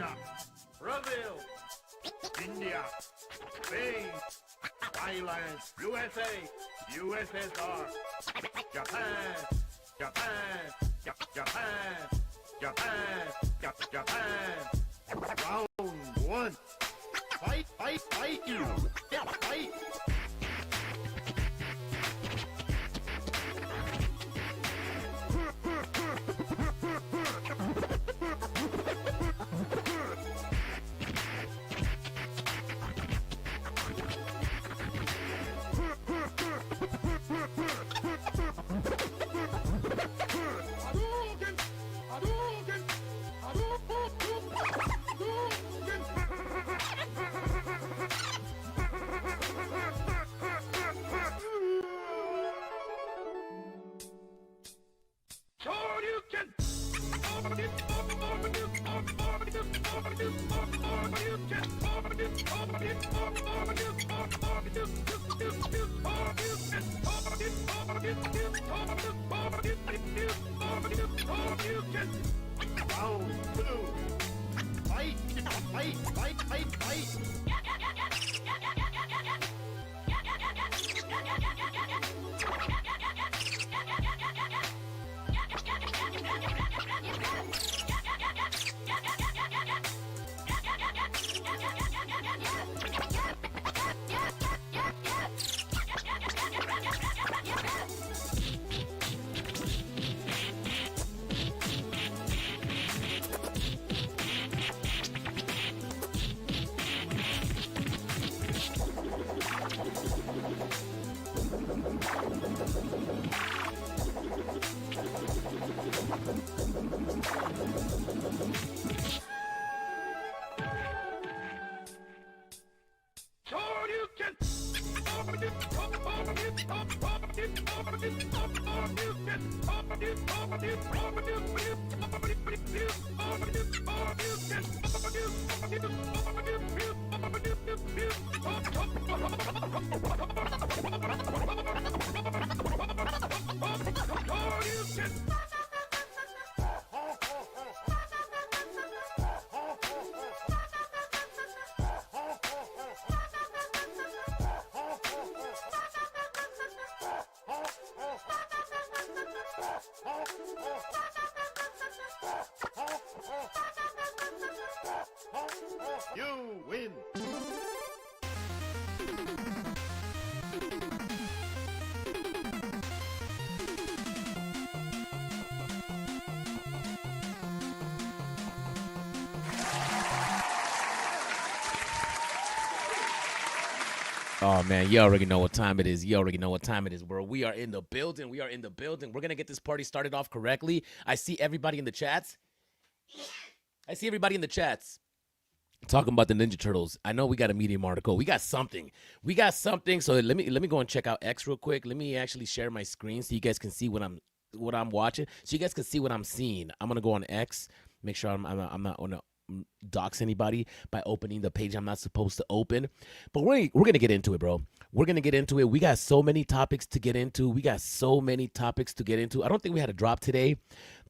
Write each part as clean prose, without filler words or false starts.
China, Brazil, India, Spain, Thailand, USA, USSR, Japan, Japan, Japan, Japan, Japan. Round one. Fight, fight, fight you. Fight. Round two. Fight, fight, fight, fight, fight. You win. Oh man, you already know what time it is. You already know what time it is, bro. We are in the building. We are in the building. We're gonna get this party started off correctly. I see everybody in the chats. Talking about the Ninja Turtles. I know we got a Medium article. We got something. So let me go and check out X real quick. Let me actually share my screen so you guys can see what I'm watching. So you guys can see what I'm seeing. I'm gonna go on X. Make sure I'm not gonna dox anybody by opening the page I'm not supposed to open. But we're gonna get into it, bro. We're gonna get into it. We got so many topics to get into. I don't think we had a drop today,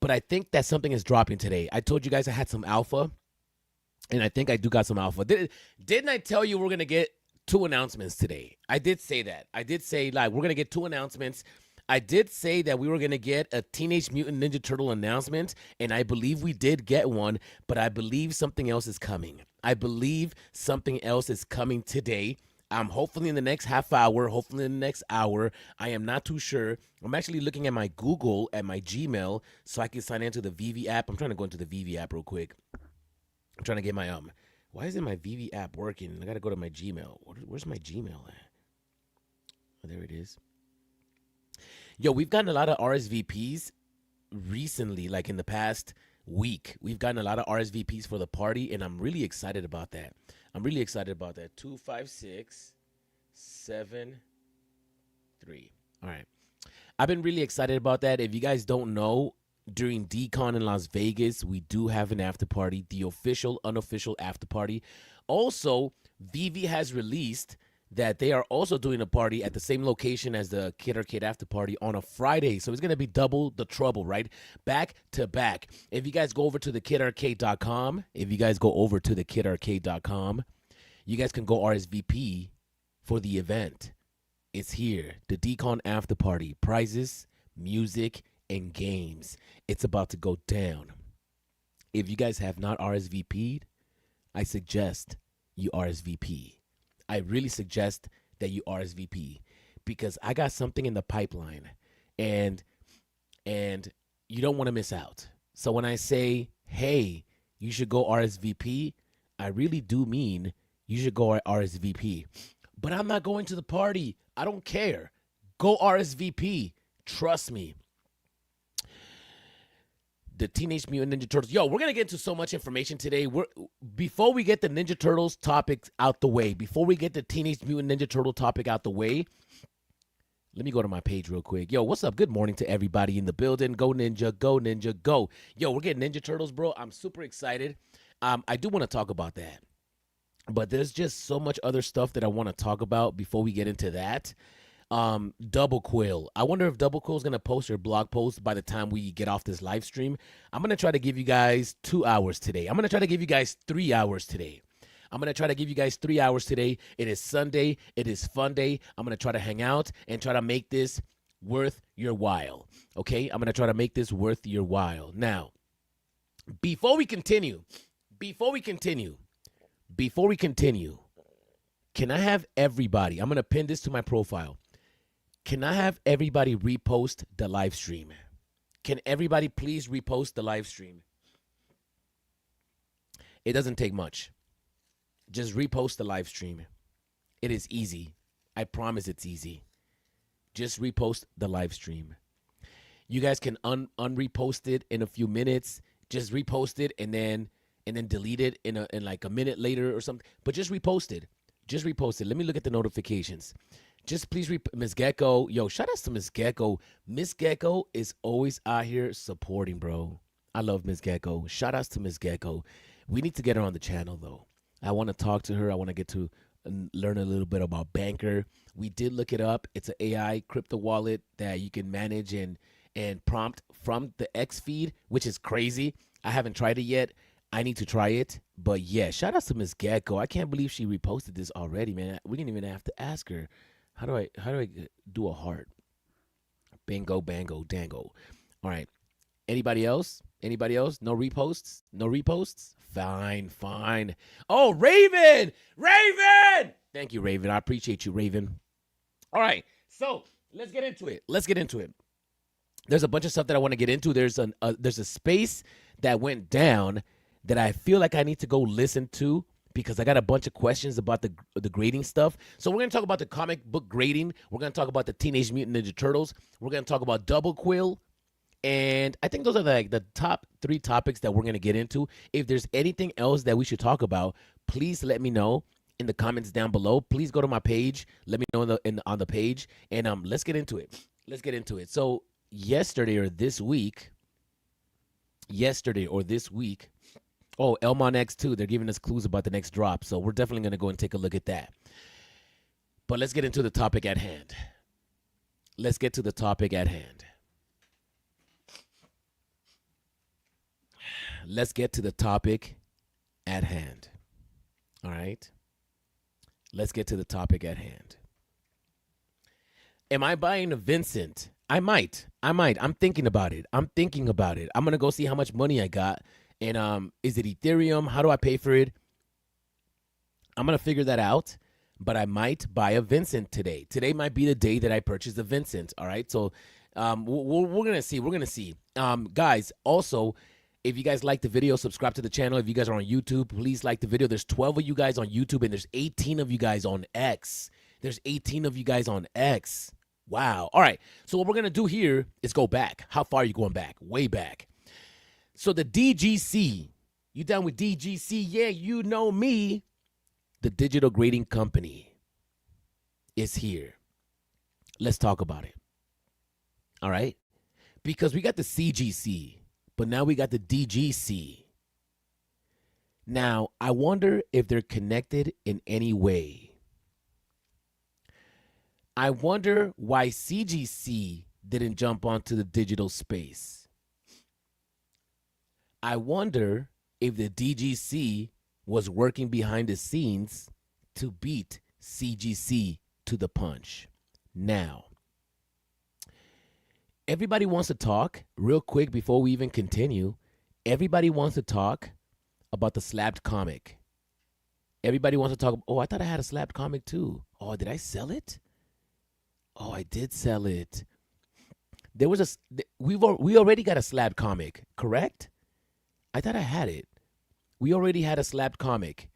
but I think that something is dropping today. I told you guys I had some alpha. And I think I do got some alpha. Didn't I tell you we're going to get 2 announcements today? I did say that. I did say, like, we're going to get 2 announcements. I did say that we were going to get a Teenage Mutant Ninja Turtle announcement, and I believe we did get one, but I believe something else is coming. Today. Hopefully in the next half hour, hopefully in the next hour. I am not too sure. I'm actually looking at my Google, at my Gmail, so I can sign into the VeVe app. I'm trying to go into the VeVe app real quick. I'm trying to get my, why isn't my VeVe app working? I got to go to my Gmail. Where's my Gmail at? Oh, there it is. Yo, we've gotten a lot of RSVPs recently, like in the past week. We've gotten a lot of RSVPs for the party, and I'm really excited about that. 256773. All right. I've been really excited about that. If you guys don't know, during DCon in Las Vegas, we do have an after party, the official, unofficial after party. Also, VeVe has released that they are also doing a party at the same location as the Kid Arcade after party on a Friday. So it's going to be double the trouble, right? Back to back. If you guys go over to thekidarcade.com, you guys can go RSVP for the event. It's here. The Decon after party. Prizes, music, and games. It's about to go down. If you guys have not RSVP'd, I suggest you RSVP. I really suggest that you RSVP because I got something in the pipeline and you don't want to miss out. So when I say, hey, you should go RSVP, I really do mean you should go RSVP. But I'm not going to the party. I don't care. Go RSVP. Trust me. The Teenage Mutant Ninja Turtles. Yo, we're going to get into so much information today. Before we get the Ninja Turtles topics out the way, before we get the Teenage Mutant Ninja Turtle topic out the way, let me go to my page real quick. Yo, what's up? Good morning to everybody in the building. Go Ninja, go Ninja, go. Yo, we're getting Ninja Turtles, bro. I'm super excited. I do want to talk about that. But there's just so much other stuff that I want to talk about before we get into that. Double Quill. I wonder if Double Quill is going to post your blog post by the time we get off this live stream. I'm going to try to give you guys 2 hours today. I'm going to try to give you guys 3 hours today. It is Sunday. It is fun day. I'm going to try to hang out and try to make this worth your while. Okay? I'm going to try to make this worth your while. Now, before we continue, can I have everybody, I'm going to pin this to my profile. Can I have everybody repost the live stream? Can everybody please repost the live stream? It doesn't take much. Just repost the live stream. It is easy. I promise it's easy. Just repost the live stream. You guys can unrepost it in a few minutes. Just repost it and then delete it in like a minute later or something. But just repost it. Let me look at the notifications. Just please, Miss Gecko. Yo, shout out to Miss Gecko. Miss Gecko is always out here supporting, bro. I love Miss Gecko. Shout outs to Miss Gecko. We need to get her on the channel, though. I want to talk to her. I want to get to learn a little bit about Banker. We did look it up. It's an AI crypto wallet that you can manage and prompt from the X feed, which is crazy. I haven't tried it yet. I need to try it. But yeah, shout out to Miss Gecko. I can't believe she reposted this already, man. We didn't even have to ask her. How do I do a heart? Bingo, bango, dango. All right. Anybody else? No reposts? Fine. Oh, Raven! Thank you, Raven. I appreciate you, Raven. All right. So let's get into it. There's a bunch of stuff that I want to get into. There's a space that went down that I feel like I need to go listen to because I got a bunch of questions about the grading stuff. So we're going to talk about the comic book grading. We're going to talk about the Teenage Mutant Ninja Turtles. We're going to talk about Double Quill. And I think those are the top 3 topics that we're going to get into. If there's anything else that we should talk about, please let me know in the comments down below. Please go to my page. Let me know on the page. And let's get into it. So yesterday or this week, oh, Elmon X2, they're giving us clues about the next drop. So we're definitely going to go and take a look at that. But let's get into the topic at hand. All right. Let's get to the topic at hand. Am I buying a Vincent? I might. I'm thinking about it. I'm going to go see how much money I got. And is it Ethereum? How do I pay for it? I'm going to figure that out. But I might buy a Vincent today. Today might be the day that I purchase a Vincent. All right. So we're going to see. Guys, also, if you guys like the video, subscribe to the channel. If you guys are on YouTube, please like the video. There's 12 of you guys on YouTube, and there's 18 of you guys on X. Wow. All right. So what we're going to do here is go back. How far are you going back? Way back. So the DGC, you down with DGC? Yeah, you know me. The digital grading company is here. Let's talk about it. All right? Because we got the CGC, but now we got the DGC. Now, I wonder if they're connected in any way. I wonder why CGC didn't jump onto the digital space. I wonder if the DGC was working behind the scenes to beat CGC to the punch. Now, everybody wants to talk real quick before we even continue. Everybody wants to talk about the slabbed comic. Everybody wants to talk. Oh, I thought I had a slabbed comic too. Oh, did I sell it? Oh, I did sell it. There was we already got a slabbed comic, correct? I thought I had it. We already had a slabbed comic.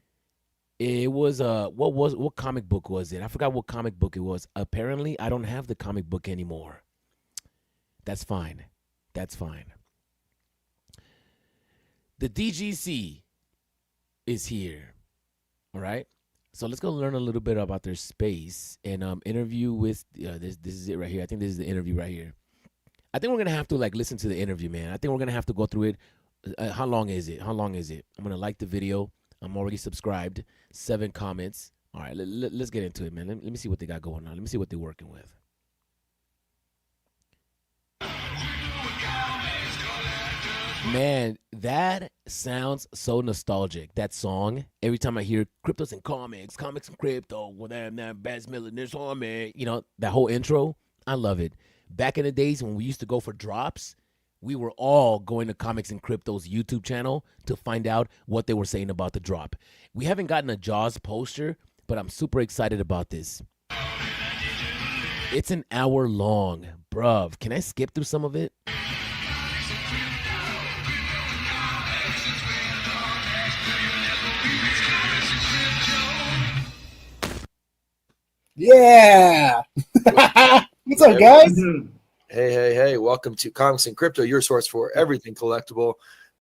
It was what comic book was it? I forgot what comic book it was. Apparently, I don't have the comic book anymore. That's fine. That's fine. The DGC is here. All right. So let's go learn a little bit about their space and interview with this is it right here. I think this is the interview right here. I think we're gonna have to like listen to the interview, man. I think we're gonna have to go through it. How long is it? I'm gonna like the video. I'm already subscribed. 7 comments. All right, let's get into it, man. Let me see what they got going on. Let me see what they're working with. Man, that sounds so nostalgic. That song. Every time I hear cryptos and comics and crypto, well, that best million this one, man. You know, that whole intro. I love it. Back in the days when we used to go for drops, we were all going to Comics and Crypto's YouTube channel to find out what they were saying about the drop. We haven't gotten a Jaws poster, but I'm super excited about this. It's an hour long. Bruv, can I skip through some of it? Yeah. What's up, guys? Hey. Welcome to Comics and Crypto, your source for everything collectible.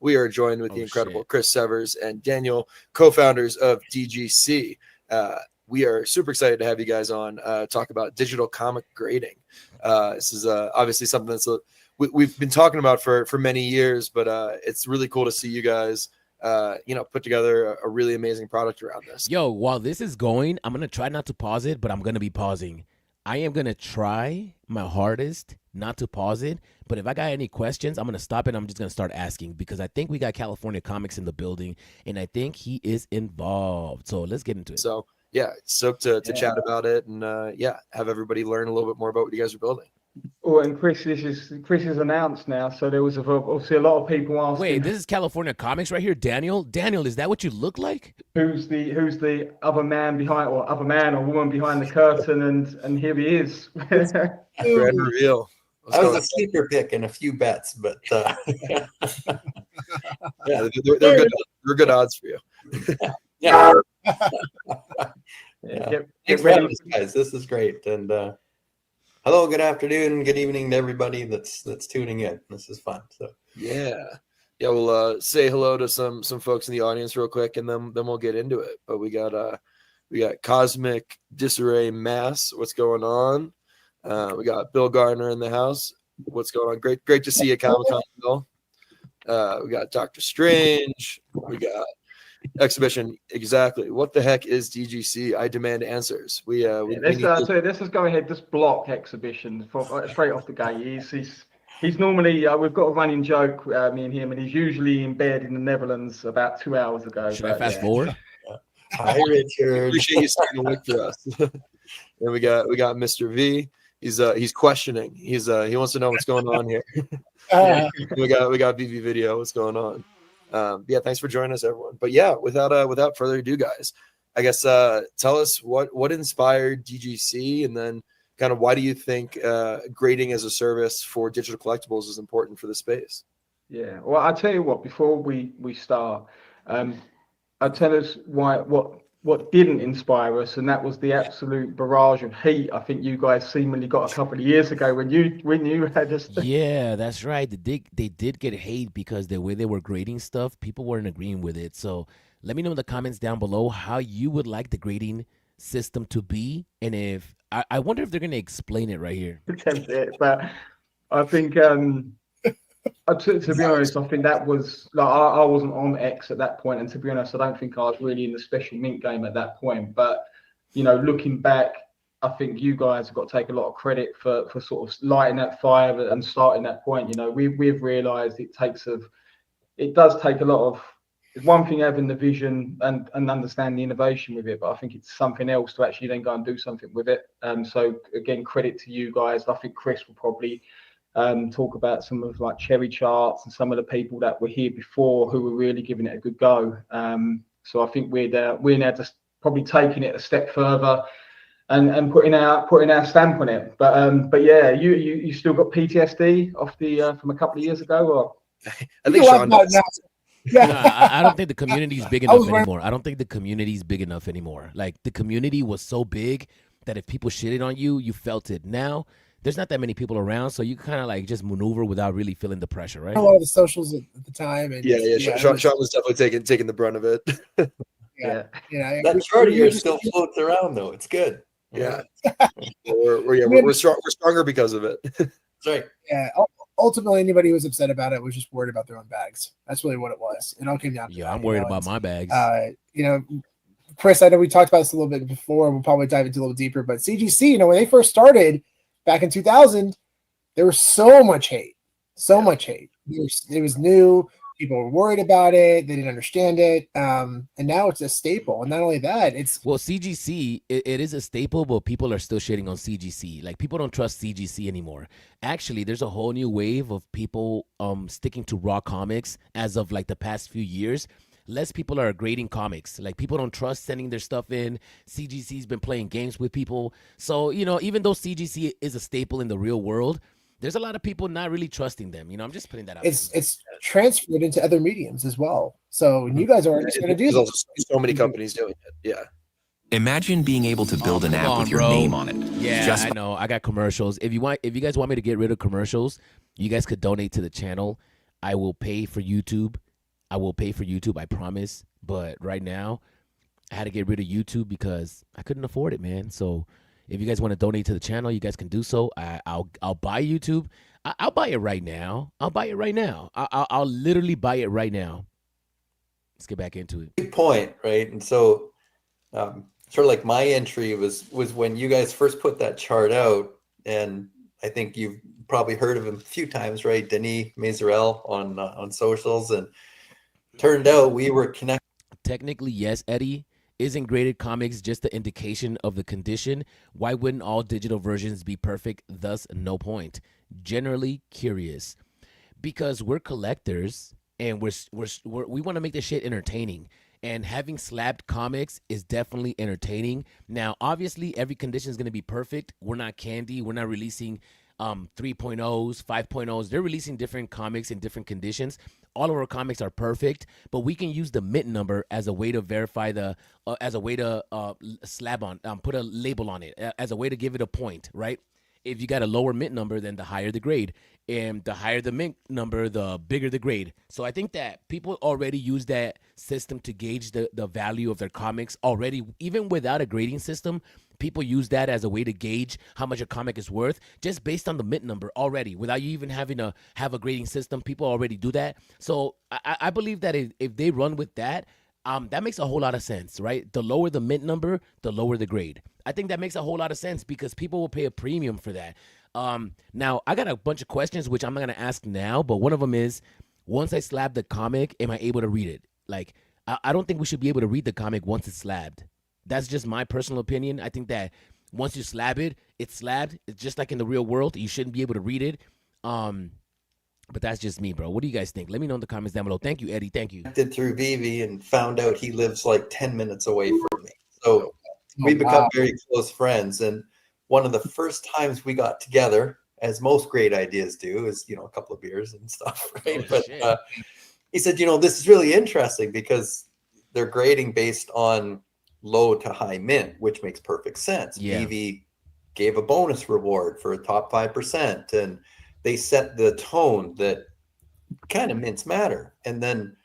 We are joined with the incredible Chris Severs and Daniel, co-founders of DGC. We are super excited to have you guys on, talk about digital comic grading. This is obviously something that's we've been talking about for many years, but it's really cool to see you guys put together a really amazing product around this. Yo, while this is going, I'm going to try not to pause it, but I'm going to be pausing. I am going to try my hardest not to pause it, but if I got any questions, I'm going to stop it. I'm just going to start asking because I think we got California Comics in the building, and I think he is involved. So let's get into it. So, yeah, stoked to chat about it and, have everybody learn a little bit more about what you guys are building. Oh, and Chris is announced now, so there was obviously a lot of people asking. Wait, this is California Comics right here, Daniel. Daniel, is that what you look like? Who's the other man behind, or other man or woman behind the curtain? And here he is. Grand reveal. That was a sleeper pick and a few bets, but yeah, they're good odds for you. yeah. Get Thanks for ready. having us, guys. This is great. And hello, good afternoon, good evening to everybody that's tuning in. This is fun. So We'll say hello to some folks in the audience real quick, and then we'll get into it. But we got Cosmic Disarray Mass. What's going on? We got Bill Gardner in the house. What's going on? Great to see you, Comic-Con, Bill. We got Dr. Strange. We got Exhibition. Exactly. What the heck is DGC? I demand answers. This is go ahead. This block exhibition straight off the gate. He's normally we've got a running joke, me and him, and he's usually in bed in the Netherlands about 2 hours ago. Should I fast forward? hi, Richard. Appreciate you staying awake for us. And we got Mr. V. He's questioning. He wants to know what's going on here. We got VeVe Video. What's going on? Thanks for joining us, everyone. But yeah, without further ado, guys, I guess tell us what inspired DGC, and then kind of why do you think grading as a service for digital collectibles is important for the space? Yeah, well, I'll tell you what. Before we start, I'll tell us what didn't inspire us, and that was the absolute barrage of heat I think you guys seemingly got a couple of years ago when you had us. Yeah, that's right. They did get hate because the way they were grading stuff, people weren't agreeing with it. So let me know in the comments down below how you would like the grading system to be, and if I wonder if they're going to explain it right here. But I think to be honest, I think that was like I wasn't on X at that point, and to be honest, I don't think I was really in the special mint game at that point. But looking back, I think you guys have got to take a lot of credit for sort of lighting that fire and starting that point. You know, we've realised it does take a lot of. It's one thing having the vision and understand the innovation with it, but I think it's something else to actually then go and do something with it. So again, credit to you guys. I think Chris will probably talk about some of like Cherry Charts and some of the people that were here before who were really giving it a good go. So I think we're now just probably taking it a step further and putting our stamp on it. But yeah, you still got PTSD off the from a couple of years ago, or I think Sean does. No, I don't think the community is big enough anymore. I don't think the community is big enough anymore. Like the community was so big that if people shitted on you, you felt it. Now there's not that many people around, so you kind of like just maneuver without really feeling the pressure, right? A lot of the socials at the time, and Sean was definitely taking the brunt of it. yeah. That chart of yours still floats around though. It's good. Yeah, we're stronger because of it. That's right. Yeah. Ultimately, anybody who was upset about it was just worried about their own bags. That's really what it was. It all came down to that. I'm worried about my bags. Chris, I know we talked about this a little bit before. We'll probably dive into a little deeper, but CGC, when they first started back in 2000, there was so much hate. It was new. People were worried about it. They didn't understand it. And now it's a staple. And not only that, well, CGC, it is a staple, but people are still shitting on CGC. Like people don't trust CGC anymore. Actually, there's a whole new wave of people sticking to raw comics as of like the past few years. Less people are grading comics. Like people don't trust sending their stuff in. CGC's been playing games with people. So, even though CGC is a staple in the real world, there's a lot of people not really trusting them. I'm just putting that out. It's transferred into other mediums as well. So you guys are just going to do this. So many companies doing it. Yeah. Imagine being able to build an app with your name on it. Yeah, I know. I got commercials. If you guys want me to get rid of commercials, you guys could donate to the channel. I will pay for YouTube. I promise. But right now, I had to get rid of YouTube because I couldn't afford it, man. So if you guys want to donate to the channel, you guys can do so. I'll buy YouTube. I'll buy it right now. I'll literally buy it right now. Let's get back into it. Good point, right? And so, sort of like my entry was when you guys first put that chart out, and I think you've probably heard of him a few times, right? Denis Mazarel on socials, and turned out we were connected. Technically, yes, Eddie. Isn't graded comics just the indication of the condition? Why wouldn't all digital versions be perfect? Thus, no point. Generally curious. Because we're collectors and we want to make this shit entertaining. And having slabbed comics is definitely entertaining. Now, obviously, every condition is going to be perfect. We're not Candy. We're not releasing 3.0s, 5.0s. They're releasing different comics in different conditions. All of our comics are perfect, but we can use the mint number as a way to verify as a way to slab on, put a label on it, as a way to give it a point, right? If you got a lower mint number, then the higher the grade. And the higher the mint number, the bigger the grade. So I think that people already use that system to gauge the value of their comics already. Even without a grading system, people use that as a way to gauge how much a comic is worth just based on the mint number already. Without you even having to have a grading system, people already do that. So I believe that if they run with that, that makes a whole lot of sense, right? The lower the mint number, the lower the grade. I think that makes a whole lot of sense because people will pay a premium for that. Now, I got a bunch of questions, which I'm not going to ask now, but one of them is, once I slab the comic, am I able to read it? Like, I don't think we should be able to read the comic once it's slabbed. That's just my personal opinion. I think that once you slab it, it's slabbed. It's just like in the real world. You shouldn't be able to read it. But that's just me, bro. What do you guys think? Let me know in the comments down below. Thank you, Eddie. Thank you. Did through VeVe and found out he lives like 10 minutes away from me. So we become very close friends. And one of the first times we got together, as most great ideas do, is, a couple of beers and stuff, right? But he said, this is really interesting because they're grading based on low to high mint, which makes perfect sense. Yeah. VeVe gave a bonus reward for a top 5%, and they set the tone that kind of mints matter. And then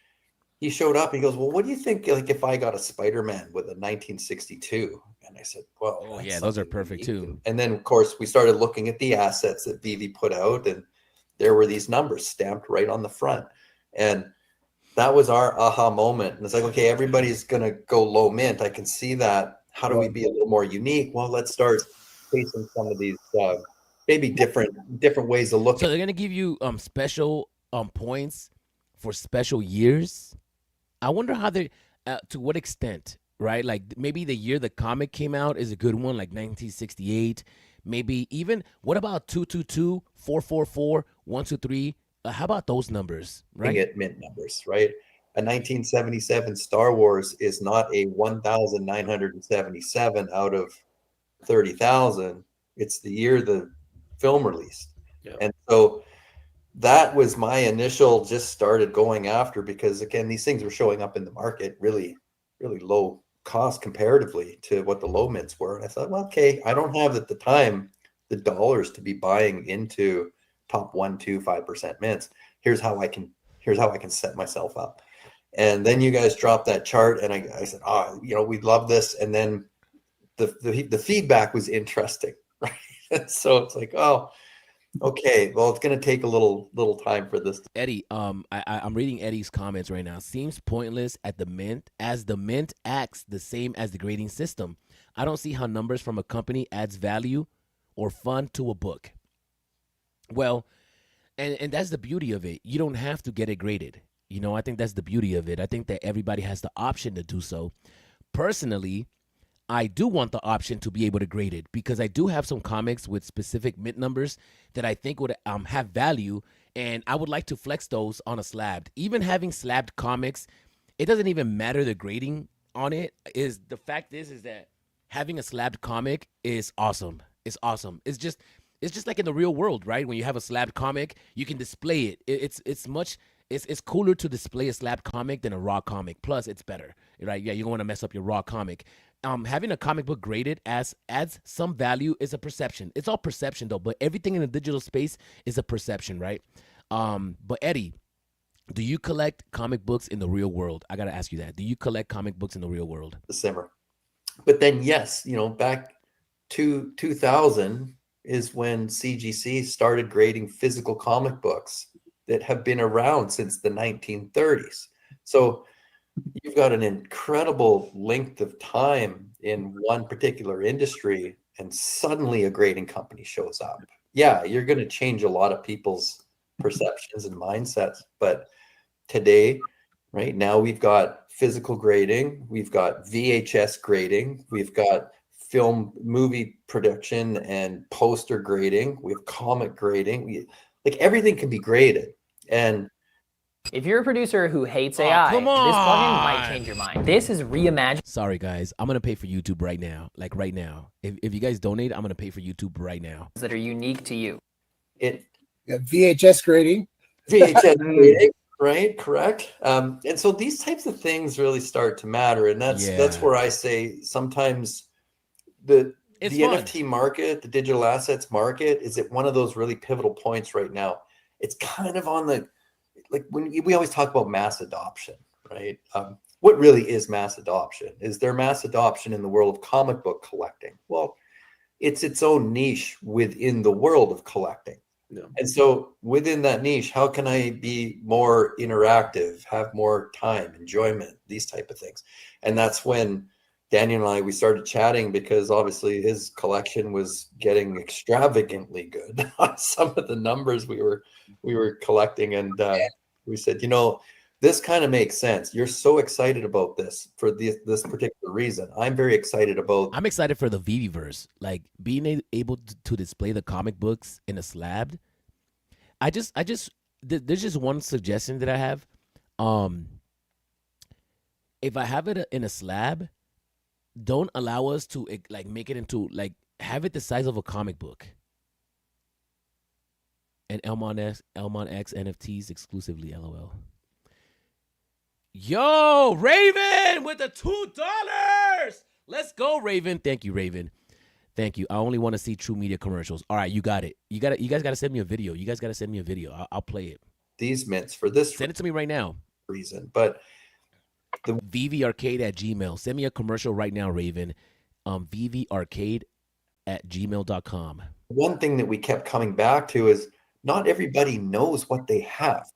he showed up. He goes, well, what do you think, like, if I got a Spider-Man with a 1962? And I said, well, yeah, those are perfect too. And then, of course, we started looking at the assets that VeVe put out, and there were these numbers stamped right on the front. And that was our aha moment. And it's like, okay, everybody's going to go low mint. I can see that. How do we be a little more unique? Well, let's start chasing some of these maybe different ways of looking. So they're gonna give you special points for special years. I wonder how they to what extent, right? Like maybe the year the comic came out is a good one, like 1968. Maybe even what about 222, 444, 123? How about those numbers, right? At mint numbers, right? A 1977 Star Wars is not a 1,977 out of 30,000. It's the year the film released. Yeah. And so that was my initial just started going after, because again, these things were showing up in the market really, really low cost comparatively to what the low mints were. And I thought, well, okay, I don't have at the time the dollars to be buying into top 1, 2, 5% mints. Here's how I can set myself up. And then you guys dropped that chart, and I said, we love this. And then the feedback was interesting, right? So it's like, oh, okay, well, it's going to take a little time for this. Eddie, I'm reading Eddie's comments right now. Seems pointless at the mint, as the mint acts the same as the grading system. I don't see how numbers from a company adds value or fun to a book. Well, and that's the beauty of it. You don't have to get it graded. I think that's the beauty of it. I think that everybody has the option to do so. Personally, I do want the option to be able to grade it, because I do have some comics with specific mint numbers that I think would have value, and I would like to flex those on a slab. Even having slabbed comics, it doesn't even matter the grading on it. The fact is that having a slabbed comic is awesome. It's awesome. It's just like in the real world, right? When you have a slabbed comic, you can display it. It's cooler to display a slabbed comic than a raw comic. Plus, it's better, right? Yeah, you don't want to mess up your raw comic. Having a comic book graded adds some value. Is a perception. It's all perception though, but everything in the digital space is a perception, right? But Eddie, do you collect comic books in the real world? I gotta ask you that. Do you collect comic books in the real world? The simmer. But then yes, back to 2000 is when CGC started grading physical comic books that have been around since the 1930s. So you've got an incredible length of time in one particular industry, and suddenly a grading company shows up. Yeah, you're going to change a lot of people's perceptions and mindsets. But today, right now, we've got physical grading, we've got VHS grading, we've got movie production and poster grading, we have comic grading. Like everything can be graded. And if you're a producer who hates AI, this plugin might change your mind. This is reimagined. Sorry, guys. I'm going to pay for YouTube right now. Like right now. If you guys donate, I'm going to pay for YouTube right now. That are unique to you. VHS grading. VHS grading, right? Correct. And so these types of things really start to matter. And that's where I say sometimes the NFT market, the digital assets market, is at one of those really pivotal points right now. It's kind of on the, like when we always talk about mass adoption, right? What really is mass adoption? Is there mass adoption in the world of comic book collecting? Well, it's its own niche within the world of collecting. Yeah. And so within that niche, how can I be more interactive, have more time, enjoyment, these type of things? And that's when Daniel and we started chatting, because obviously his collection was getting extravagantly good on some of the numbers we were collecting. And we said, this kind of makes sense. You're so excited about this for this particular reason. I'm very excited about. I'm excited for the VeVe-verse, like being able to display the comic books in a slab. There's just one suggestion that I have. If I have it in a slab, don't allow us to like make it into like have it the size of a comic book. And Elmon X NFTs exclusively, LOL. Yo, Raven with the $2. Let's go, Raven. Thank you, Raven. Thank you. I only want to see True Media commercials. All right, you got it. You guys got to send me a video. You guys got to send me a video. I'll play it. These mints for this. Send it to me right now. Reason, but the VeVeArcade@gmail. Send me a commercial right now, Raven. VeVeArcade@gmail.com. One thing that we kept coming back to is not everybody knows what they have.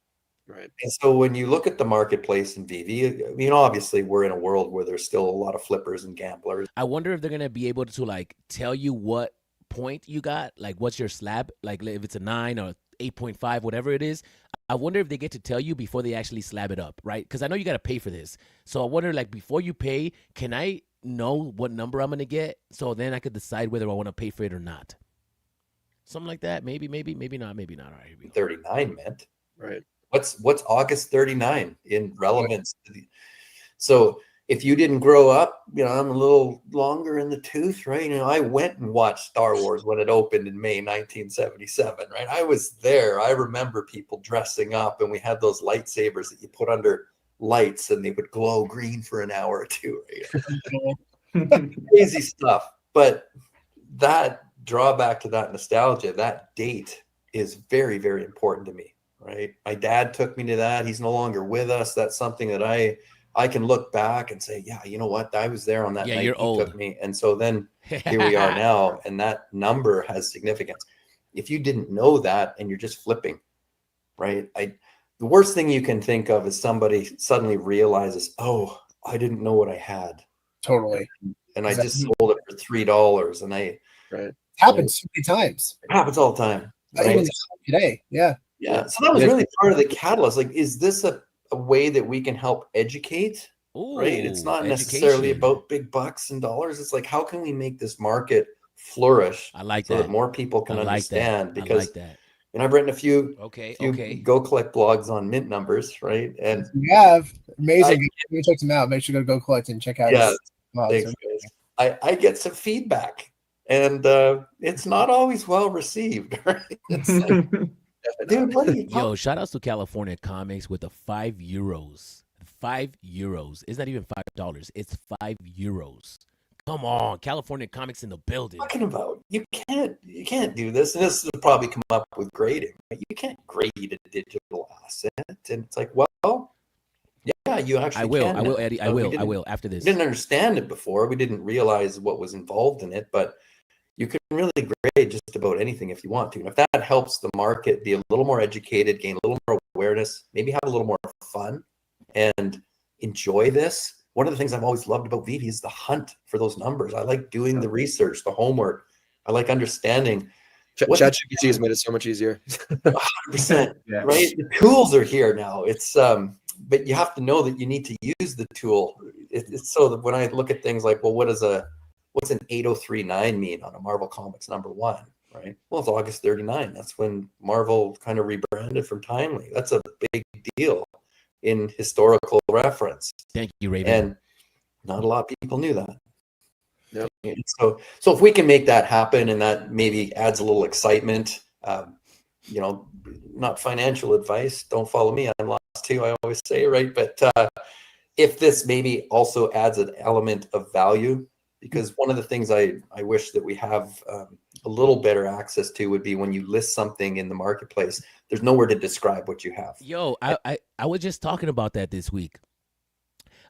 Right. And so when you look at the marketplace in VeVe, obviously we're in a world where there's still a lot of flippers and gamblers. I wonder if they're going to be able to like tell you what point you got, like what's your slab, like if it's a 9 or 8.5, whatever it is. I wonder if they get to tell you before they actually slab it up, right? Because I know you got to pay for this. So I wonder, like, before you pay, can I know what number I'm going to get? So then I could decide whether I want to pay for it or not. Something like that. Maybe not. All right, here we go. 39 meant. Right. What's August 39 in relevance to the, so if you didn't grow up, I'm a little longer in the tooth, right? I went and watched Star Wars when it opened in May 1977, right? I was there. I remember people dressing up, and we had those lightsabers that you put under lights and they would glow green for an hour or two, right? Crazy stuff. But that drawback to that nostalgia, that date is very, very important to me, right? My dad took me to that. He's no longer with us. That's something that I can look back and say, yeah, you know what? I was there on that night. You're old. Took me. And so then here we are now, and that number has significance. If you didn't know that and you're just flipping, right? The worst thing you can think of is somebody suddenly realizes, oh, I didn't know what I had. Totally. And I just sold it for $3. And Right. Happens so many times. It happens all the time. Right? Even today. Yeah. Yeah. So that was really part of the catalyst. Like, is this a way that we can help educate? Right. It's not necessarily about big bucks and dollars. It's like, how can we make this market flourish? I like so that. that more people can understand. That. Because I like that. And I've written a few Go Collect blogs on mint numbers, right? And you have amazing. You check them out. Make sure to go collect and check out. Yeah, thanks, I get some feedback, and it's not always well received. Right? It's like, dude, what are you Yo, shout outs to California Comics with the €5. €5. It's not even $5. It's €5. Come on, California Comics in the building. Talking about you can't do this, and this will probably come up with grading. Right? You can't grade a digital asset, and it's like, well, yeah, you actually. I will, can. I will, Eddie. I will after this. We didn't understand it before. We didn't realize what was involved in it, but you can really grade just about anything if you want to. And if that helps the market be a little more educated, gain a little more awareness, maybe have a little more fun, and enjoy this. One of the things I've always loved about VeVe is the hunt for those numbers. I like doing the research, the homework. I like understanding. ChatGPT has made it so much easier. 100%. Yeah. Right? The tools are here now. It's but you have to know that you need to use the tool. It's so that when I look at things like, well, what's an 8039 mean on a Marvel Comics #1? Right? Well, it's August 39. That's when Marvel kind of rebranded from Timely. That's a big deal in historical reference. Thank you, Raven. And not a lot of people knew that. Yep. So if we can make that happen, and that maybe adds a little excitement, not financial advice. Don't follow me. I'm lost too. I always say, right? But if this maybe also adds an element of value, because one of the things I wish that we have a little better access to would be when you list something in the marketplace, there's nowhere to describe what you have. Yo, I was just talking about that this week.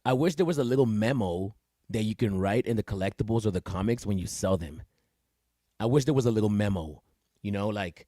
I wish there was a little memo that you can write in the collectibles or the comics when you sell them. I wish there was a little memo, like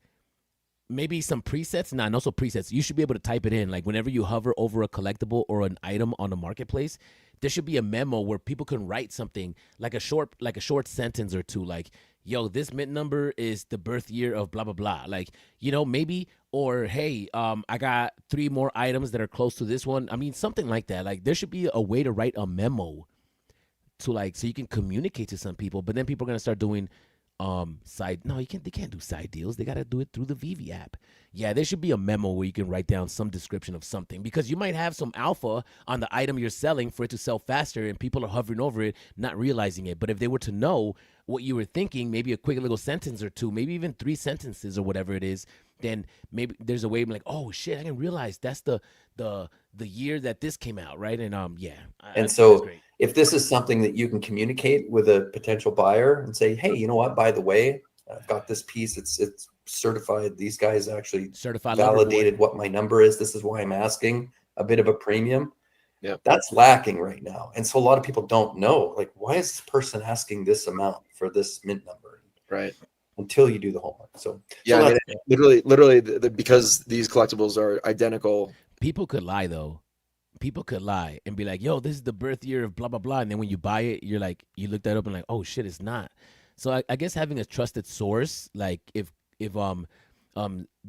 maybe some presets. Nah, not so presets. You should be able to type it in. Like whenever you hover over a collectible or an item on the marketplace, there should be a memo where people can write something like a short sentence or two, like, yo, this mint number is the birth year of blah, blah, blah. Like, maybe, or, hey, I got 3 more items that are close to this one. I mean, something like that. Like, there should be a way to write a memo to, like, so you can communicate to some people, but then people are going to start doing they can't do side deals. They got to do it through the VeVe app. Yeah, there should be a memo where you can write down some description of something, because you might have some alpha on the item you're selling for it to sell faster, and people are hovering over it, not realizing it. But if they were to know what you were thinking, maybe a quick little sentence or two, maybe even 3 sentences or whatever it is, then maybe there's a way of like, oh shit, I didn't realize that's the year that this came out, right? And so if this is something that you can communicate with a potential buyer and say, hey, you know what, by the way, I've got this piece, it's certified, these guys actually validated what my number is, this is why I'm asking a bit of a premium. Yeah, that's lacking right now. And so a lot of people don't know, like, why is this person asking this amount for this mint number? Right. Until you do the homework. Yeah, literally, because these collectibles are identical. People could lie, though. People could lie and be like, yo, this is the birth year of blah, blah, blah. And then when you buy it, you're like, you look that up and like, oh shit, it's not. So I guess having a trusted source, like if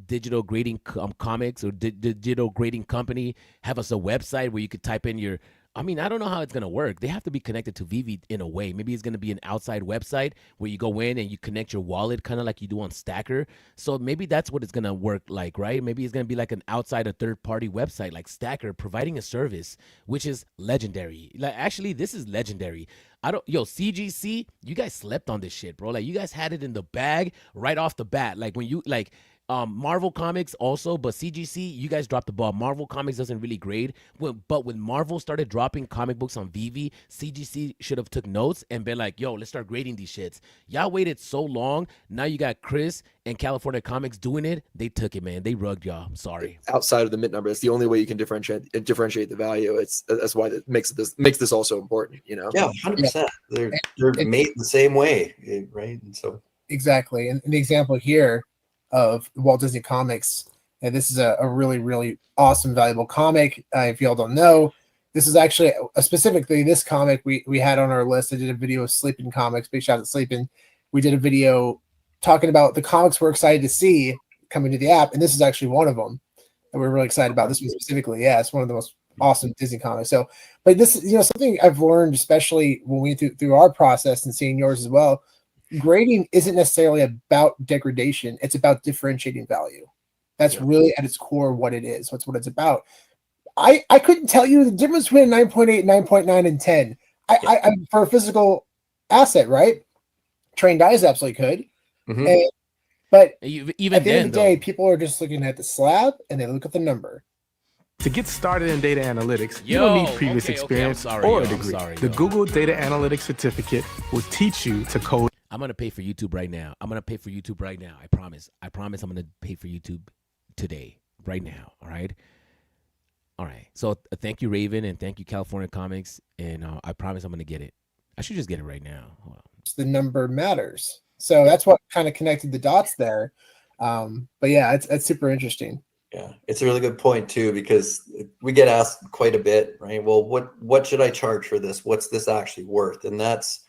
digital grading comics or digital grading company have us a website where you could type in your. I mean, I don't know how it's gonna work. They have to be connected to VeVe in a way. Maybe it's gonna be an outside website where you go in and you connect your wallet, kind of like you do on Stacker. So maybe that's what it's gonna work like, right? Maybe it's gonna be like an outside a third party website like Stacker providing a service, which is legendary. Like actually, this is legendary. CGC, you guys slept on this shit, bro. Like you guys had it in the bag right off the bat. Like when you like Marvel Comics also, but CGC, you guys dropped the ball. Marvel Comics doesn't really grade, but when Marvel started dropping comic books on VeVe, CGC should have took notes and been like, yo, let's start grading these shits. Y'all waited so long. Now you got Chris and California Comics doing it. They took it, man. They rugged y'all. I'm sorry. Outside of the mint number, it's the only way you can differentiate the value. That's why that makes this all so important, you know? Yeah, 100%. They're made the same way, right? And so exactly. And the example here of Walt Disney Comics, and this is a really, really awesome, valuable comic. If y'all don't know, this is actually specifically this comic we had on our list. I did a video of Sleeping Comics, big shout out to Sleeping. We did a video talking about the comics we're excited to see coming to the app, and this is actually one of them that we're really excited about. This one specifically, yeah, it's one of the most awesome Disney comics. So, but this is, something I've learned, especially when we through our process and seeing yours as well. Grading isn't necessarily about degradation. It's about differentiating value. That's really at its core what it is. That's what it's about. I couldn't tell you the difference between a 9.8, 9.9, and 10. I for a physical asset, right? Trained eyes absolutely could. Mm-hmm. But even at the end of the day, people are just looking at the slab and they look at the number. To get started in data analytics, you don't need previous experience or a degree. The Google Data Analytics Certificate will teach you to code. I'm going to pay for YouTube right now. I promise. I'm going to pay for YouTube today, right now. All right. So thank you, Raven, and thank you, California Comics. And I promise I'm going to get it. I should just get it right now. Hold on. The number matters. So that's what kind of connected the dots there. But yeah, it's super interesting. Yeah, it's a really good point too, because we get asked quite a bit, right? Well, what should I charge for this? What's this actually worth? And that's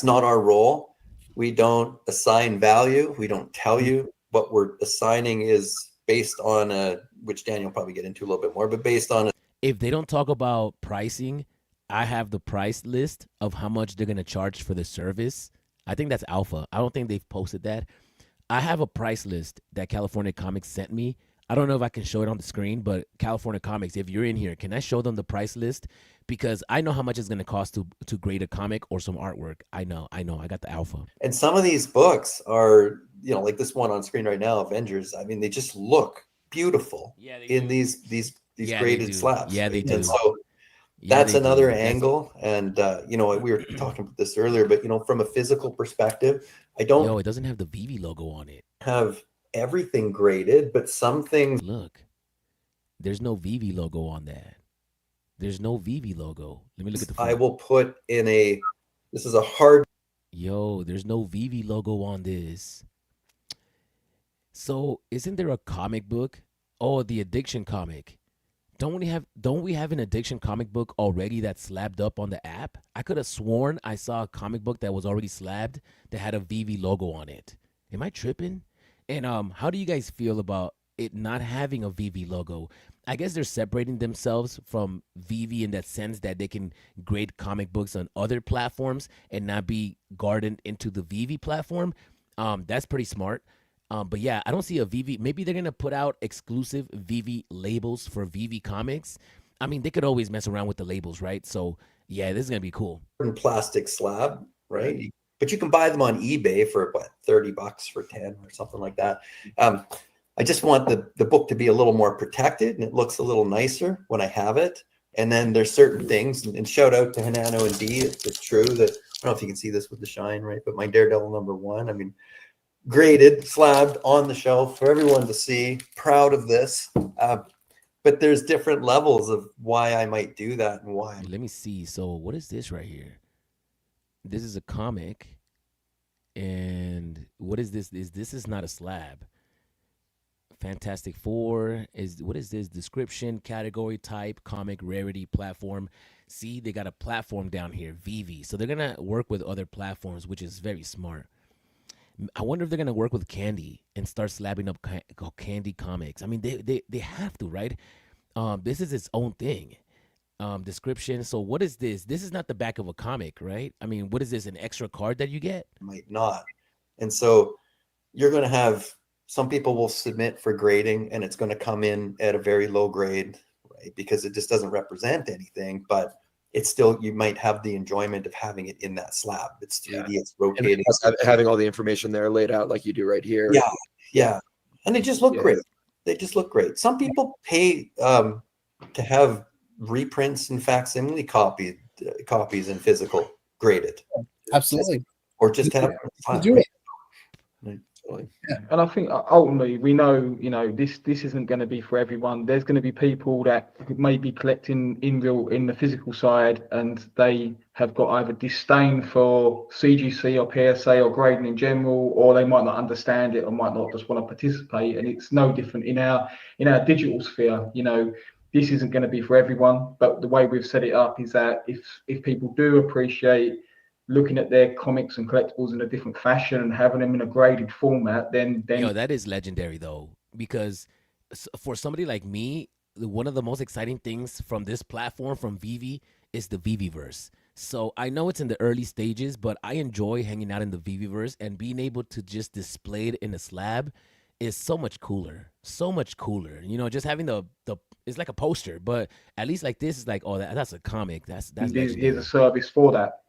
not our role. We don't assign value. We don't tell you. What we're assigning is based on which Daniel will probably get into a little bit more, but based on if they don't talk about pricing, I have the price list of how much they're going to charge for the service. I think that's alpha. I don't think they've posted that. I have a price list that California Comics sent me. I don't know if I can show it on the screen, but California Comics, if you're in here, can I show them the price list? Because I know how much it's going to cost to grade a comic or some artwork. I know. I got the alpha. And some of these books are, like this one on screen right now, Avengers. I mean, they just look beautiful in these graded slabs. Yeah, they do. And so that's another angle. And, we were talking about this earlier, but, from a physical perspective, it doesn't have the VeVe logo on it. Have everything graded, but some things. Look, there's no VeVe logo on that. There's no VeVe logo. Let me look at the front. I will put in this is a hard. There's no VeVe logo on this. So isn't there a comic book? Oh, the addiction comic. Don't we have an addiction comic book already that's slabbed up on the app? I could have sworn I saw a comic book that was already slabbed that had a VeVe logo on it. Am I tripping? And how do you guys feel about it not having a VeVe logo? I guess they're separating themselves from VeVe in that sense that they can grade comic books on other platforms and not be guarded into the VeVe platform. That's pretty smart. But yeah, I don't see a VeVe. Maybe they're going to put out exclusive VeVe labels for VeVe comics. I mean, they could always mess around with the labels, right? So yeah, this is going to be cool. Plastic slab, right? But you can buy them on eBay for $30 for 10 or something like that. I just want the book to be a little more protected, and it looks a little nicer when I have it. And then there's certain things, and shout out to Hanano and D. It's true that, I don't know if you can see this with the shine, right? But my Daredevil #1, I mean, graded, slabbed on the shelf for everyone to see. Proud of this. But there's different levels of why I might do that and why. Let me see. So what is this right here? This is a comic. And what is this? This is not a slab. Fantastic Four what is this? Description, category, type, comic, rarity, platform. See, they got a platform down here, VeVe. So they're gonna work with other platforms, which is very smart. I wonder if they're gonna work with Candy and start slabbing up Candy comics. I mean, they have to, right? This is its own thing. Description. So what is this? This is not the back of a comic, right? I mean, what is this? An extra card that you get? Might not. And so you're going to have some people will submit for grading, and it's going to come in at a very low grade, right? Because it just doesn't represent anything, but it's still, you might have the enjoyment of having it in that slab. It's 3D, it's rotating. And having all the information there laid out like you do right here. Yeah, yeah. And they just look great. They just look great. Some people pay to have reprints and facsimile copies in physical graded. Absolutely. Or just have do it. Yeah. And I think ultimately we know, this isn't going to be for everyone. There's going to be people that may be collecting in the physical side, and they have got either disdain for CGC or PSA or grading in general, or they might not understand it or might not just want to participate. And it's no different in our digital sphere. This isn't going to be for everyone, but the way we've set it up is that if people do appreciate looking at their comics and collectibles in a different fashion and having them in a graded format, then that is legendary though, because for somebody like me, one of the most exciting things from this platform, from VeVe, is the VeVeverse. So I know it's in the early stages, but I enjoy hanging out in the VeVeverse, and being able to just display it in a slab is so much cooler. Just having the it's like a poster, but at least like this is like, oh, that's a comic. That's here's a service for that.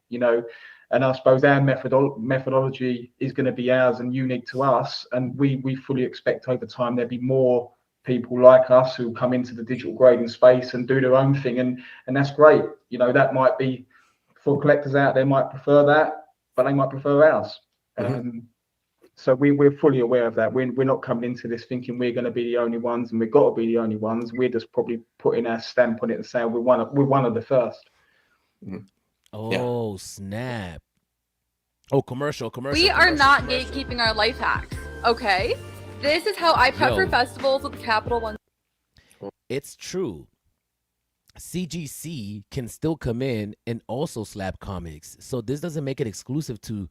And I suppose our methodology is going to be ours and unique to us. And we fully expect over time there'll be more people like us who come into the digital grading space and do their own thing. And that's great. That might be for collectors out there might prefer that, but they might prefer ours. So we're fully aware of that. We're not coming into this thinking we're going to be the only ones and we've got to be the only ones. We're just probably putting our stamp on it and saying we're one of the first. Oh, snap. Oh, commercial. We are not gatekeeping our life hacks, okay? This is how I prep for festivals with Capital One. It's true. CGC can still come in and also slab comics. So this doesn't make it exclusive to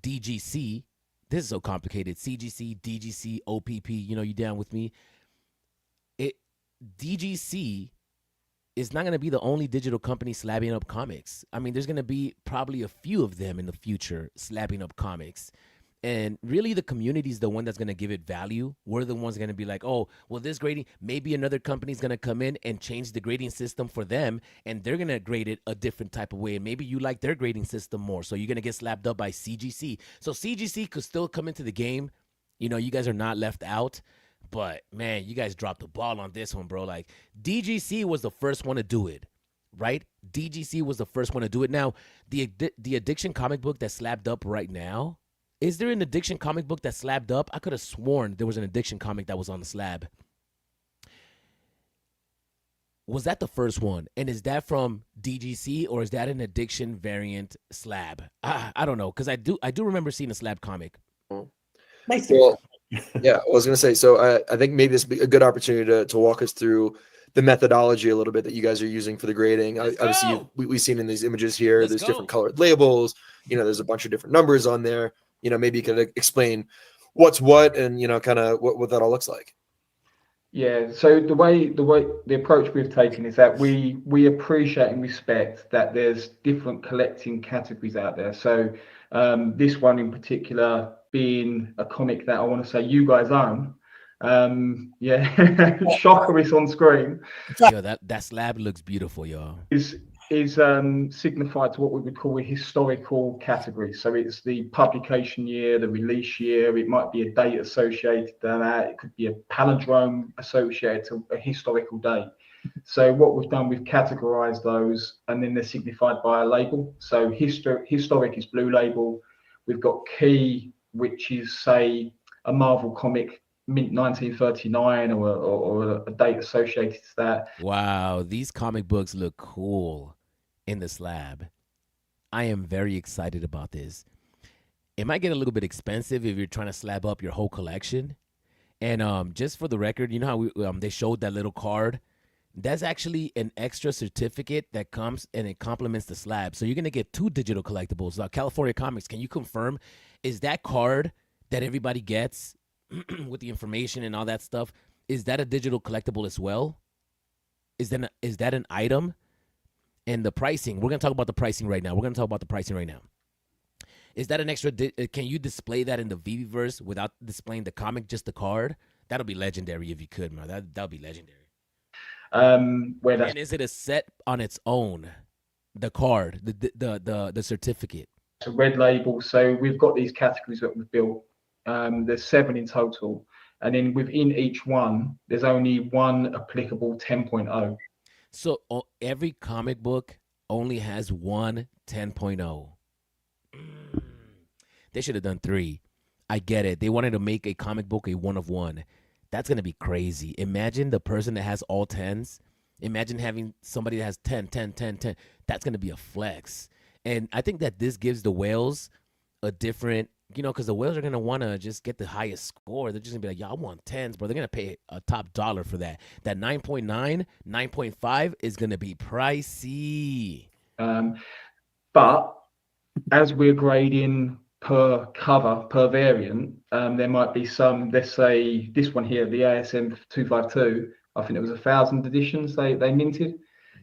DGC. This is so complicated. CGC, DGC, OPP, you down with me? DGC is not going to be the only digital company slabbing up comics. I mean, there's going to be probably a few of them in the future slabbing up comics. And really, the community is the one that's going to give it value. We're the ones going to be like, oh, well, this grading, maybe another company is going to come in and change the grading system for them, and they're going to grade it a different type of way. And maybe you like their grading system more, so you're going to get slapped up by CGC. So CGC could still come into the game. You guys are not left out. But, man, you guys dropped the ball on this one, bro. Like, DGC was the first one to do it, right? DGC was the first one to do it. Now, the Addiction comic book that's slabbed up right now, is there an Addiction comic book that's slabbed up? I could have sworn there was an Addiction comic that was on the slab. Was that the first one? And is that from DGC, or is that an Addiction variant slab? I don't know, because I do remember seeing a slab comic. Nice. Well, yeah, I was going to say, so I think maybe this would be a good opportunity to walk us through the methodology a little bit that you guys are using for the grading. Obviously, we've seen in these images here, there's different colored labels. There's a bunch of different numbers on there. Maybe you could explain what's what and, kind of what that all looks like. Yeah, so the approach we've taken is that we appreciate and respect that there's different collecting categories out there. So this one in particular being a comic that I want to say you guys own. Shocker is on screen. Yo, that slab looks beautiful, y'all. Is signified to what we would call a historical category. So it's the publication year, the release year. It might be a date associated to that. It could be a palindrome associated to a historical date. So what we've done, we've categorized those, and then they're signified by a label. So historic is blue label. We've got key, which is, say, a Marvel comic, mint 1939, or a date associated to that. Wow, these comic books look cool in the slab. I am very excited about this. It might get a little bit expensive if you're trying to slab up your whole collection. And just for the record, how they showed that little card That's actually an extra certificate that comes and it complements the slab. So you're going to get 2 digital collectibles. California Comics, can you confirm, is that card that everybody gets with the information and all that stuff, is that a digital collectible as well? Is that an item? And the pricing, we're going to talk about the pricing right now. Is that an extra, can you display that in the VeVeverse without displaying the comic, just the card? That'll be legendary if you could, man. That'll be legendary. And is it a set on its own? The card, the certificate. It's a red label. So we've got these categories that we've built. There's 7 in total, and then within each one, there's only one applicable 10.0. So every comic book only has one 10.0. They should have done 3. I get it. They wanted to make a comic book a 1 of 1. That's going to be crazy. Imagine the person that has all 10s. Imagine having somebody that has 10, 10, 10, 10. That's going to be a flex. And I think that this gives the whales a different, because the whales are going to want to just get the highest score. They're just going to be like, y'all want 10s, bro. They're going to pay a top dollar for that. That 9.9, 9.5 is going to be pricey. But as we're grading per cover, per variant, there might be some, let's say this one here, the ASM 252, I think it was 1,000 editions they minted.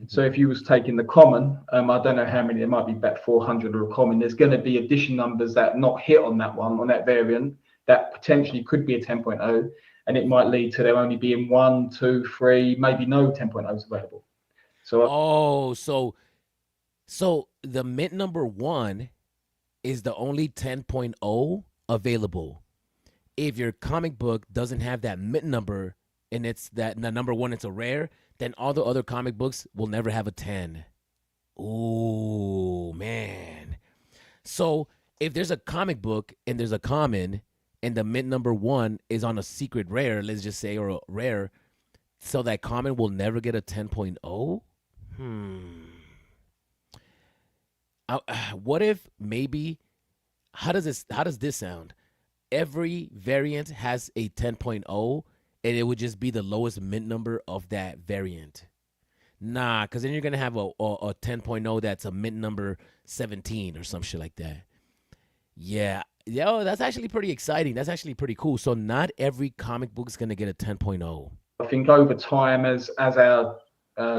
So if you was taking the common, I don't know how many, there might be about 400 or a common, there's going to be edition numbers that not hit on that one, on that variant, that potentially could be a 10.0, and it might lead to there only being 1, 2, 3, maybe no 10.0s available. So so the mint number 1 is the only 10.0 available. If your comic book doesn't have that mint number and it's that number 1, it's a rare, then all the other comic books will never have a 10. Ooh, man. So if there's a comic book and there's a common and the mint number 1 is on a secret rare, let's just say, or a rare, so that common will never get a 10.0? What if maybe, how does this sound? Every variant has a 10.0 and it would just be the lowest mint number of that variant. Nah, because then you're going to have a 10.0 that's a mint number 17 or some shit like that. Yeah. That's actually pretty exciting. That's actually pretty cool. So not every comic book is going to get a 10.0. I think over time, as our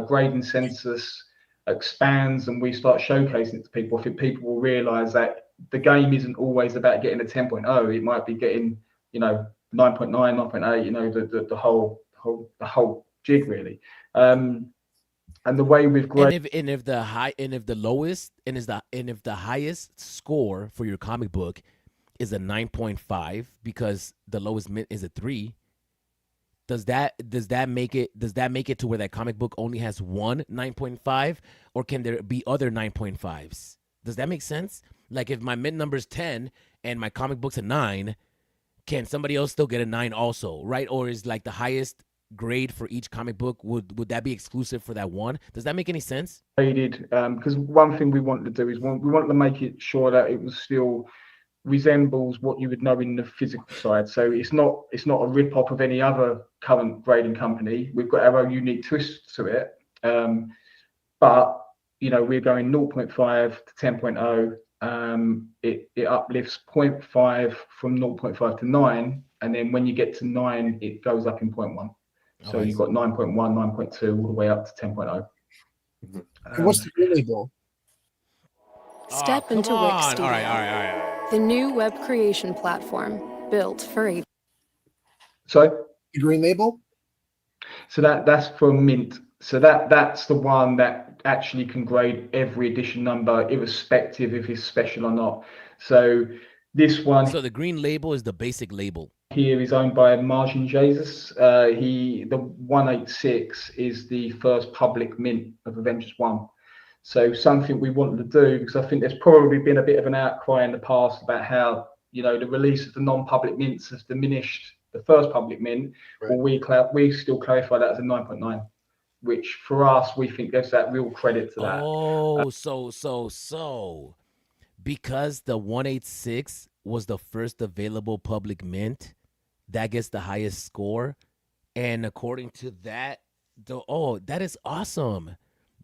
grading census expands and we start showcasing it to people, I think people will realize that the game isn't always about getting a 10.0. It might be getting, 9.9, 9.8, the whole jig really. And the way we've graded, if the highest score for your comic book is a 9.5 because the lowest mint is a 3, does that make it to where that comic book only has one 9.5, or can there be other 9.5s? Does that make sense? Like if my mint number is 10 and my comic book's a 9, can somebody else still get a 9 also, right? Or is like the highest grade for each comic book, would that be exclusive for that one? Does that make any sense? Because one thing we wanted to do is we wanted to make it sure that it was still resembles what you would know in the physical side. So it's not a rip-off of any other current grading company. We've got our own unique twist to it. But we're going 0.5 to 10.0. It uplifts 0.5 from 0.5 to 9, and then when you get to 9, it goes up in 0.1. So you've got 9.1, 9.2, all the way up to 10.0. What's the green label? Step into Wix Studio, All right. the new web creation platform built for a. So the green label. So that's for Mint. So that's the one that actually can grade every edition number, irrespective if it's special or not. So this one. So the green label is the basic label. Here is owned by Margin Jesus. The 186 is the first public mint of Avengers 1. So something we wanted to do, because I think there's probably been a bit of an outcry in the past about how, the release of the non-public mints has diminished the first public mint. Right. Well, we still clarify that as a 9.9, which for us, we think gives that real credit to that. Oh, so because the 186 was the first available public mint, that gets the highest score. And according to that, that is awesome.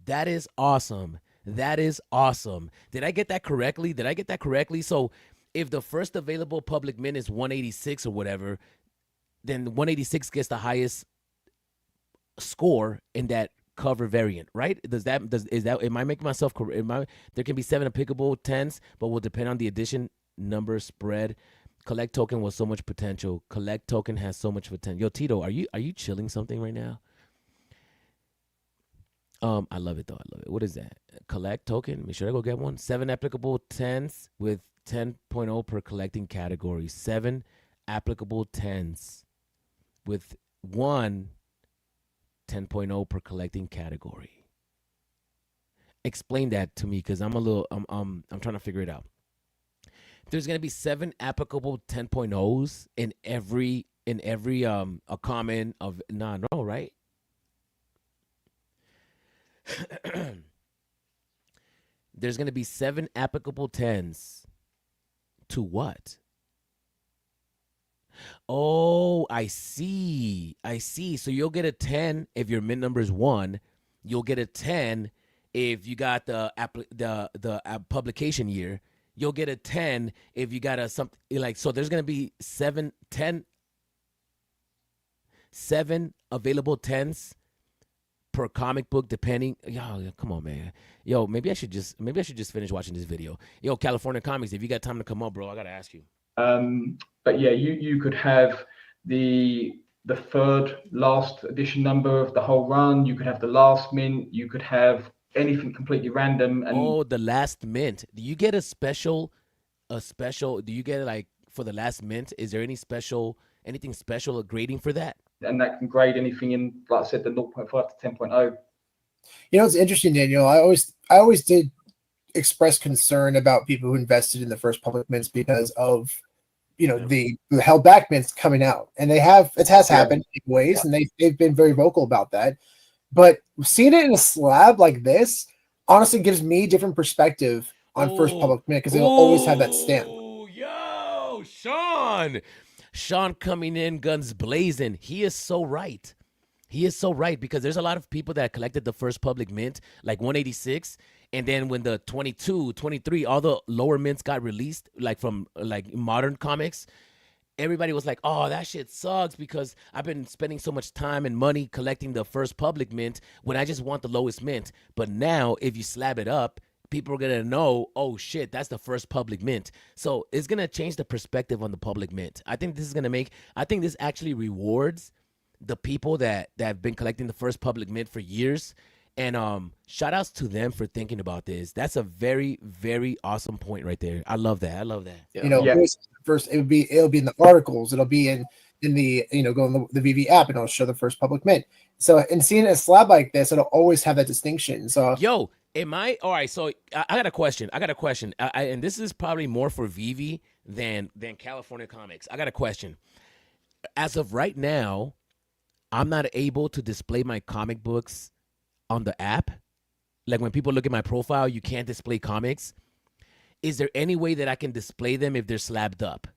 That is awesome. That is awesome. Did I get that correctly? So if the first available public mint is 186 or whatever, then 186 gets the highest score in that cover variant, right? Am I making myself correct? There can be 7 applicable 10s, but will depend on the edition number spread. Collect token was so much potential. Collect token has so much potential. Yo, Tito, are you chilling something right now? I love it though. I love it. What is that? Collect token. Make sure I go get one. 7 applicable 10s with 10.0 per collecting category. 7 applicable 10s with 1 10.0 per collecting category. Explain that to me, because I'm trying to figure it out. There's gonna be 7 applicable 10.0s in every a common of no, right? There's gonna be 7 applicable 10s to what? Oh, I see. So you'll get a 10 if your mint number is 1. You'll get a 10 if you got the publication year. You'll get a 10 if you got something like, so there's going to be 7 available 10s per comic book, depending. Yo, come on, man. Yo, maybe I should just finish watching this video. Yo, California Comics, if you got time to come up, bro, I got to ask you. But yeah, you could have the third last edition number of the whole run. You could have the last mint. You could have anything completely random. And the last mint. Do you get a special? Do you get like for the last mint? Is there anything special grading for that? And that can grade anything in, like I said, the 0.5 to 10.0. You know, it's interesting, Daniel. I always did express concern about people who invested in the first public mints because of, you know, the held back mints coming out, and it has happened in ways, and they've been very vocal about that. But seeing it in a slab like this honestly gives me different perspective on first public mint, because it'll always have that stamp. Yo, Sean coming in guns blazing. He is so right. Because there's a lot of people that collected the first public mint, like 186, and then when the 22, 23, all the lower mints got released, like from like modern comics, everybody was like, oh, that shit sucks because I've been spending so much time and money collecting the first public mint when I just want the lowest mint. But now if you slab it up, people are going to know, oh shit, that's the first public mint. So it's going to change the perspective on the public mint. I think this actually rewards the people that have been collecting the first public mint for years. And shout outs to them for thinking about this. That's a very, very awesome point right there. I love that. Yeah. You know, first it'll be in the articles. It'll be in the, you know, go on the VeVe app, and it'll show the first public mint. So, and seeing a slab like this, it'll always have that distinction. So, yo, all right? So I got a question. And this is probably more for VeVe than California Comics. I got a question. As of right now, I'm not able to display my comic books on the app. Like when people look at my profile, you can't display comics. Is there any way that I can display them if they're slabbed up?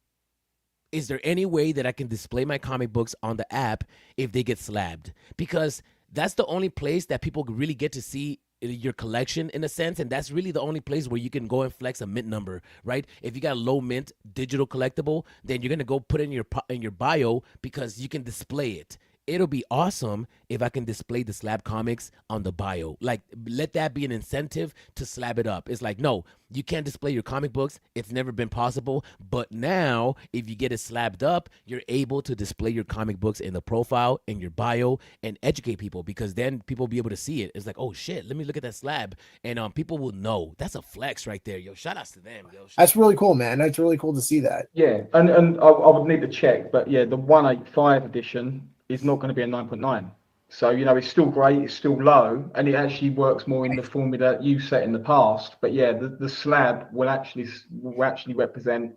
Is there any way that I can display my comic books on the app if they get slabbed? Because that's the only place that people really get to see your collection in a sense, and that's really the only place where you can go and flex a mint number, right? If you got a low mint digital collectible, then you're gonna go put it in your bio because you can display it. It'll be awesome if I can display the slab comics on the bio. Like, let that be an incentive to slab it up. It's like, no, you can't display your comic books. It's never been possible. But now, if you get it slabbed up, you're able to display your comic books in the profile, in your bio, and educate people, because then people will be able to see it. It's like, oh, shit, let me look at that slab. And people will know. That's a flex right there. Yo, shout outs to them. Yo, that's really cool, man. That's really cool to see that. Yeah, and I would need to check. But, yeah, the 185 edition is not going to be a 9.9. So, you know, it's still great, it's still low, and it actually works more in the formula that you set in the past. But yeah, the slab will actually represent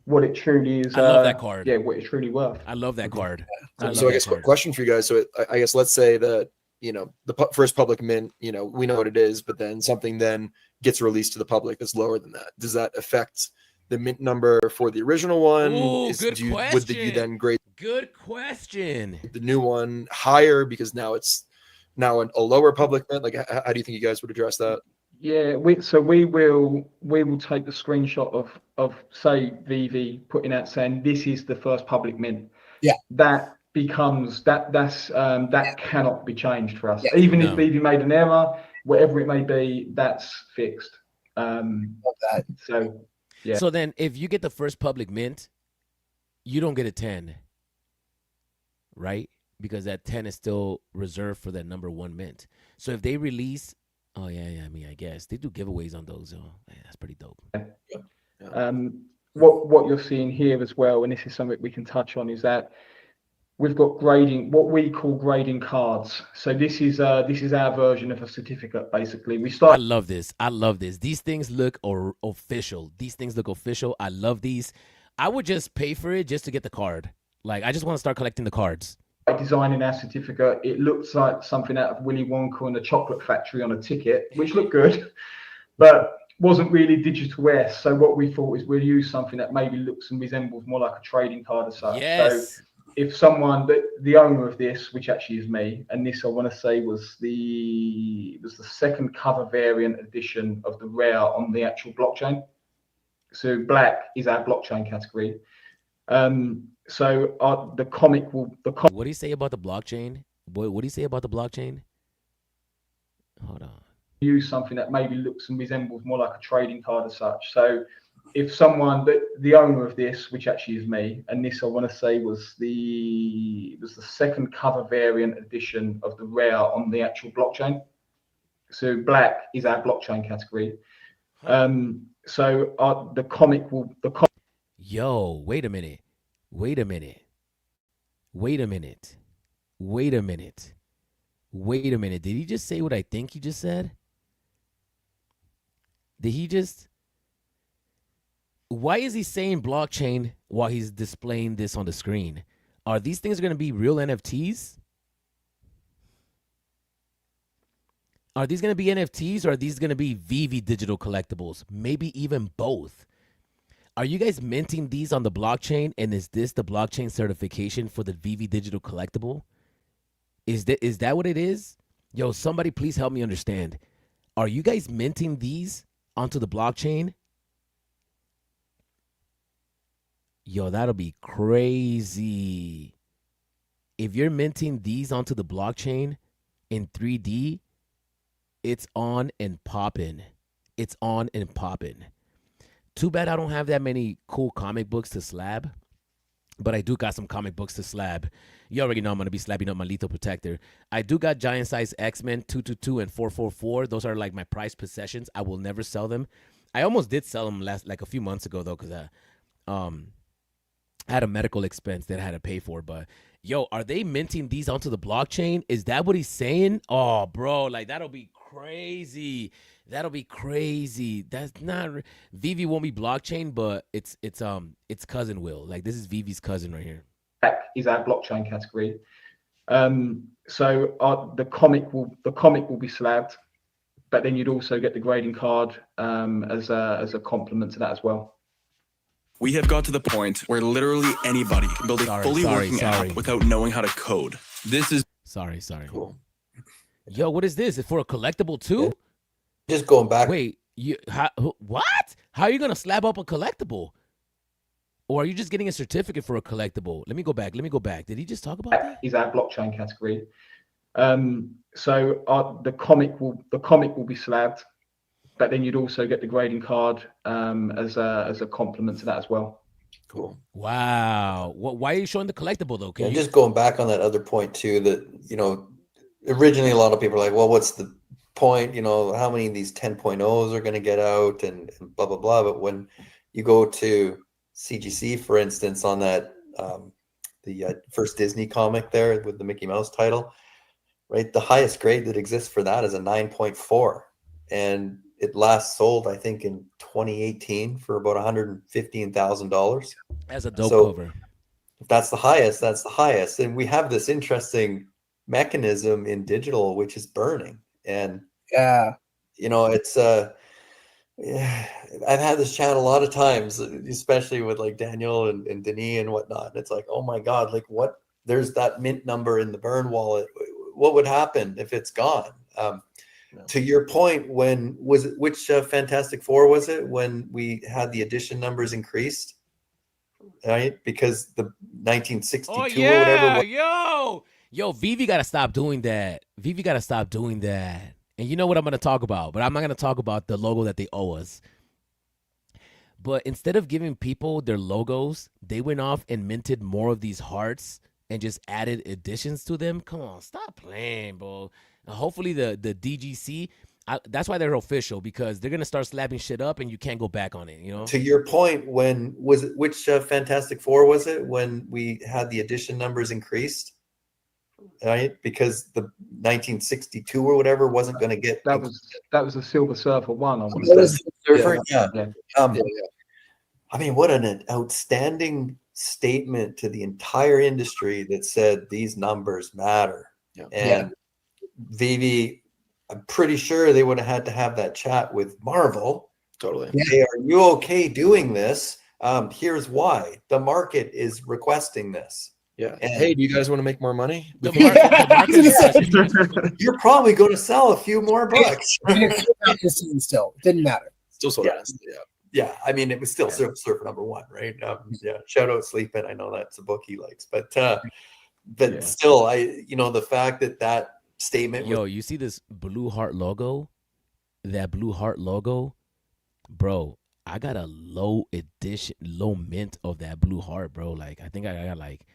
what it truly is. I love that card. Yeah, what it's truly worth. I love that card. So I guess a question for you guys. So I guess let's say that, you know, the first public mint, you know, we know what it is, but then something then gets released to the public that's lower than that. Does that affect the mint number for the original one? Ooh, good question. Would you then grade Good question. the new one higher because now it's now a lower public mint? Like, how do you think you guys would address that? Yeah, we will take the screenshot of say VeVe putting out saying this is the first public mint. Yeah. That becomes that cannot be changed for us. Yeah. Even No. if VeVe made an error, whatever it may be, that's fixed. So yeah. So then if you get the first public mint, you don't get a 10. Right? Because that 10 is still reserved for that number 1 mint. So if they release, I mean, I guess they do giveaways on those. Oh, man, that's pretty dope. What you're seeing here as well, and this is something we can touch on, is that we've got grading, what we call grading cards. So this is our version of a certificate. Basically, I love this. These things look official. I love these. I would just pay for it just to get the card. Like, I just want to start collecting the cards. Designing our certificate, it looks like something out of Willy Wonka and the Chocolate Factory on a ticket, which looked good, but wasn't really digital-esque. So what we thought is we'll use something that maybe looks and resembles more like a trading card as such. Yes. So if someone, the owner of this, which actually is me, and this I want to say was the second cover variant edition of the rare on the actual blockchain. So black is our blockchain category. So the comic will. What do you say about the blockchain? What do you say about the blockchain? Hold on. Use something that maybe looks and resembles more like a trading card as such. So if someone, the owner of this, which actually is me, and this I want to say was the second cover variant edition of the rare on the actual blockchain. So black is our blockchain category. So the comic will. Yo, wait a minute. Wait a minute. Did he just say what I think he just said? Why is he saying blockchain while he's displaying this on the screen? Are these things going to be real NFTs? Are these going to be NFTs or are these going to be VeVe digital collectibles? Maybe even both. Are you guys minting these on the blockchain, and is this the blockchain certification for the VeVe digital collectible? Is that what it is? Yo, somebody please help me understand. Are you guys minting these onto the blockchain? Yo, that'll be crazy. If you're minting these onto the blockchain in 3D, it's on and popping. Too bad I don't have that many cool comic books to slab, but I do got some comic books to slab. You already know I'm going to be slabbing up my Lethal Protector. I do got Giant Size X-Men 222 and 444. Those are like my prized possessions. I will never sell them. I almost did sell them a few months ago, though, because I had a medical expense that I had to pay for. But, yo, are they minting these onto the blockchain? Is that what he's saying? Oh, bro, like, that'll be crazy. That's not VeVe won't be blockchain, but it's cousin will. Like, this is VeVe's cousin right here. That is our blockchain category. So the comic will be slabbed, but then you'd also get the grading card as a complement to that as well. We have got to the point where literally anybody can build a fully working app without knowing how to code. This is sorry. Cool. Yo, what is this? Is it for a collectible too? Yeah. Just going back. Wait, what? How are you gonna slab up a collectible? Or are you just getting a certificate for a collectible? Let me go back. Did he just talk about that? Is our blockchain category. So the comic will be slabbed, but then you'd also get the grading card as a complement to that as well. Cool. Wow. Why are you showing the collectible though? Just going back on that other point too, that originally a lot of people are like, well, what's the point? How many of these 10.0s are going to get out and blah blah blah. But when you go to CGC, for instance, on that the first Disney comic there with the Mickey Mouse title, right? The highest grade that exists for that is a 9.4, and it last sold, I think, in 2018 for about $115,000. As a dope cover. If that's the highest, that's the highest. And we have this interesting mechanism in digital, which is burning. And yeah, it's I've had this chat a lot of times, especially with like Daniel and Denis and whatnot. It's like, oh my God, like there's that mint number in the burn wallet. what would happen if it's gone? To your point, when was it, which Fantastic Four was it when we had the edition numbers increased? Right, because the 1962 or whatever. Yo, VeVe got to stop doing that. VeVe got to stop doing that. And you know what I'm going to talk about, but I'm not going to talk about the logo that they owe us. But instead of giving people their logos, they went off and minted more of these hearts and just added additions to them. Come on, stop playing, bro. Hopefully the DGC, that's why they're official, because they're going to start slapping shit up and you can't go back on it, you know? To your point, when was it, which Fantastic Four was it when we had the edition numbers increased? Right, because the 1962 or whatever wasn't going to get. That was a Silver Surfer one. Yeah. I mean, what an outstanding statement to the entire industry that said these numbers matter. And VeVe, I'm pretty sure they would have had to have that chat with Marvel. Totally. Hey, are you okay doing this? Here's why. The market is requesting this. Yeah. And hey, do you guys want to make more money? You're probably going to sell a few more books. Still, didn't matter. Still sold out. Yeah. I mean, it was still Surfer number one, right? Shout out Sleepin'. I know that's a book he likes, but still, the fact that statement. You see this blue heart logo? That blue heart logo, bro. I got a low mint of that blue heart, bro. Like, I think I got like,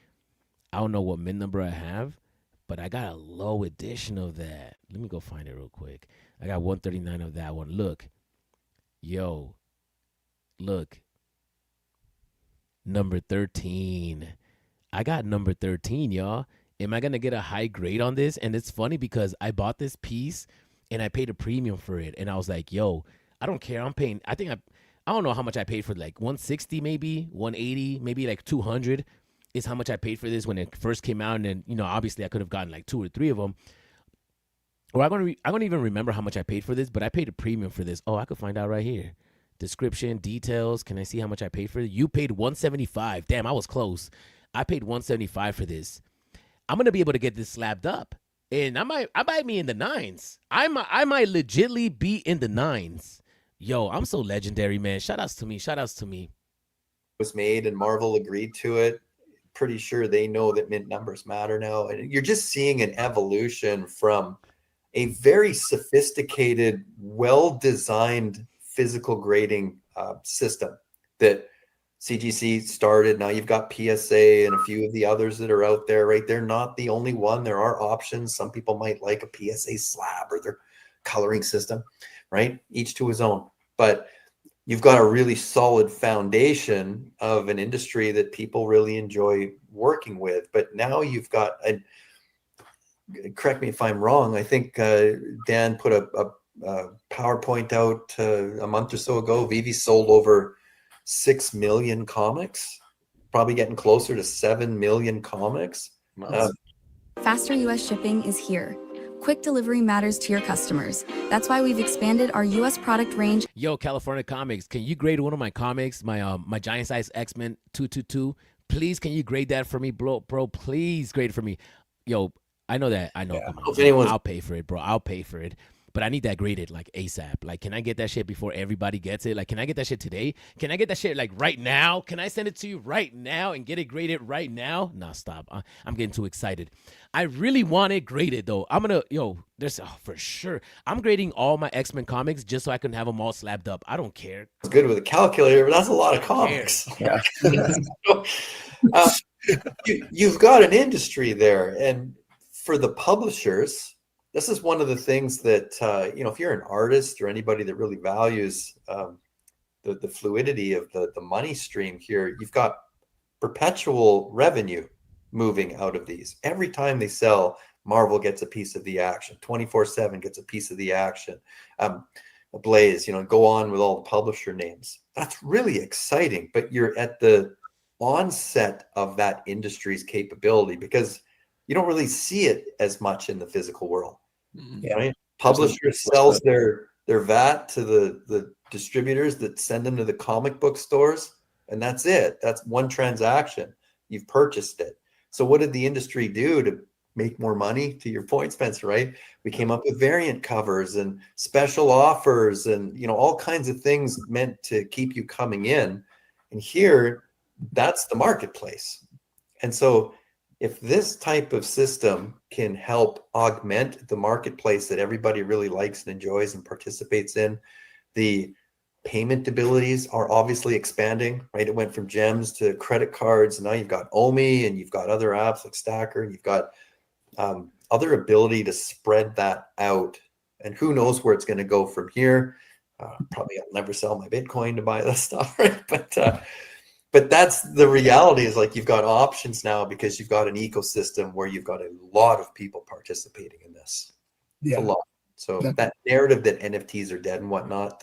I don't know what mint number I have, but I got a low edition of that. Let me go find it real quick. I got 139 of that one. Look. Number 13. I got number 13, y'all. Am I going to get a high grade on this? And it's funny because I bought this piece and I paid a premium for it. And I was like, I don't care. I'm paying, I don't know how much I paid for it, like 160 maybe, 180, maybe like 200. Is how much I paid for this when it first came out. And then, obviously I could have gotten like 2 or 3 of them. Or I don't even remember how much I paid for this, but I paid a premium for this. Oh, I could find out right here. Description, details. Can I see how much I paid for it? You paid $175. Damn, I was close. I paid $175 for this. I'm going to be able to get this slapped up. And I might be in the 9s. I might legitly be in the 9s. Yo, I'm so legendary, man. Shout outs to me. Was made and Marvel agreed to it. Pretty sure they know that mint numbers matter now. And you're just seeing an evolution from a very sophisticated, well-designed physical grading system that CGC started. Now you've got PSA and a few of the others that are out there, right? They're not the only one. There are options. Some people might like a PSA slab or their coloring system, right? Each to his own. But you've got a really solid foundation of an industry that people really enjoy working with. But now you've got, correct me if I'm wrong, I think Dan put a PowerPoint out a month or so ago. VeVe sold over 6 million comics, probably getting closer to 7 million comics. Faster U.S. shipping is here. Quick delivery matters to your customers. That's why we've expanded our U.S. product range. Yo, California Comics, can you grade one of my comics, my giant size X-Men 222? Please, can you grade that for me, bro? Please grade it for me. Yo, I know. I'll pay for it, bro. I'll pay for it. But I need that graded like ASAP. Like, can I get that shit before everybody gets it? Like, can I get that shit today? Can I get that shit like right now? Can I send it to you right now and get it graded right now? Nah, stop. I'm getting too excited. I really want it graded though. For sure. I'm grading all my X-Men comics just so I can have them all slabbed up. I don't care. It's good with a calculator, but that's a lot of comics. Yeah. You've got an industry there, and for the publishers, this is one of the things that, if you're an artist or anybody that really values the fluidity of the money stream here, you've got perpetual revenue moving out of these. Every time they sell, Marvel gets a piece of the action. 24/7 gets a piece of the action. Blaze, go on with all the publisher names. That's really exciting, but you're at the onset of that industry's capability because you don't really see it as much in the physical world. Yeah. Right? Publisher sells their VAT to the distributors that send them to the comic book stores, and that's it. That's one transaction. You've purchased it. So what did the industry do to make more money, to your point, Spencer, right? We came up with variant covers and special offers and, you know, all kinds of things meant to keep you coming in. And here, that's the marketplace. And so if this type of system can help augment the marketplace that everybody really likes and enjoys and participates in, the payment abilities are obviously expanding, right? It went from gems to credit cards. And now you've got Omi and you've got other apps like Stacker, and you've got other ability to spread that out. And who knows where it's going to go from here. Probably I'll never sell my Bitcoin to buy this stuff, right? But that's the reality, is like you've got options now because you've got an ecosystem where you've got a lot of people participating in this. It's a lot. So that narrative that NFTs are dead and whatnot,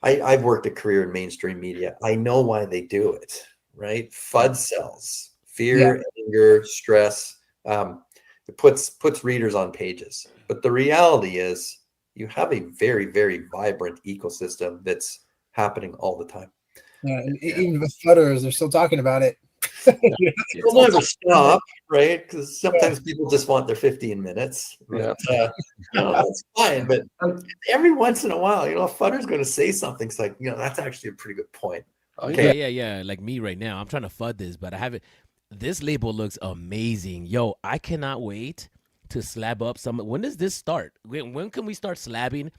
I've worked a career in mainstream media. I know why they do it, right? FUD sells, fear, anger, stress. It puts readers on pages. But the reality is you have a very, very vibrant ecosystem that's happening all the time. Yeah, and even with Flutters, they're still talking about it. It'll never stop, right? Because sometimes people just want their 15 minutes. But, that's fine. But every once in a while, you know, Flutter's going to say something. It's like, you know, that's actually a pretty good point. Okay. Yeah. Like me right now, I'm trying to FUD this, but I haven't. This label looks amazing. Yo, I cannot wait to slab up some. When does this start? When can we start slabbing?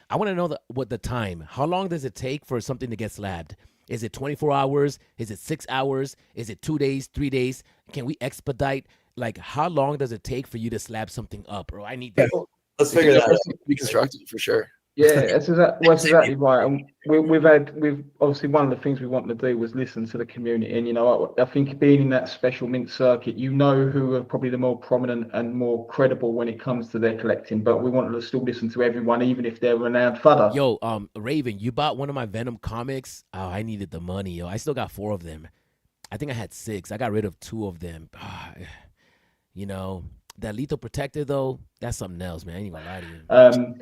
I want to know what the time. How long does it take for something to get slabbed? Is it 24 hours? Is it 6 hours? Is it 2 days, 3 days? Can we expedite? Like, how long does it take for you to slab something up? Bro, I need that. Let's figure that out. Reconstructed for sure. Yeah, that's exactly right. And we've obviously, one of the things we wanted to do was listen to the community. And, you know, I think being in that special mint circuit, you know who are probably the more prominent and more credible when it comes to their collecting. But we wanted to still listen to everyone, even if they're renowned fudder. Yo, Raven, you bought one of my Venom comics. Oh, I needed the money, yo. I still got 4 of them. I think I had 6. I got rid of 2 of them. You know, that Lethal Protector, though, that's something else, man. I ain't even gonna lie to you.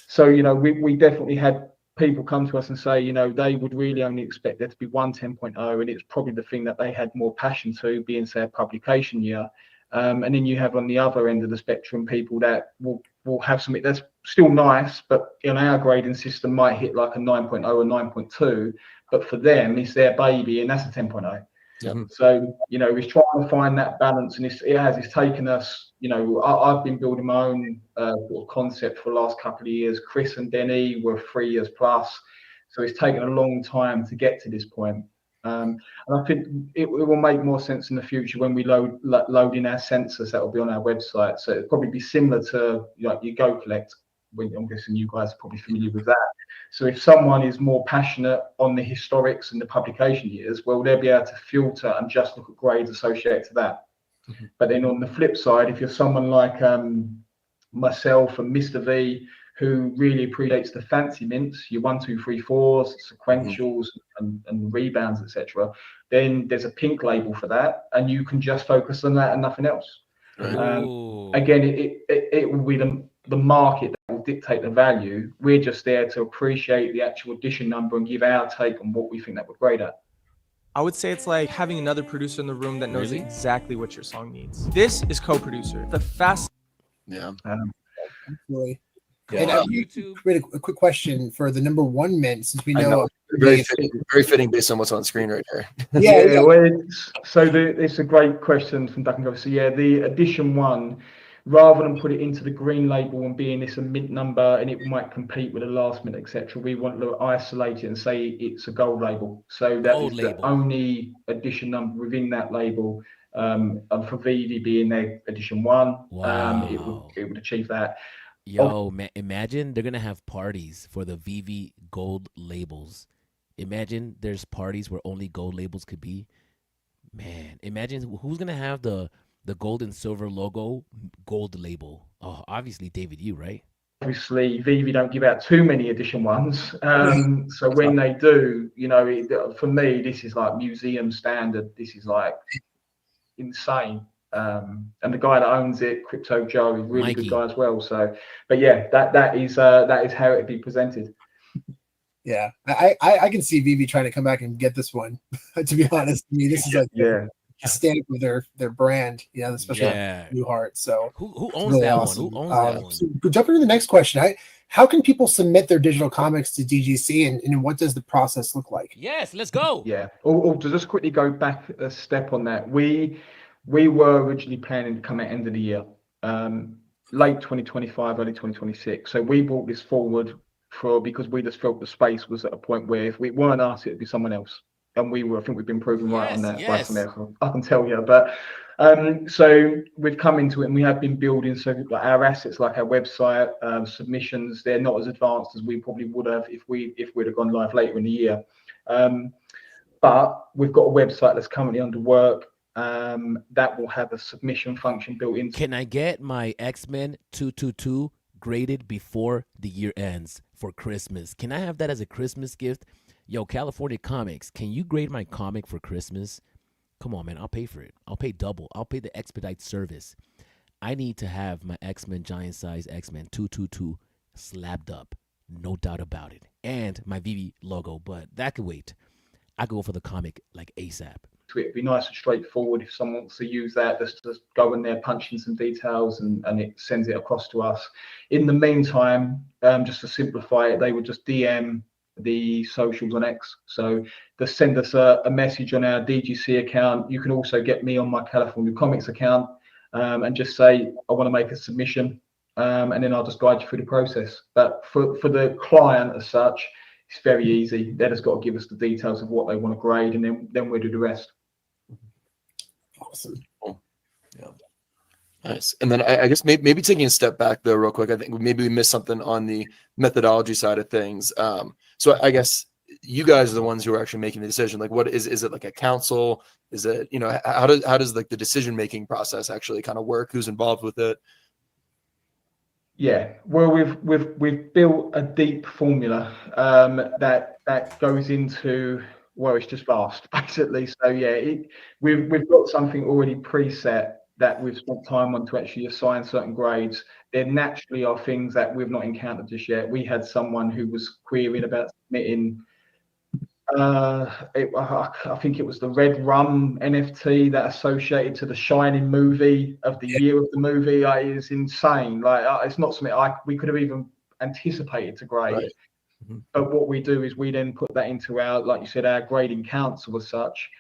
So, you know, we definitely had people come to us and say, you know, they would really only expect there to be one 10.0, and it's probably the thing that they had more passion to, being, say, a publication year. And then you have on the other end of the spectrum people that will have something that's still nice, but in our grading system might hit like a 9.0 or 9.2, but for them it's their baby and that's a 10.0. So, you know, we're trying to find that balance, and it's taken us, you know, I've been building my own concept for the last couple of years. Chris and Denny were 3 years plus, so it's taken a long time to get to this point. And I think it will make more sense in the future when we load in our sensors that will be on our website. So it'll probably be similar to, like, your Go Collect. I'm guessing you guys are probably familiar with that. So if someone is more passionate on the historics and the publication years, well, they'll be able to filter and just look at grades associated to that. But then on the flip side, if you're someone like myself and Mr. V, who really appreciates the fancy mints, your 1, 2, 3, 4s, sequentials, and rebounds, etc., then there's a pink label for that, and you can just focus on that and nothing else. Again, it will be the market that will dictate the value. We're just there to appreciate the actual edition number and give our take on what we think that would grade at. I would say it's like having another producer in the room that knows exactly what your song needs. This is co-producer. The fast. Yeah. Absolutely. And YouTube, a quick question for the number 1 mint, since we know very fitting based on what's on screen right here. Yeah. Well, it's a great question from Duck and Go. So yeah, the edition 1, rather than put it into the green label and being this a mint number and it might compete with the last mint, etc., we want to isolate it and say it's a gold label. So that is the only edition number within that label. And for VeVe being their edition 1, it would achieve that. Yo, man, imagine they're gonna have parties for the VeVe gold labels. Imagine there's parties where only gold labels could be. Man, imagine who's gonna have the gold and silver logo gold label. Oh, obviously David, you, right? Obviously, VeVe don't give out too many edition 1s. So when they do, you know, for me, this is like museum standard. This is like insane. And the guy that owns it, Crypto Joe, is a really good guy as well. So, but yeah, that is how it'd be presented. Yeah, I can see VeVe trying to come back and get this one. To be honest, I mean, this is like stamp with their brand, the special Blue Heart. So who owns that one? Who owns that one? So jumping to the next question, how can people submit their digital comics to DGC, and what does the process look like? Yes, let's go. Yeah. To just quickly go back a step on that, we were originally planning to come at end of the year, late 2025, early 2026. So we brought this forward because we just felt the space was at a point where if we weren't us, it'd be someone else. And I think we've been proven right on that by some effort, I can tell you. But so we've come into it and we have been building. So our assets, like our website, submissions, they're not as advanced as we probably would have if we'd have gone live later in the year. But we've got a website that's currently under work that will have a submission function built into. Can I get my X-Men 222 graded before the year ends for Christmas? Can I have that as a Christmas gift? Yo, California Comics, can you grade my comic for Christmas? Come on, man, I'll pay for it. I'll pay double. I'll pay the expedite service. I need to have my X-Men giant size X-Men 222 slabbed up, no doubt about it, and my VeVe logo, but that could wait. I go for the comic like ASAP. It'd be nice and straightforward if someone wants to use that, just go in there, punch in some details, and it sends it across to us. In the meantime, just to simplify it, they would just DM the socials on X. So just send us a message on our DGC account. You can also get me on my California Comics account and just say, I want to make a submission, and then I'll just guide you through the process. But for the client as such, it's very easy. They just got to give us the details of what they want to grade, and then we'll do the rest. Awesome. Cool. Yeah. Nice. And then I guess maybe taking a step back though, real quick, I think maybe we missed something on the methodology side of things. So I guess you guys are the ones who are actually making the decision. Like, what is it like a council? Is it, how does like the decision-making process actually kind of work? Who's involved with it? Yeah, well, we've built a deep formula that goes into, well, it's just vast basically. So yeah, we've got something already preset that we've spent time on to actually assign certain grades. There naturally are things that we've not encountered just yet. We had someone who was querying about submitting, I think it was the Red Rum NFT that associated to the Shining movie of the year of the movie. It is insane. Like, it's not something we could have even anticipated to grade. Right. Mm-hmm. But what we do is we then put that into our, like you said, our grading council as such.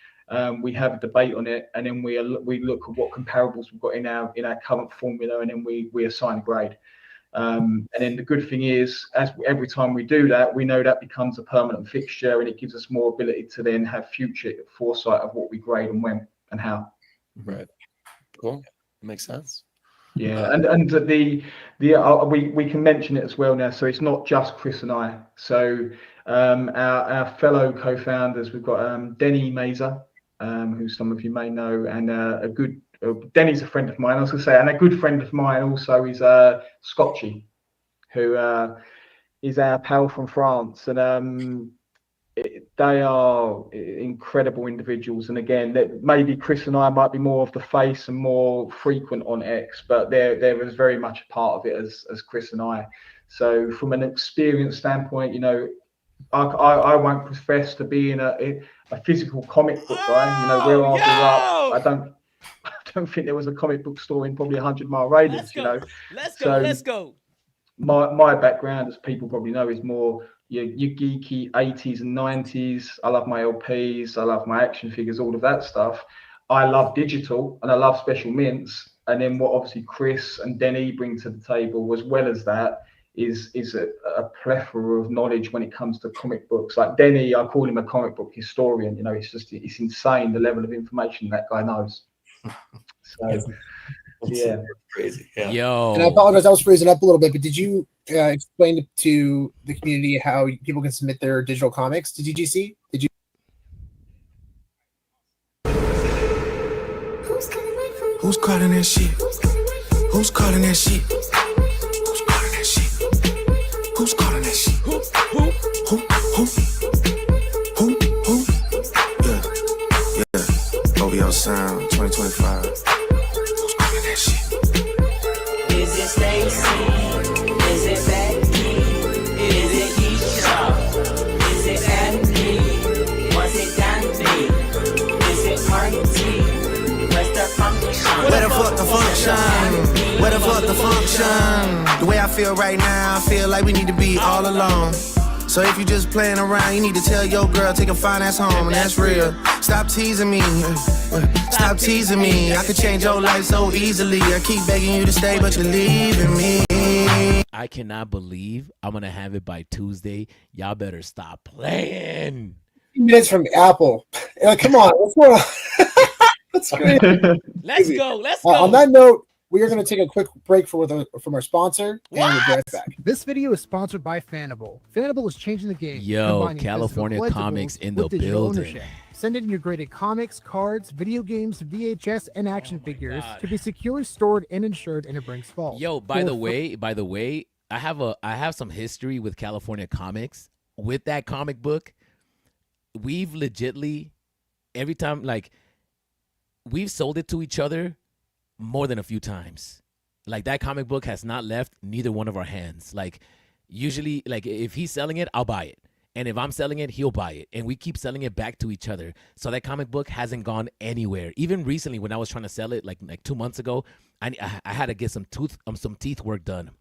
We have a debate on it, and then we look at what comparables we've got in our current formula, and then we assign a grade. And then the good thing is, every time we do that, we know that becomes a permanent fixture, and it gives us more ability to then have future foresight of what we grade and when and how. Right. Cool. Makes sense. Yeah, and we can mention it as well now. So it's not just Chris and I. So our fellow co-founders, we've got Denny Mazer, who some of you may know, and Denny's a friend of mine, I was going to say, and a good friend of mine also is Scotchy, who is our pal from France, and they are incredible individuals. And again, that maybe Chris and I might be more of the face and more frequent on X, but they're as very much a part of it as Chris and I. So from an experience standpoint, I won't profess to be in a physical comic book guy. Where I grew up, I don't think there was a comic book store in probably 100-mile radius. Let's go. My background, as people probably know, is more your geeky 80s and 90s. I love my LPs, I love my action figures, all of that stuff. I love digital and I love special mints. And then what obviously Chris and Denny bring to the table, as well as that, is a plethora of knowledge when it comes to comic books. Like Denny, I call him a comic book historian. It's insane the level of information that guy knows. So yeah, crazy. Yeah. Yo, and I apologize, I was freezing up a little bit, but did you explain to the community how people can submit their digital comics to DGC? Did you? Who's calling that shit? Who's calling that shit? Who's calling that shit? Who's calling that shit? Who? Yeah. OVO Sound 2025. Who's calling that shit? Is it Stacy? Is it Becky? Is it Keisha? Is it Andy? Was it Dandy? Is it Marty? real right now. I feel like we need to be all alone. So if you just playing around, you need to tell your girl, take a fine ass home, and that's real. Stop teasing me. Stop teasing me. I could change your life so easily. I keep begging you to stay, but you're leaving me. I cannot believe I'm gonna have it by Tuesday. Y'all better stop playing. Minutes from Apple. Like, come on, what's going on? That's great. Let's go. Let's go. On that note, we are going to take a quick break from our sponsor, and we'll be right back. This video is sponsored by Fanable. Fanable is changing the game. Yo, combining California physical Comics collectibles in the with digital building. ownership. Send in your graded comics, cards, video games, VHS, and action figures to be securely stored and insured in a Brinks vault. Yo, by the way, I have some history with California Comics. With that comic book, we've legitly every time we've sold it to each other more than a few times. Like, that comic book has not left neither one of our hands. Like, usually, like, if he's selling it, I'll buy it. And if I'm selling it, he'll buy it. And we keep selling it back to each other. So that comic book hasn't gone anywhere. Even recently, when I was trying to sell it, like 2 months ago, I had to get some teeth work done.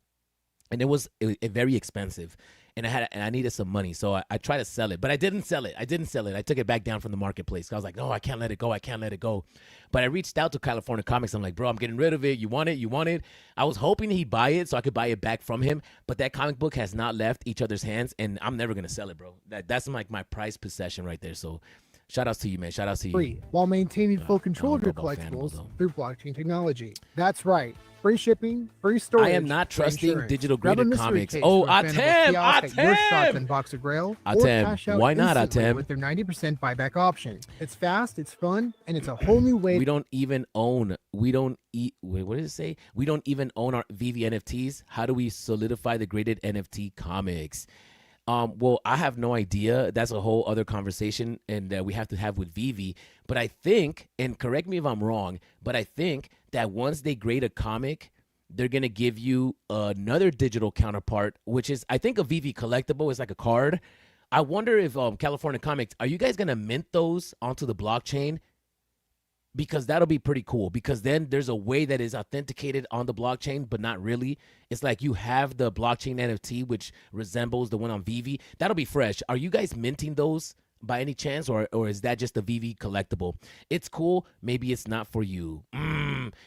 And it was very expensive. And I needed some money. So I tried to sell it. But I didn't sell it. I took it back down from the marketplace. I was like, no, I can't let it go. But I reached out to California Comics. I'm like, bro, I'm getting rid of it. You want it? I was hoping he'd buy it so I could buy it back from him. But that comic book has not left each other's hands. And I'm never going to sell it, bro. That's like my prized possession right there. So shout outs to you, man. Shout outs to you. Free, while maintaining full control of your collectibles through blockchain technology. That's right. Free shipping, free storage. I am not trusting digital Grab a graded mystery comics. case Oh, from a Fanable kiosk at your shops in Boxer Grail, or cash out why not, instantly Atem? with their 90% buyback option. It's fast, it's fun, and it's a whole new way. We don't even own what does it say? We don't even own our VeVe NFTs. How do we solidify the graded NFT comics? Well, I have no idea. That's a whole other conversation, and we have to have with VeVe. But I think, and correct me if I'm wrong, but I think that once they grade a comic, they're going to give you another digital counterpart, which is, I think, a VeVe collectible is like a card. I wonder if California Comics, are you guys going to mint those onto the blockchain? Because that'll be pretty cool, because then there's a way that is authenticated on the blockchain, but not really. It's like you have the blockchain NFT, which resembles the one on VeVe. That'll be fresh. Are you guys minting those by any chance, or is that just a VeVe collectible? It's cool. Maybe it's not for you.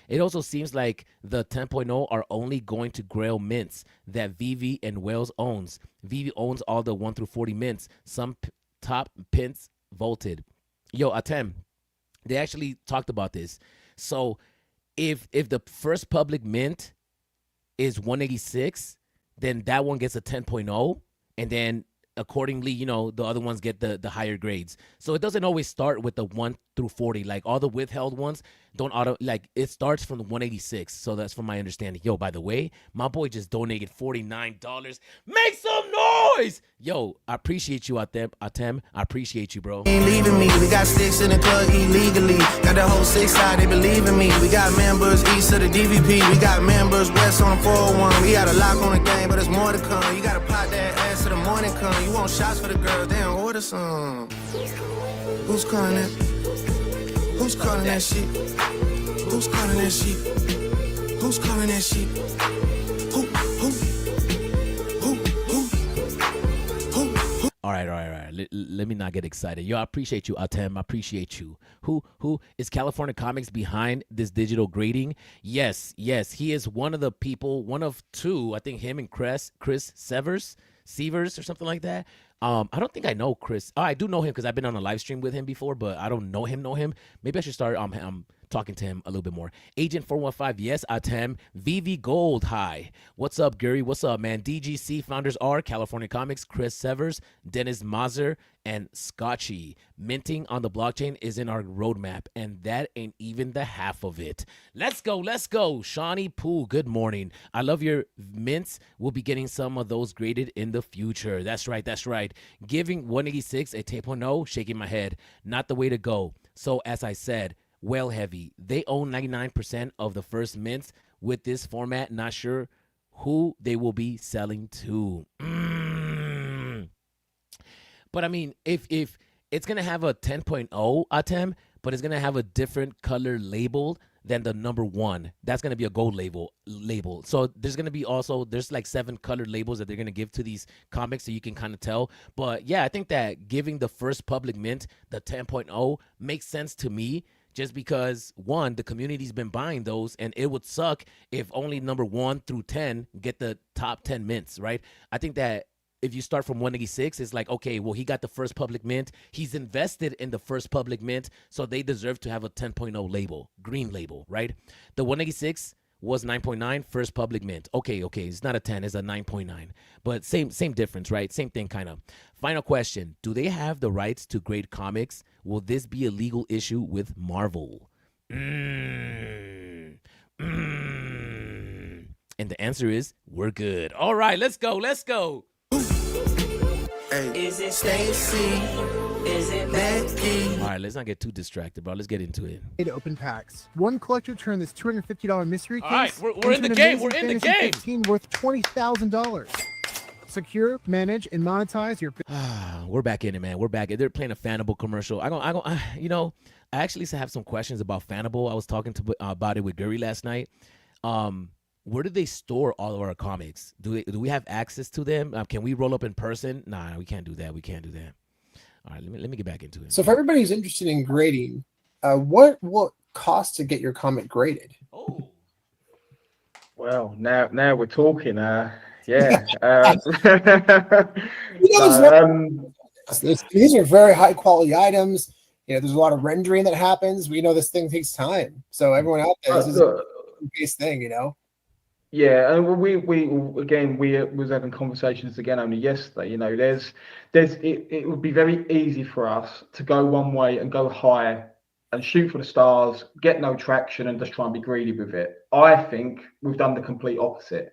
It also seems like the 10.0 are only going to Grail mints that VeVe and Wales owns. VeVe owns all the 1 through 40 mints. Some top pins vaulted. Yo, Atem, they actually talked about this. So if the first public mint is 186, then that one gets a 10.0, and then accordingly, the other ones get the higher grades. So it doesn't always start with the 1 through 40. Like, all the withheld ones don't it starts from the 186. So that's from my understanding. Yo, by the way, my boy just donated $49. Make some noise. Yo, I appreciate you, Atem. I appreciate you, bro. Ain't leaving me. We got sticks in the club illegally. Got the whole 6 side, they believe in me. We got members east of the DVP. We got members west on the 401. We got a lock on the game, but there's more to come. You gotta pop that ass till the morning come. You want shots for the girls, then order some. Who's calling that? Who's calling that shit? Who's calling that shit? Who's calling that shit? Who? All right. Let me not get excited. Yo, I appreciate you, Atem. I appreciate you. Who is California Comics behind this digital grading? Yes. He is one of the people, one of two. I think him and Chris Severs or something like that. I don't think I know Chris. Oh, I do know him because I've been on a live stream with him before, but I don't know him. Maybe I should start talking to him a little bit more. Agent 415, yes, Atem. VeVe Gold, hi. What's up, Gary? What's up, man? DGC founders are California Comics, Chris Severs, Dennis Mazur, and Scotchy. Minting on the blockchain is in our roadmap, and that ain't even the half of it. Let's go. Shawnee Pooh, good morning. I love your mints. We'll be getting some of those graded in the future. That's right. Giving 186 a 10.0, shaking my head. Not the way to go. So as I said, Well Heavy, they own 99% of the first mints with this format. Not sure who they will be selling to. But I mean, if it's going to have a 10.0 Atem, but it's going to have a different color label, than the number 1. That's gonna be a gold label. So there's gonna be there's like 7 colored labels that they're gonna give to these comics, so you can kind of tell. But yeah, I think that giving the first public mint the 10.0 makes sense to me, just because, one, the community's been buying those, and it would suck if only number 1 through 10 get the top 10 mints, right? I think that if you start from 186, it's like, okay, well, he got the first public mint. He's invested in the first public mint, so they deserve to have a 10.0 label, green label, right? The 186 was 9.9, first public mint. Okay, it's not a 10, it's a 9.9. But same difference, right? Same thing, kind of. Final question. Do they have the rights to grade comics? Will this be a legal issue with Marvel? And the answer is, we're good. All right, let's go. Is it Stacy? Is it Becky? All right, let's not get too distracted, bro. Let's get into it. To open packs. One collector turned this $250 mystery case. All right, we're in the game. We're in the game. 15 worth $20,000. Secure, manage, and monetize your. We're back in it, man. We're back. They're playing a Fanable commercial. I actually have some questions about Fanable. I was talking about it with Guri last night. Where do they store all of our comics? Do we have access to them? Can we roll up in person? Nah, we can't do that. All right, let me get back into it. So for everybody who's interested in grading, what costs to get your comic graded? Oh, well, now we're talking. Yeah. These are very high quality items. There's a lot of rendering that happens. We know this thing takes time. So everyone out there, this is a base thing, Yeah, and we was having conversations again only yesterday. It would be very easy for us to go one way and go high and shoot for the stars, get no traction, and just try and be greedy with it. I think we've done the complete opposite,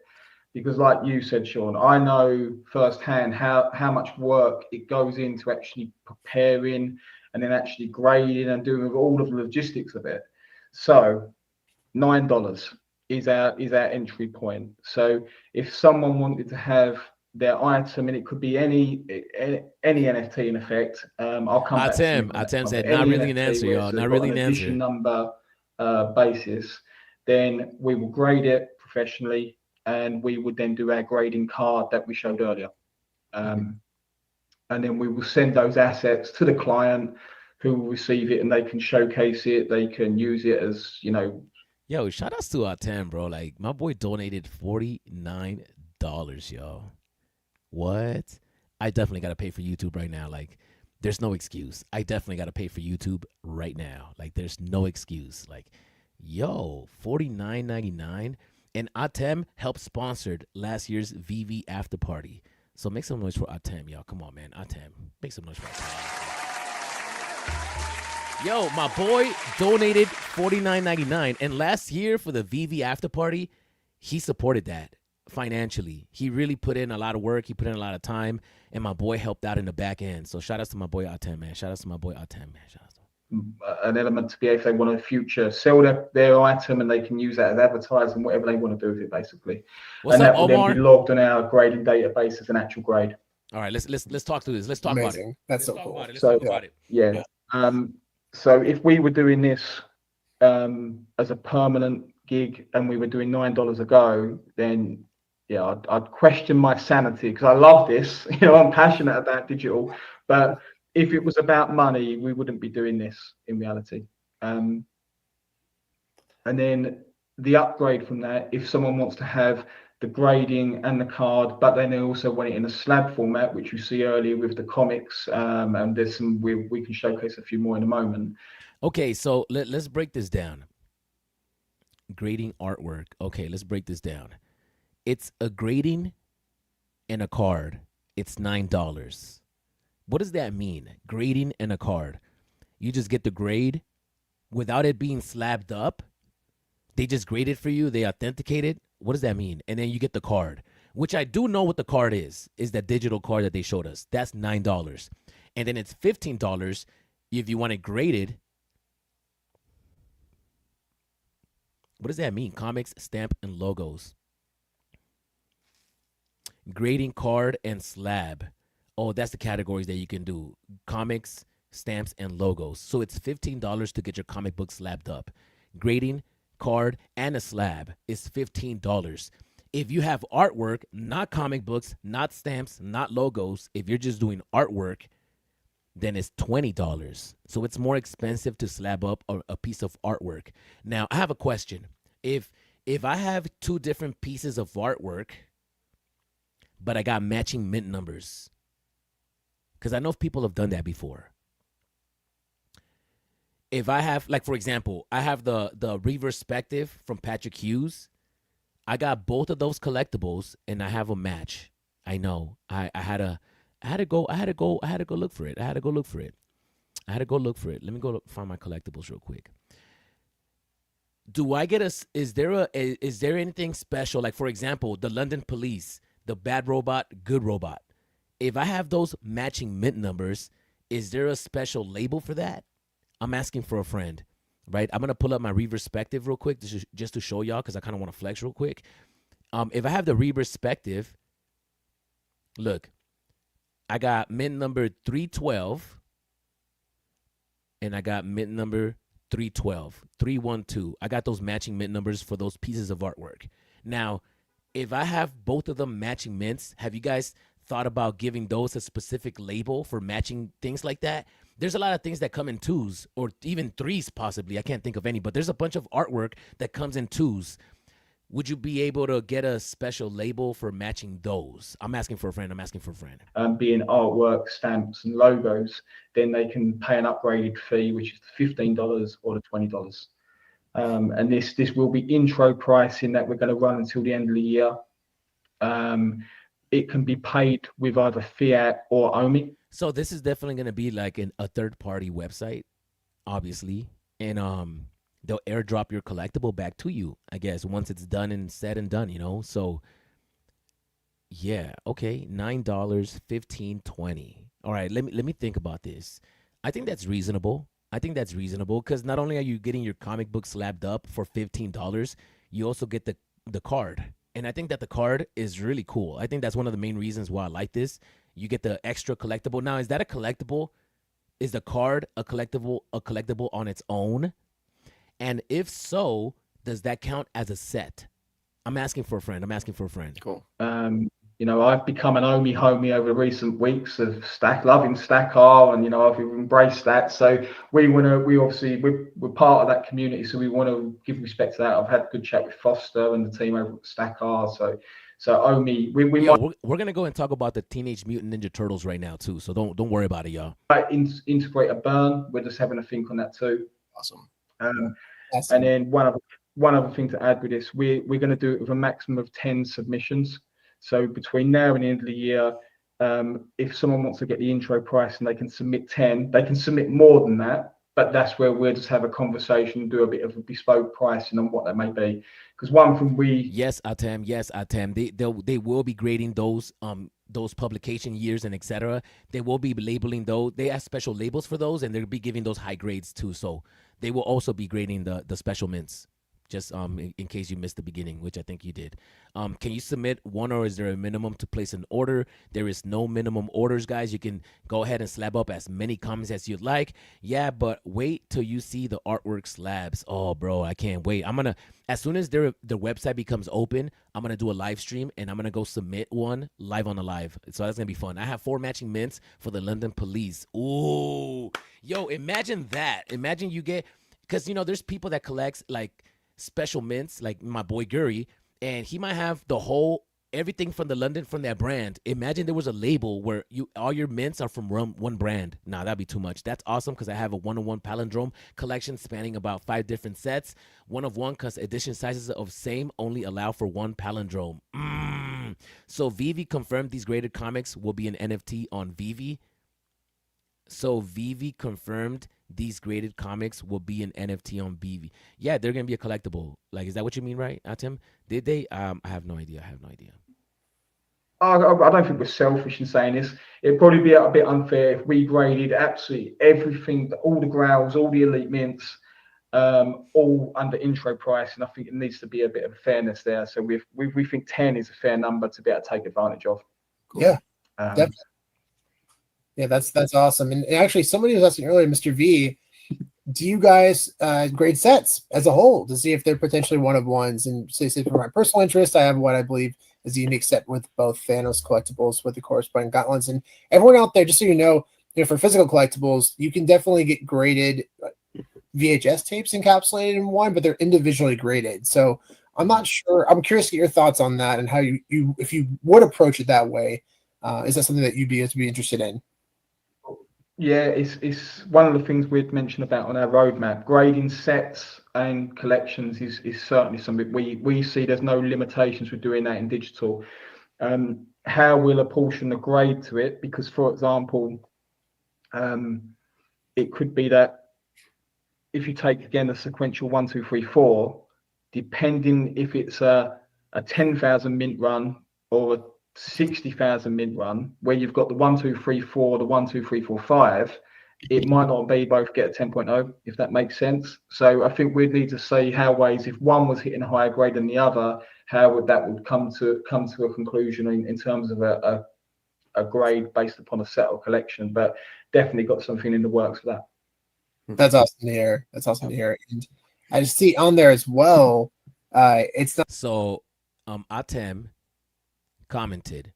because, like you said, Sean, I know firsthand how much work it goes into actually preparing and then actually grading and doing all of the logistics of it. So, $9 is our entry point. So if someone wanted to have their item, and it could be any NFT in effect, I'll come back to you. Atem said not really an answer, y'all. Not really an answer. Number basis, then we will grade it professionally, and we would then do our grading card that we showed earlier. And then we will send those assets to the client, who will receive it, and they can showcase it. They can use it as, Yo, shout outs to Atem, bro. Like, my boy donated $49, yo. What? I definitely got to pay for YouTube right now. Like, there's no excuse. I definitely got to pay for YouTube right now. Like, there's no excuse. Like, yo, $49.99. And Atem helped sponsored last year's VeVe after party. So make some noise for Atem, y'all. Come on, man. Atem, make some noise for Atem. Yo, my boy donated $49.99, and last year for the VeVe after party, he supported that financially. He really put in a lot of work. He put in a lot of time, and my boy helped out in the back end. So shout out to my boy Atem, man. Shout out to my boy Atem, man. Shout out to him. An element to be, if they want in the future, sell their item, and they can use that as advertising, whatever they want to do with it, basically. What's and up, that will Omar? then be logged on our grading database as an actual grade. All right, let's talk through this. Let's talk about it. That's so cool. Let's talk about it. Yeah. So if we were doing this as a permanent gig, and we were doing $9 a go, then yeah, I'd question my sanity, because I love this. I'm passionate about digital, but if it was about money, we wouldn't be doing this in reality. And then the upgrade from that, if someone wants to have the grading and the card, but then they also want it in a slab format, which you see earlier with the comics, and there's some, we can showcase a few more in a moment. Okay, so let's break this down. Grading artwork. Okay, let's break this down. It's a grading and a card. It's $9. What does that mean? Grading and a card. You just get the grade without it being slabbed up. They just grade it for you. They authenticate it. What does that mean? And then you get the card, which I do know what the card is that digital card that they showed us. That's $9. And then it's $15 if you want it graded. What does that mean? Comics, stamp, and logos. Grading card and slab. Oh, that's the categories that you can do. Comics, stamps, and logos. So it's $15 to get your comic book slabbed up. Grading card, and a slab is $15. If you have artwork, not comic books, not stamps, not logos, if you're just doing artwork, then it's $20. So it's more expensive to slab up a piece of artwork. Now, I have a question. If I have two different pieces of artwork, but I got matching mint numbers, because I know people have done that before. If I have, like, for example, I have the Reverspective from Patrick Hughes. I got both of those collectibles, and I have a match. I know. I had to go look for it. Let me go find my collectibles real quick. Do I get is there anything special? Like, for example, the London Police, the bad robot, good robot. If I have those matching mint numbers, is there a special label for that? I'm asking for a friend, right? I'm going to pull up my Reverspective real quick just to show y'all, because I kind of want to flex real quick. If I have the Reverspective, look, I got mint number 312, and I got mint number 312, 312. I got those matching mint numbers for those pieces of artwork. Now, if I have both of them matching mints, have you guys thought about giving those a specific label for matching things like that? There's a lot of things that come in twos or even threes possibly. I can't think of any, but there's a bunch of artwork that comes in twos. Would you be able to get a special label for matching those? I'm asking for a friend. Being artwork, stamps, and logos, then they can pay an upgraded fee, which is $15 or the $20. And this will be intro pricing that we're going to run until the end of the year. It can be paid with either fiat or OMI. So this is definitely going to be like a third-party website, obviously, and they'll airdrop your collectible back to you, I guess, once it's done and said and done, you know? So, yeah, okay, $9, $15, $20. All right, let me think about this. I think that's reasonable. Because not only are you getting your comic book slabbed up for $15, you also get the card. And I think that the card is really cool. I think that's one of the main reasons why I like this. You get the extra collectible. Now, is that a collectible? Is the card a collectible on its own? And if so, does that count as a set? I'm asking for a friend. Cool. I've become an OMI homie over recent weeks of loving Stackar, and I've embraced that. So we're part of that community, so we want to give respect to that. I've had a good chat with Foster and the team over at Stackar. So OMI, we're gonna go and talk about the Teenage Mutant Ninja Turtles right now too. So don't worry about it, y'all. Integrate a burn. We're just having a think on that too. Awesome. And then one other thing to add with this, we're going to do it with a maximum of 10 submissions. So between now and the end of the year, if someone wants to get the intro price and they can submit 10, they can submit more than that. But that's where we'll just have a conversation, do a bit of a bespoke pricing on what that may be. Because one thing yes, Atem. They will be grading those publication years and etc. They will be labeling those. They have special labels for those, and they'll be giving those high grades too. So they will also be grading the special mints. Just in case you missed the beginning, which I think you did. Can you submit one, or is there a minimum to place an order? There is no minimum orders, guys. You can go ahead and slab up as many comments as you'd like. Yeah, but wait till you see the artwork slabs. Oh, bro, I can't wait. As soon as the website becomes open, I'm going to do a live stream, and I'm going to go submit one live on the live. So that's going to be fun. I have 4 matching mints for the London Police. Ooh. Yo, imagine that. Imagine you get, because, there's people that collects, like, special mints, like my boy Guri, and he might have everything from that brand. Imagine there was a label where all your mints are from one brand. Nah, that'd be too much. That's awesome, because I have a 1-on-1 palindrome collection spanning about 5 different sets. 1 of 1, because edition sizes of same only allow for 1 palindrome. So VeVe confirmed these graded comics will be an NFT on VeVe. So VeVe confirmed these graded comics will be an NFT on VeVe. Yeah, they're gonna be a collectible. Like, is that what you mean, right, Atem? Did they? I have no idea. I don't think we're selfish in saying this. It'd probably be a bit unfair if we graded absolutely everything, all the growls, all the elite mints, all under intro price. And I think it needs to be a bit of fairness there. So we think 10 is a fair number to be able to take advantage of. Cool. Yeah, definitely. Yeah, that's awesome. And actually, somebody was asking earlier, Mr. V, do you guys grade sets as a whole to see if they're potentially one of ones? And say for my personal interest, I have what I believe is a unique set with both Thanos collectibles with the corresponding gauntlets. And everyone out there, just so you know, for physical collectibles, you can definitely get graded VHS tapes encapsulated in one, but they're individually graded. So I'm not sure. I'm curious to get your thoughts on that and how you if you would approach it that way. Is that something that you'd be interested in? Yeah, it's one of the things we'd mentioned about on our roadmap. Grading sets and collections is certainly something we see there's no limitations with doing that in digital. How we'll apportion the grade to it, because for example, it could be that if you take again a sequential 1, 2, 3, 4, depending if it's a 10,000 mint run or a 60,000 mint run, where you've got the 1, 2, 3, 4, the 1, 2, 3, 4, 5, it might not be both get a 10.0, if that makes sense. So I think we'd need to see how ways, if one was hitting a higher grade than the other, how would come to a conclusion in terms of a grade based upon a set or collection. But definitely got something in the works for that. That's awesome to hear. And I just see on there as well. It's not so. Atem commented,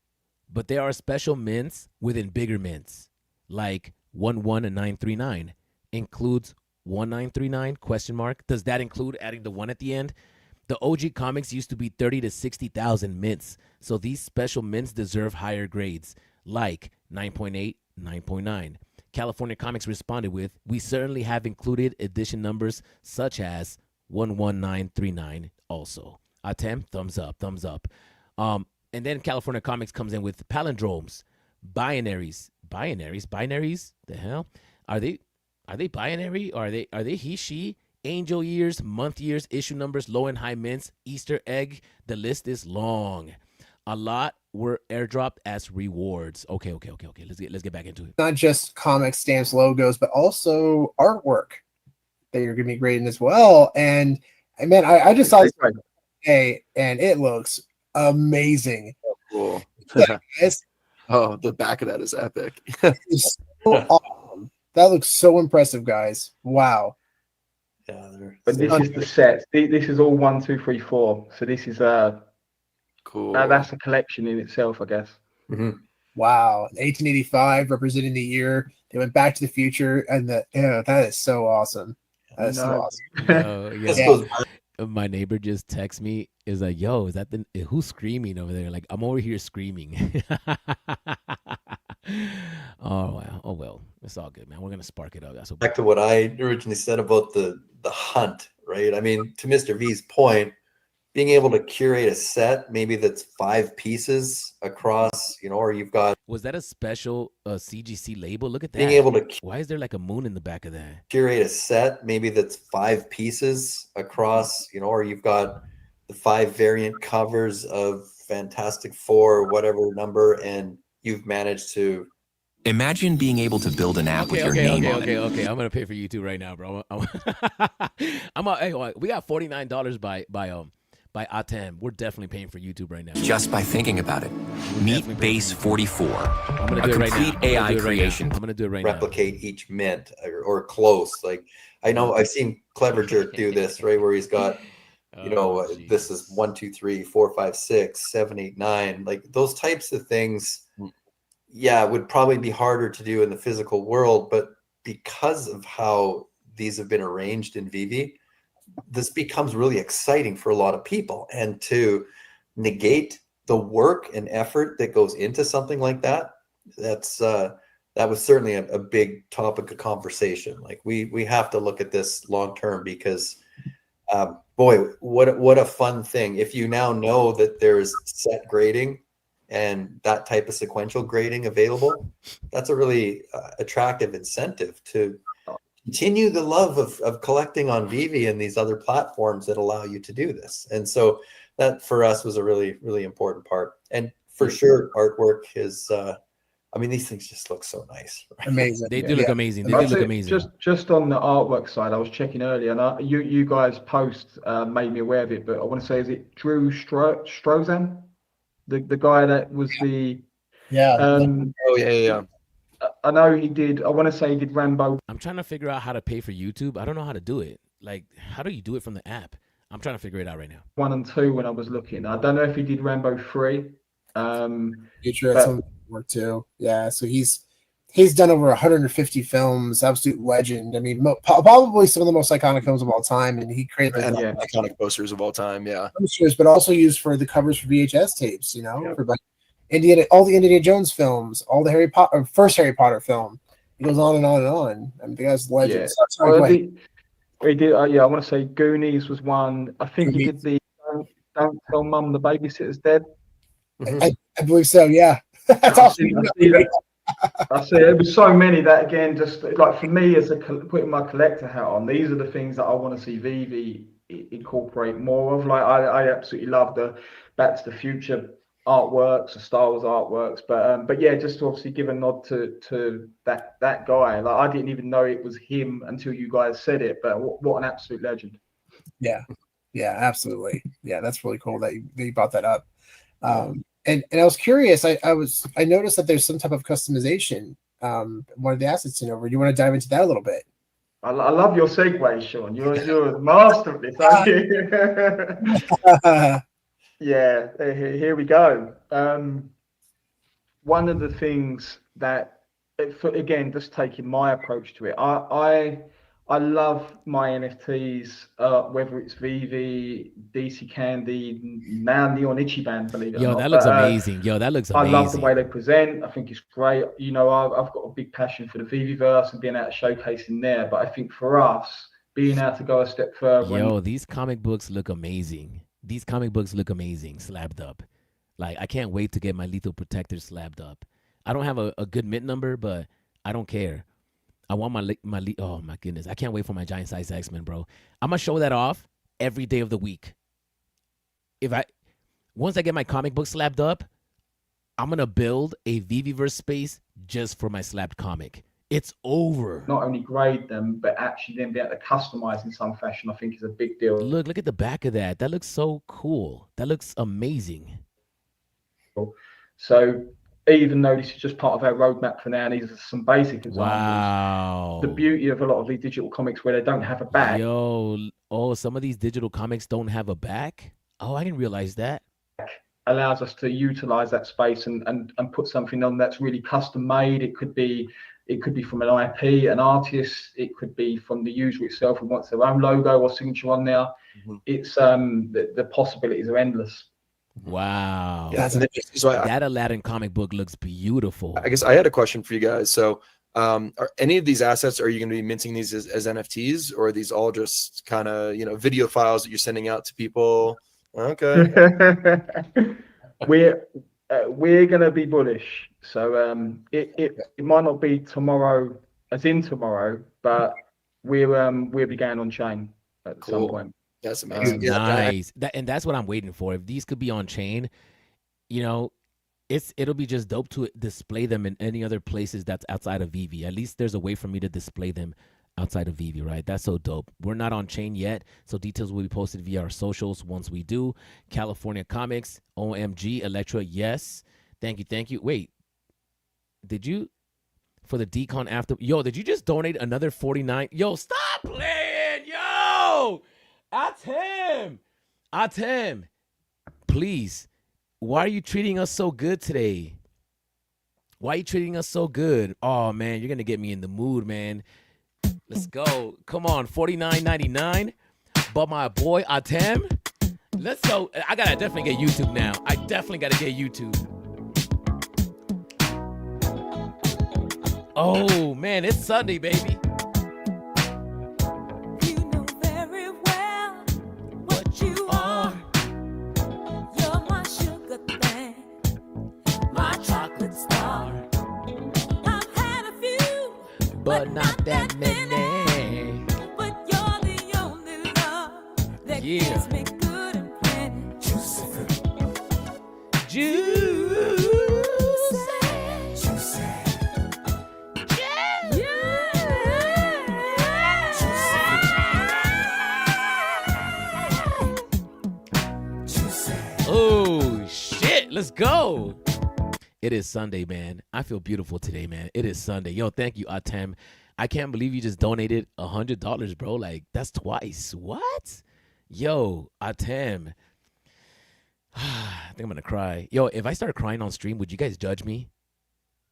but there are special mints within bigger mints, like 11 and 939 includes 1939 question mark. Does that include adding the 1 at the end? The OG comics used to be 30 to 60,000 mints, so these special mints deserve higher grades, like 9.8, 9.9. California Comics responded with, we certainly have included edition numbers such as 11939 also. Atem, thumbs up. And then California Comics comes in with palindromes, binaries. The hell? Are they binary? Or are they he, she, angel years, month years, issue numbers, low and high mints, Easter egg? The list is long. A lot were airdropped as rewards. Okay. Let's get back into it. Not just comic stamps, logos, but also artwork that you're gonna be grading as well. And man, I just saw this today, and it looks amazing. Oh, cool. Oh, the back of that is epic. It's so awesome. That looks so impressive, guys. Wow. Yeah, but this is the set. This is all 1, 2, 3, 4. So this is cool. That's a collection in itself, I guess. Mm-hmm. Wow. 1885 representing the year. They went back to the future, and that is so awesome. That's so awesome. My neighbor just texted me, is like, yo, is that who's screaming over there? Like, I'm over here screaming. Oh wow. Oh well, it's all good, man. We're gonna spark it up. That's back to what I originally said about the hunt, right? I mean, to Mr. V's point, being able to curate a set maybe that's 5 pieces across, or you've got. Was that a special CGC label? Look at that. Being able to. Why is there like a moon in the back of that? Curate a set maybe that's 5 pieces across, or you've got the 5 variant covers of Fantastic Four, whatever number, and you've managed to. Imagine being able to build an app with your name on it. Okay. I'm gonna pay for YouTube right now, bro. Hey, we got $49 by Atem. We're definitely paying for YouTube right now. Just by thinking about it. Meet Base 44. I'm gonna do a it right complete now. AI creation. I'm gonna do it right now. Replicate each mint or close. Like I know I've seen Clever Jerk do this, right? Where he's got, this is 1, 2, 3, 4, 5, 6, 7, 8, 9. Like those types of things. Yeah, it would probably be harder to do in the physical world, but because of how these have been arranged in VeVe, this becomes really exciting for a lot of people. And to negate the work and effort that goes into something like that, that was certainly a big topic of conversation. Like we have to look at this long term because, boy, what a fun thing. If you now know that there's set grading and that type of sequential grading available, that's a really attractive incentive to continue the love of collecting on VeVe and these other platforms that allow you to do this. And so that for us was a really, really important part. And for sure, artwork is, these things just look so nice. Right? Amazing. They do look amazing. They do look amazing. Just on the artwork side, I was checking earlier, and you guys post made me aware of it, but I want to say, is it Drew Strozan? The guy that was the I know he did. I want to say he did Rambo. I'm trying to figure out how to pay for YouTube. I don't know how to do it. Like, how do you do it from the app? I'm trying to figure it out right now. 1 and 2 when I was looking. I don't know if he did Rambo 3. Future at some work too. Yeah, so he's done over 150 films. Absolute legend. I mean, probably some of the most iconic films of all time, and he created iconic posters of all time. Yeah, posters, but also used for the covers for VHS tapes. You know, Yeah. for like all the Indiana Jones films, all the Harry Potter, first Harry Potter film. It goes on and on and on. I mean, the guy's a legend. Yeah. Sorry, go ahead. He did. I want to say Goonies was one. I think he did the Don't Tell Mum the Babysitter's Dead. I believe so. Yeah, that's awesome. I see. There was so many that again, just like for me as putting my collector hat on, these are the things that I want to see VeVe incorporate more of. Like I absolutely love the Back to the Future artworks, the Star Wars artworks, but yeah, just to obviously give a nod to that guy. Like I didn't even know it was him until you guys said it. But what an absolute legend! Yeah, absolutely. Yeah, that's really cool that you brought that up. And I was curious. I noticed that there's some type of customization. One of the assets, do you want to dive into that a little bit? I love your segue, Sean. You're a master at this, aren't you? Yeah, here we go. One of the things that, again, just taking my approach to it, I love my NFTs, whether it's VeVe, DC Candy, now Neon Ichiban, believe it or not. That looks amazing. That looks amazing. I love the way they present. I think it's great. I've got a big passion for the VeVeverse and being able to showcase in there. But I think for us, being able to go a step further. These comic books look amazing. These comic books look amazing, slabbed up. Like, I can't wait to get my Lethal Protector slabbed up. I don't have a good mint number, but I don't care. I want oh my goodness. I can't wait for my giant size X-Men, bro. I'm going to show that off every day of the week. Once I get my comic book slabbed up, I'm going to build a VeVeverse space just for my slabbed comic. It's over. Not only grade them, but actually then be able to customize in some fashion, I think is a big deal. Look at the back of that. That looks so cool. That looks amazing. So even though this is just part of our roadmap for now, and these are some basic examples. Wow. The beauty of a lot of these digital comics where they don't have a back. Some of these digital comics don't have a back? Oh, I didn't realize that. Allows us to utilize that space and put something on that's really custom made. It could be from an IP, an artist. It could be from the user itself who wants their own logo or signature on there. Mm-hmm. It's the possibilities are endless. Wow. Yeah, that Aladdin comic book looks beautiful. I guess I had a question for you guys. So are any of these assets, are you going to be minting these as NFTs, or are these all just kind of, video files that you're sending out to people? Okay. We're going to be bullish. So it might not be tomorrow, as in tomorrow, but we'll be going on chain at some point. That's amazing. Nice. And that's what I'm waiting for. If these could be on chain, it'll be just dope to display them in any other places that's outside of VeVe. At least there's a way for me to display them outside of VeVe, right? That's so dope. We're not on chain yet, so details will be posted via our socials once we do. California Comics, OMG, Electra, yes. Thank you. Wait, did you, for the decon after, did you just donate another 49? Stop playing, Atem, please. Why are you treating us so good today? Why are you treating us so good? Oh man, you're gonna get me in the mood, man. Let's go. Come on, $49.99. But my boy Atem, let's go. I gotta definitely get YouTube now. I definitely gotta get YouTube. Oh man, it's Sunday, baby. But not that many. But you're the only love that gives me good and plenty. Juicy. Oh shit, let's go. It is Sunday, man. I feel beautiful today, man. It is Sunday. Yo, thank you, Atem. I can't believe you just donated $100, bro. Like, that's twice. What? Yo, Atem. I think I'm gonna cry. Yo, if I start crying on stream, would you guys judge me?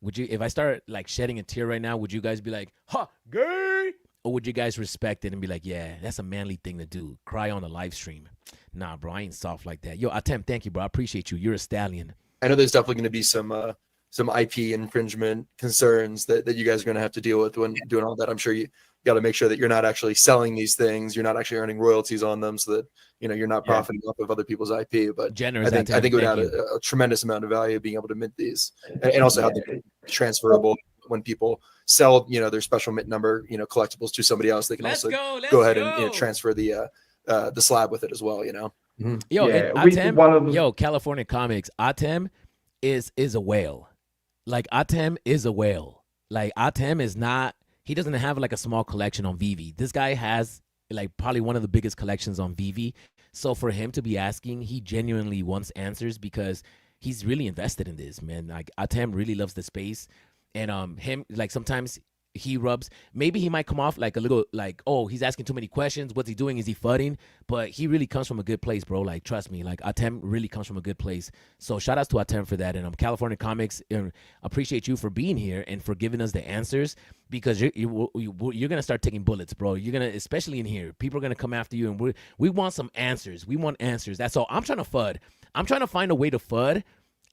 Would you, if I start like shedding a tear right now, would you guys be like, "Ha, gay"? Or would you guys respect it and be like, "Yeah, that's a manly thing to do. Cry on a live stream." Nah, bro, I ain't soft like that. Yo, Atem, thank you, bro. I appreciate you. You're a stallion. I know there's definitely going to be some IP infringement concerns that you guys are going to have to deal with when doing all that. I'm sure you got to make sure that you're not actually selling these things, you're not actually earning royalties on them, so that you're not profiting off of other people's IP. But Generous, I think it would add a tremendous amount of value being able to mint these, and also have them transferable when people sell their special mint number collectibles to somebody else. They can go ahead and transfer the slab with it as well. Yo, Yeah, Atem, yo, California Comics, Atem is a whale. Like, Atem is a whale. Like, Atem is not, he doesn't have like a small collection on VeVe. This guy has like probably one of the biggest collections on VeVe. So for him to be asking, he genuinely wants answers because he's really invested in this, man. Like, Atem really loves the space. And him, like, sometimes he rubs, maybe he might come off like a little like, oh, he's asking too many questions. What's he doing? Is he fudding? But he really comes from a good place, bro. Like, trust me, like, Atem really comes from a good place. So shout outs to Atem for that. And California Comics, appreciate you for being here and for giving us the answers, because you're gonna start taking bullets, bro. You're gonna, especially in here, people are gonna come after you, and we want some answers. We want answers. That's all. I'm trying to FUD. I'm trying to find a way to FUD.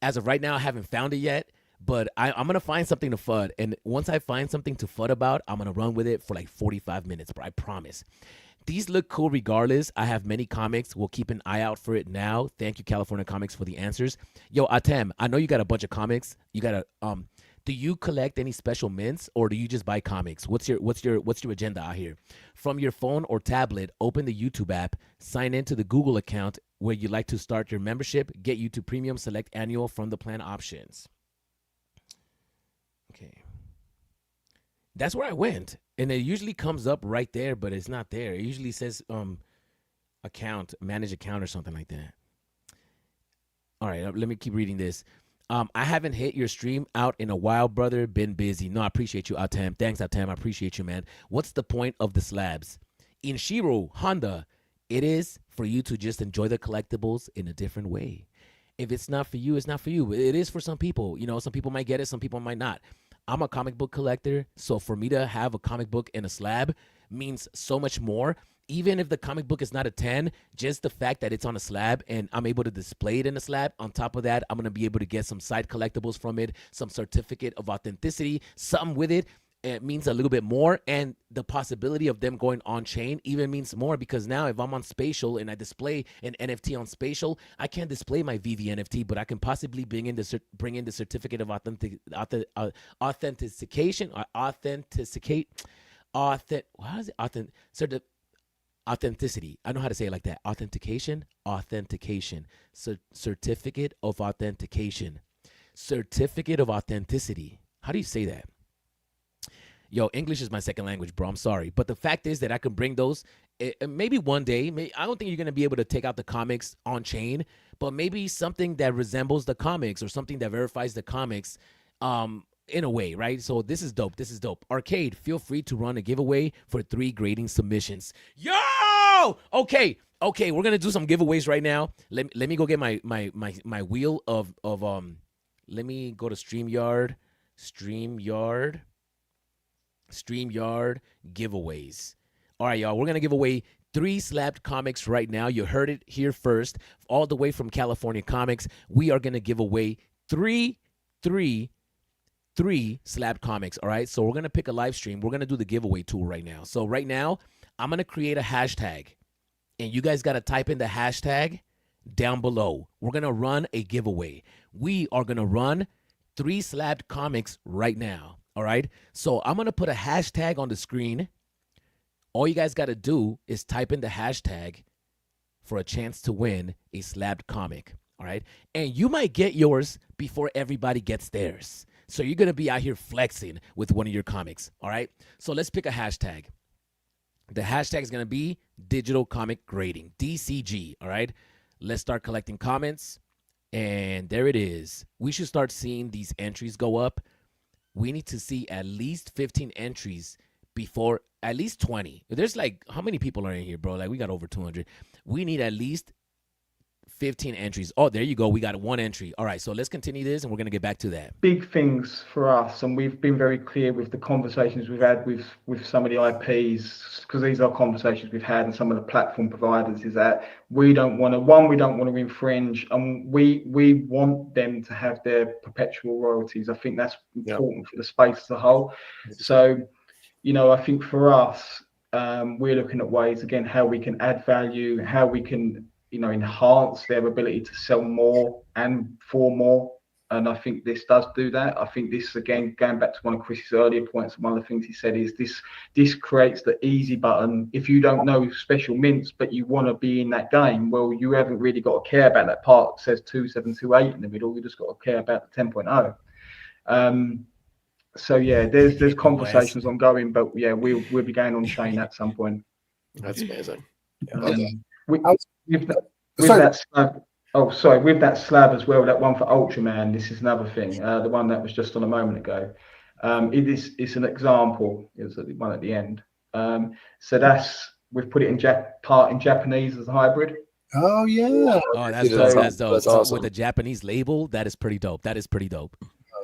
As of right now, I haven't found it yet. But I'm going to find something to FUD. And once I find something to FUD about, I'm going to run with it for like 45 minutes, bro. I promise. These look cool regardless. I have many comics. We'll keep an eye out for it now. Thank you, California Comics, for the answers. Yo, Atem, I know you got a bunch of comics. You got a do you collect any special mints, or do you just buy comics? What's your agenda out here? From your phone or tablet, open the YouTube app, sign into the Google account where you like to start your membership, get YouTube Premium, select annual from the plan options. Okay, that's where I went, and it usually comes up right there, but it's not there. It usually says account, manage account, or something like that. All right, let me keep reading this. I haven't hit your stream out in a while, brother. Been busy. No, I appreciate you, Atem. Thanks, Atem. I appreciate you, man. What's the point of the slabs? In Shiro Honda, it is for you to just enjoy the collectibles in a different way. If it's not for you, it's not for you. It is for some people. Some people might get it, some people might not. I'm a comic book collector, so for me to have a comic book in a slab means so much more. Even if the comic book is not a 10, just the fact that it's on a slab and I'm able to display it in a slab. On top of that, I'm going to be able to get some side collectibles from it, some certificate of authenticity, something with it. It means a little bit more, and the possibility of them going on chain even means more, because now if I'm on Spatial and I display an NFT on Spatial, I can't display my VeVe NFT, but I can possibly bring in the certificate of authentication. Authenticity. I know how to say it like that. Authentication. Certificate of authentication. Certificate of authenticity. How do you say that? Yo, English is my second language, bro. I'm sorry. But the fact is that I can bring those maybe one day. I don't think you're going to be able to take out the comics on chain, but maybe something that resembles the comics or something that verifies the comics in a way, right? So this is dope. This is dope. Arcade, feel free to run a giveaway for 3 grading submissions. Yo! Okay. We're going to do some giveaways right now. Let me go get my wheel of let me go to StreamYard giveaways. All right, y'all, we're gonna give away 3 slabbed comics right now. You heard it here first, all the way from California Comics. We are gonna give away three slabbed comics. All right, so we're gonna pick a live stream. We're gonna do the giveaway tool right now. So right now, I'm gonna create a hashtag, and you guys gotta type in the hashtag down below. We're gonna run a giveaway. We are gonna run 3 slabbed comics right now. All right, so I'm going to put a hashtag on the screen. All you guys got to do is type in the hashtag for a chance to win a slabbed comic. All right, and you might get yours before everybody gets theirs. So you're going to be out here flexing with one of your comics. All right, so let's pick a hashtag. The hashtag is going to be digital comic grading, DCG. All right, let's start collecting comments. And there it is. We should start seeing these entries go up. We need to see at least 15 entries before at least 20. There's like, how many people are in here, bro? Like, we got over 200. We need at least 15 entries. Oh, there you go. We got 1 entry. All right, so let's continue this, and we're going to get back to that. Big things for us, and we've been very clear with the conversations we've had with some of the IPs, because these are conversations we've had and some of the platform providers, is that we don't want to infringe, and we want them to have their perpetual royalties. I think that's important for the space as a whole. So, you know, I think for us, we're looking at ways, again, how we can add value, how we can, you know, enhance their ability to sell more and for more. And I think this does do that. I think this, again, going back to one of Chris's earlier points, one of the things he said is this creates the easy button. If you don't know special mints, but you want to be in that game, well, you haven't really got to care about that part that says 2728 in the middle. You just got to care about the 10.0. So yeah, there's conversations ongoing, but yeah, we'll be going on chain at some point. That's amazing. With that slab as well, that one for Ultraman, this is another thing. The one that was just on a moment ago. It's an example. It was the one at the end. So we've put it in Japanese as a hybrid. Oh yeah. Oh, that's dope. That's dope. That's awesome. With a Japanese label, that is pretty dope. That is pretty dope.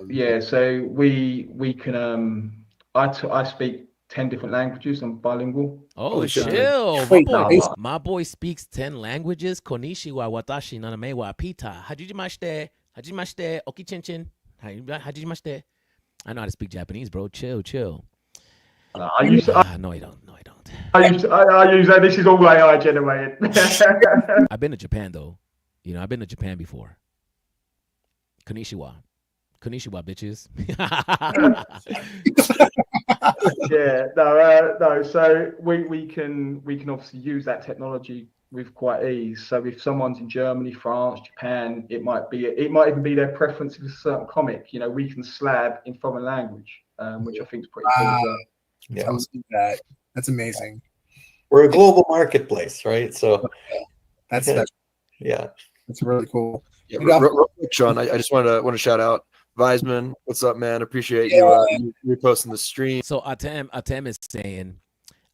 Yeah, so we can I speak 10 different languages. I'm bilingual. Oh, chill. My boy speaks 10 languages. Konnichiwa, watashi, naname wa pita. Hajimashite, oki chinchin. Hajimashite. I know how to speak Japanese, bro. Chill. No, I don't. I use that. This is all AI generated. I've been to Japan, though. You know, I've been to Japan before. Konnichiwa, bitches. Yeah, no. So we can obviously use that technology with quite ease. So if someone's in Germany, France, Japan, it might even be their preference of a certain comic. You know, we can slab in foreign language, which I think is pretty cool. Yeah, let's do that. That's amazing. We're a global marketplace, right? So that's really cool. Yeah, real quick, Sean, I just want to shout out Weisman. What's up, man? Appreciate you reposting the stream. So Atem is saying,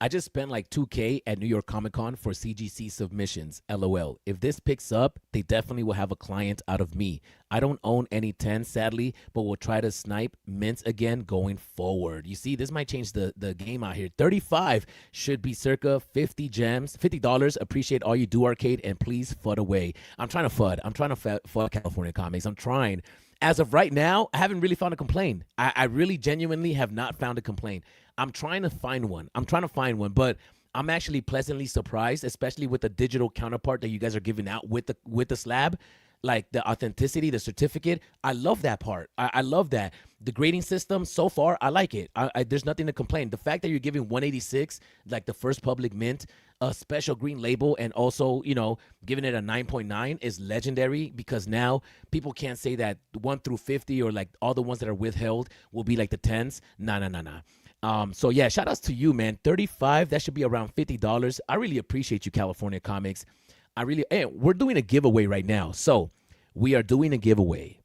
I just spent like $2K at New York Comic Con for CGC submissions. LOL. If this picks up, they definitely will have a client out of me. I don't own any 10, sadly, but we'll try to snipe mints again going forward. You see, this might change the game out here. 35 should be circa 50 gems, $50. Appreciate all you do, Arcade, and please FUD away. I'm trying to FUD California comics. I'm trying. As of right now, I haven't really found a complaint. I really genuinely have not found a complaint. I'm trying to find one. But I'm actually pleasantly surprised, especially with the digital counterpart that you guys are giving out with the slab, like the authenticity, the certificate. I love that part. I love that. The grading system, so far, I like it. There's nothing to complain. The fact that you're giving 186, like the first public mint, a special green label, and also, you know, giving it a 9.9 is legendary, because now people can't say that 1 through 50 or like all the ones that are withheld will be like the 10s. Nah. So yeah, shout outs to you, man. 35, that should be around $50. I really appreciate you, California Comics. We're doing a giveaway right now. So we are doing a giveaway.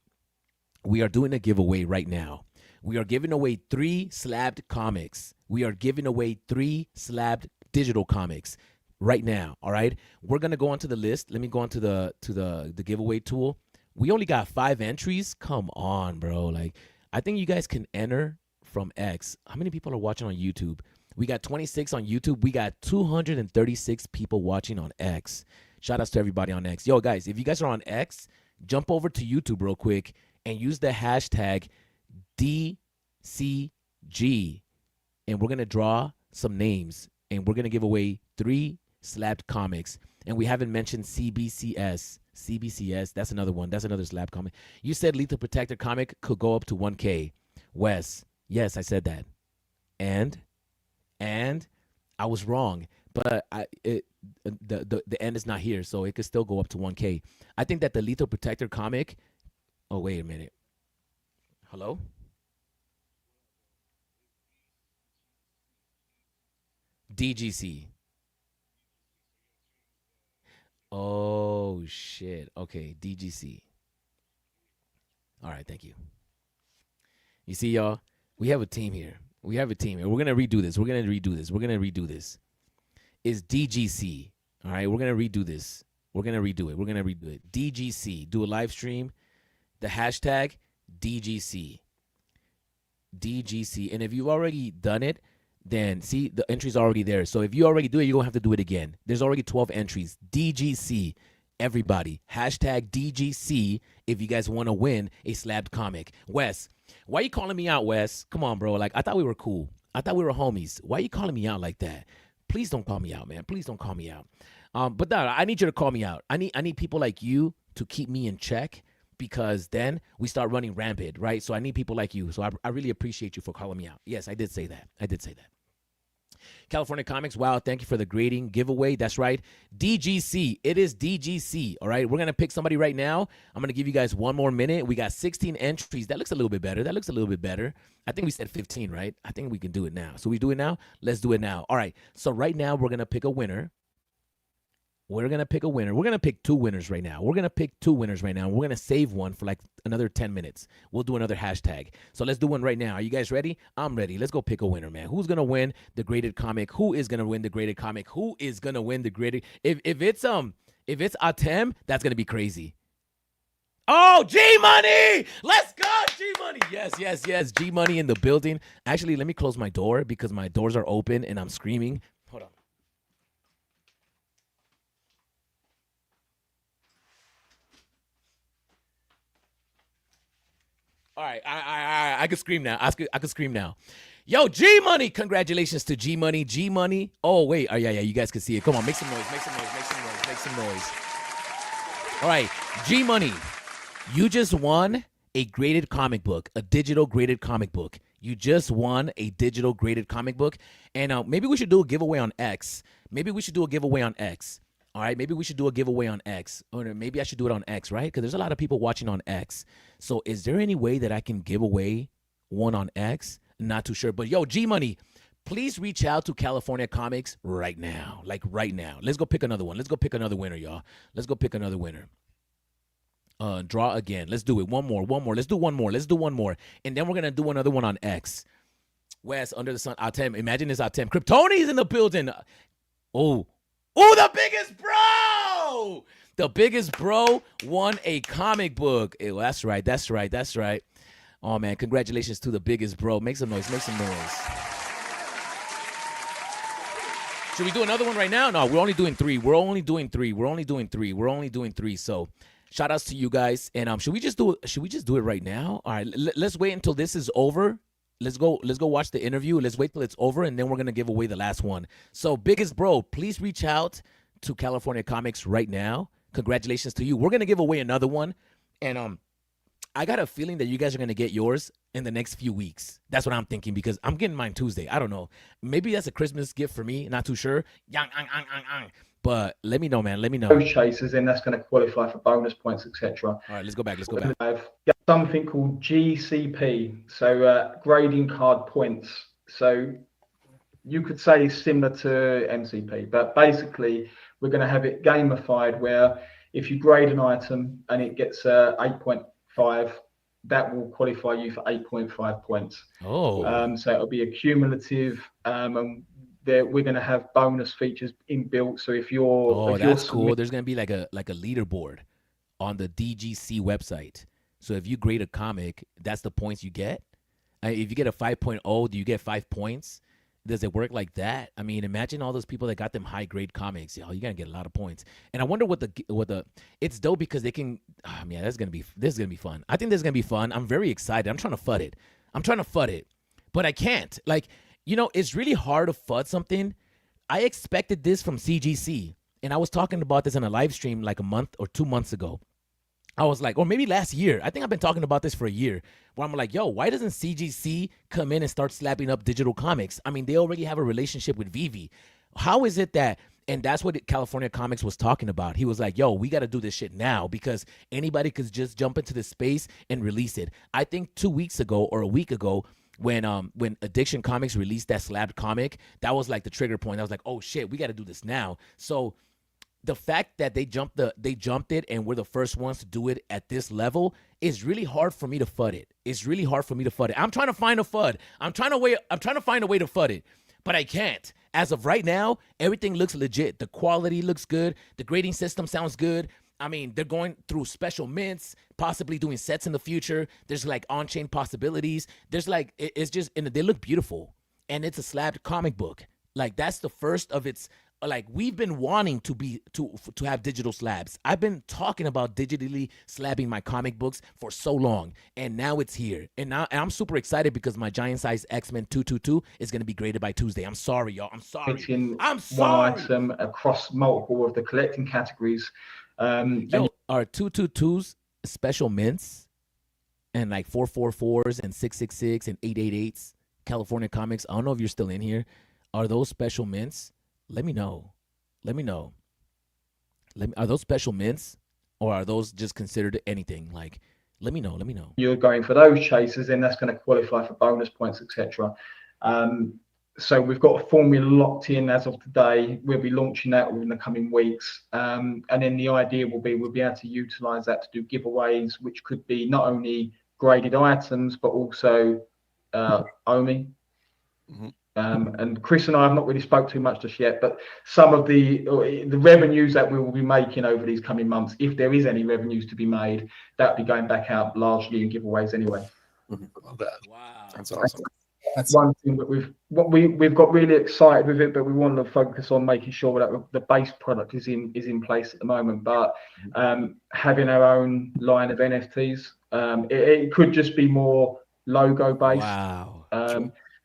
Right now. We are giving away 3 slabbed comics. We are giving away 3 slabbed digital comics right now. All right. We're gonna go onto the list. Let me go onto the giveaway tool. We only got 5 entries. Come on, bro. Like, I think you guys can enter from X. How many people are watching on YouTube? We got 26 on YouTube. We got 236 people watching on X. Shout outs to everybody on X. Yo, guys, if you guys are on X, jump over to YouTube real quick and use the hashtag DCG. And we're going to draw some names. And we're going to give away 3 slabbed comics. And we haven't mentioned CBCS. CBCS, that's another one. That's another slab comic. You said Lethal Protector comic could go up to 1K. Wes, yes, I said that. And I was wrong. But the end is not here, so it could still go up to 1K. I think that the Lethal Protector comic... Oh, wait a minute. Hello? DGC. Oh, shit. Okay, DGC. All right, thank you. You see, y'all, we have a team here. We have a team, and we're going to redo this. We're going to redo this. We're going to redo this. It's DGC. All right, we're going to redo this. We're going to redo it. We're going to redo it. DGC. Do a live stream. The hashtag DGC. DGC. And if you've already done it, then see, the entry's already there. So if you already do it, you're going to have to do it again. There's already 12 entries. DGC. Everybody. Hashtag DGC if you guys want to win a slabbed comic. Wes, why are you calling me out, Wes? Come on, bro. Like, I thought we were cool. I thought we were homies. Why are you calling me out like that? Please don't call me out, man. Please don't call me out. But no, I need you to call me out. I need people like you to keep me in check, because then we start running rampant, right? So I need people like you. So I really appreciate you for calling me out. Yes, I did say that. I did say that. California Comics, wow, thank you for the grading giveaway. That's right. DGC. It is DGC. All right. We're going to pick somebody right now. I'm going to give you guys one more minute. We got 16 entries. That looks a little bit better. That looks a little bit better. I think we said 15, right? I think we can do it now. So we do it now? Let's do it now. All right. So right now we're going to pick a winner. We're going to pick a winner. We're going to pick two winners right now. We're going to pick two winners right now. We're going to save one for like another 10 minutes. We'll do another hashtag. So let's do one right now. Are you guys ready? I'm ready. Let's go pick a winner, man. Who's going to win the graded comic? Who is going to win the graded comic? Who is going to win the graded? If it's Atem, that's going to be crazy. Oh, G-Money! Let's go, G-Money! Yes. G-Money in the building. Actually, let me close my door because my doors are open and I'm screaming. Hold on. All right, I can scream now. I can scream now. Yo, G-Money! Congratulations to G-Money. G-Money. Oh, wait. Oh, yeah, you guys can see it. Come on, make some noise, make some noise. All right, G-Money, you just won a graded comic book, a digital graded comic book. You just won a digital graded comic book. And maybe we should do a giveaway on X. All right, maybe we should do a giveaway on X. Or maybe I should do it on X, right? Because there's a lot of people watching on X. So is there any way that I can give away one on X? Not too sure. But yo, G-Money, please reach out to California Comics right now. Like right now. Let's go pick another one. Let's go pick another winner, y'all. Let's go pick another winner. Draw again. Let's do it. One more. Let's do one more. And then we're going to do another one on X. Wes, Under the Sun, Atem. Imagine this, Atem. Kryptoni's in the building. Oh, the biggest bro! The biggest bro won a comic book. Ew, that's right. Oh, man, congratulations to the biggest bro. Make some noise. Should we do another one right now? No, we're only doing three. So shout outs to you guys. And should we just do it right now? All right, let's wait until this is over. Let's go watch the interview. Let's wait till it's over, and then we're going to give away the last one. So, biggest bro, please reach out to California Comics right now. Congratulations to you. We're going to give away another one. And I got a feeling that you guys are going to get yours in the next few weeks. That's what I'm thinking, because I'm getting mine Tuesday. I don't know. Maybe that's a Christmas gift for me. Not too sure. But let me know, man. Let me know. Those chasers, then that's going to qualify for bonus points, etc. All right, let's go back. I've got something called GCP, so grading card points. So you could say similar to MCP, but basically we're going to have it gamified, where if you grade an item and it gets 8.5, that will qualify you for 8.5 points. Oh. So it'll be a cumulative, and we're going to have bonus features inbuilt. So if you're that's cool. There's going to be like a leaderboard on the DGC website. So if you grade a comic, that's the points you get. If you get a 5.0, do you get 5 points? Does it work like that? I mean, imagine all those people that got them high grade comics. Yo, you're going to get a lot of points. And I wonder what the it's dope, because they can, this is going to be fun. I think this is going to be fun. I'm very excited. I'm trying to FUD it. But I can't. Like, it's really hard to FUD something. I expected this from CGC. And I was talking about this in a live stream like a month or 2 months ago. I was like, or maybe last year. I think I've been talking about this for a year, where I'm like, yo, why doesn't CGC come in and start slapping up digital comics? I mean, they already have a relationship with VeVe. How is it that, and that's what California Comics was talking about. He was like, yo, we got to do this shit now, because anybody could just jump into this space and release it. I think 2 weeks ago or a week ago, when Addiction Comics released that slabbed comic, that was like the trigger point. I was like, oh shit, we got to do this now. So the fact that they jumped it and we're the first ones to do it at this level it's really hard for me to FUD it. It's really hard for me to FUD it. I'm trying to find a FUD. I'm trying to find a way to FUD it, but I can't. As of right now, everything looks legit. The quality looks good. The grading system sounds good. I mean, they're going through special mints, possibly doing sets in the future. There's like on-chain possibilities. There's like, it's just, and they look beautiful. And it's a slabbed comic book. Like, that's the first of its, like, we've been wanting to have digital slabs. I've been talking about digitally slabbing my comic books for so long, and now it's here. And I'm super excited because my giant size X-Men 222 is going to be graded by Tuesday. I'm sorry, y'all. I'm sorry. I'm sorry. One item across multiple of the collecting categories. Yo, are 222s special mints and like 444s and 666 and 888s? California Comics. I don't know if you're still in here. Are those special mints? Let me know. Are those special mints, or are those just considered anything? Like, let me know. You're going for those chasers, then that's going to qualify for bonus points, etc. So we've got a formula locked in as of today. We'll be launching that within the coming weeks. And then the idea will be we'll be able to utilize that to do giveaways, which could be not only graded items, but also OMI. Mm-hmm. And Chris and I have not really spoke too much just yet, but some of the revenues that we will be making over these coming months, if there is any revenues to be made, that'll be going back out largely in giveaways anyway. Mm-hmm. Love that. Wow, that's awesome. That's one thing that we've got really excited with it, but we want to focus on making sure that the base product is in place at the moment. But having our own line of NFTs, it could just be more logo based. Wow.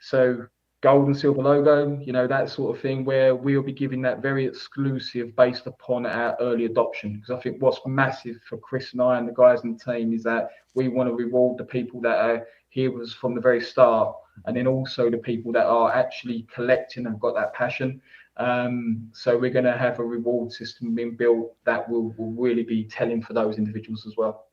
So gold and silver logo, that sort of thing, where we'll be giving that very exclusive based upon our early adoption. Because I think what's massive for Chris and I and the guys in the team is that we want to reward the people that are here with us from the very start, and then also the people that are actually collecting and got that passion. So we're going to have a reward system being built that will really be telling for those individuals as well.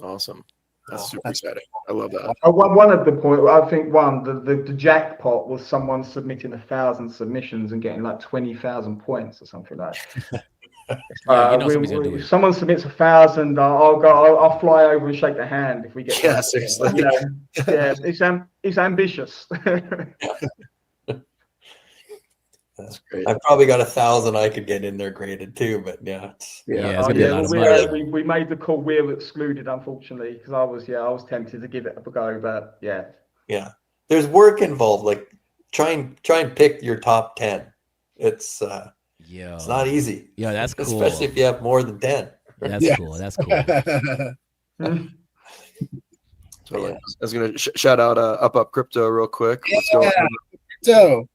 Awesome. That's super exciting. I love that. One of the points, I think the jackpot was someone submitting 1,000 submissions and getting like 20,000 points or something like that. If someone submits 1,000, I'll fly over and shake their hand if we get. Yeah, seriously. It's ambitious. That's great. I've probably got 1,000 I could get in there graded too, but we made the call. We're excluded, unfortunately, because I was tempted to give it a go, but yeah. There's work involved. Like try and pick your top 10. It's not easy. Yeah, that's cool. Especially if you have more than 10. That's cool. That's cool. Totally. I was gonna shout out Up Crypto real quick. Let's go. So.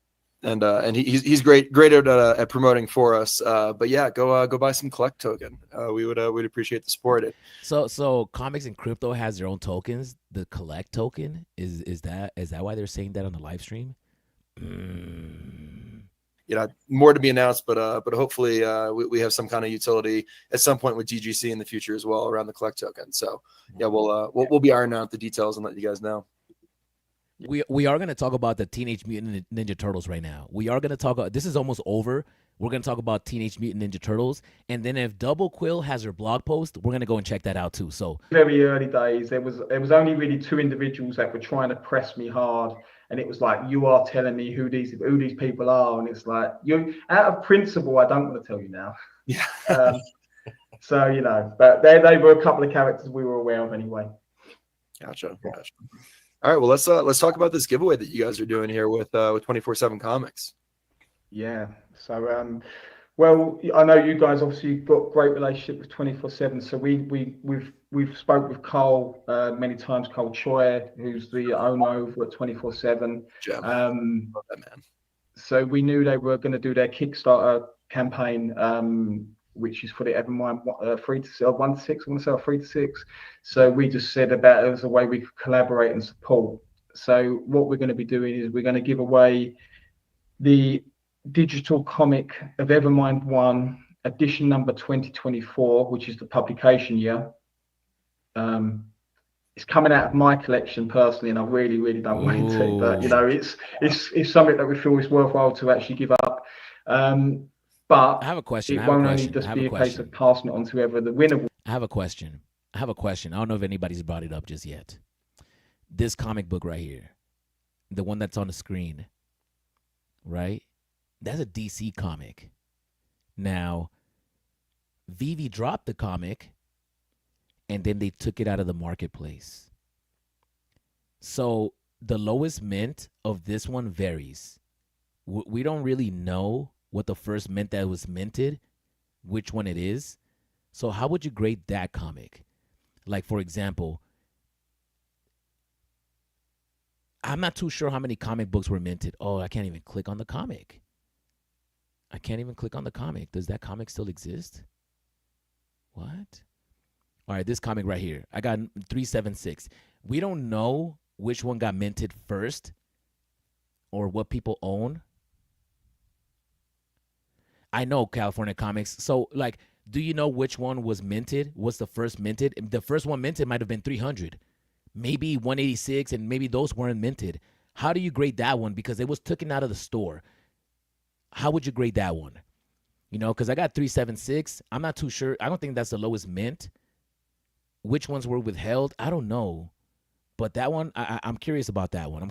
And he's great at promoting for us. But yeah, go buy some collect token. We'd appreciate the support. So Comics and Crypto has their own tokens. The collect token is that why they're saying that on the live stream? More to be announced, but hopefully we have some kind of utility at some point with DGC in the future as well around the collect token. So yeah, we'll be ironing out the details and let you guys know. We are going to talk about the Teenage Mutant Ninja Turtles right now. We are going to talk about, this is almost over. We're going to talk about Teenage Mutant Ninja Turtles. And then if Double Quill has her blog post, we're going to go and check that out too. So very early days, there was only really 2 individuals that were trying to press me hard. And it was like, you are telling me who these people are. And it's like, you out of principle, I don't want to tell you now. Yeah. So, but they were a couple of characters we were aware of anyway. Gotcha. All right, well let's talk about this giveaway that you guys are doing here with 24/7 Comics. Yeah. So well, I know you guys obviously got great relationship with 24/7. So we've spoke with Cole many times, Cole Choi, who's the owner over at 24/7. Love that, man. So we knew they were going to do their Kickstarter campaign, which is for the Evermind 3 to 6, 1 to 6. I want to say 3 to 6. So we just said about it as a way we could collaborate and support. So what we're going to be doing is we're going to give away the digital comic of Evermind 1, edition number 2024, which is the publication year. It's coming out of my collection personally, and I really, really don't want to. But it's something that we feel is worthwhile to actually give up. But I have a question. It won't only just be a case of passing it on to whoever the winner will. I have a question. I have a question. I don't know if anybody's brought it up just yet. This comic book right here, the one that's on the screen, right? That's a DC comic. Now, VeVe dropped the comic, and then they took it out of the marketplace. So the lowest mint of this one varies. We don't really know what the first mint that was minted, which one it is. So how would you grade that comic? Like, for example, I'm not too sure how many comic books were minted. Oh, I can't even click on the comic. I can't even click on the comic. Does that comic still exist? What? All right, this comic right here. I got 376. We don't know which one got minted first or what people own. I know California Comics. So, like, do you know which one was minted? What's the first minted? The first one minted might have been 300. Maybe 186, and maybe those weren't minted. How do you grade that one? Because it was taken out of the store. How would you grade that one? You know, because I got 376. I'm not too sure. I don't think that's the lowest mint. Which ones were withheld? I don't know. But that one, I'm curious about that one.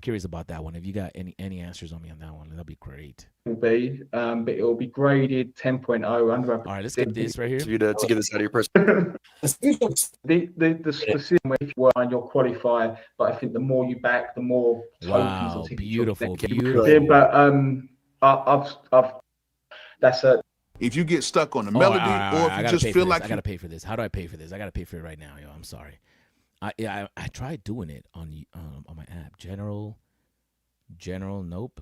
If you got any answers on me on that one, that'd be great. But it'll be graded 10.0 under. All right, let's get this right here. To get this out of your person. the specific way if you were and you'll qualify, but I think the more you back, the more tokens Wow, or tickets beautiful. But I've that's a. If you get stuck on the melody, or if you just feel like I gotta pay for this. How do I pay for this? I gotta pay for it right now, yo. I'm sorry. I tried doing it on my app. General, nope.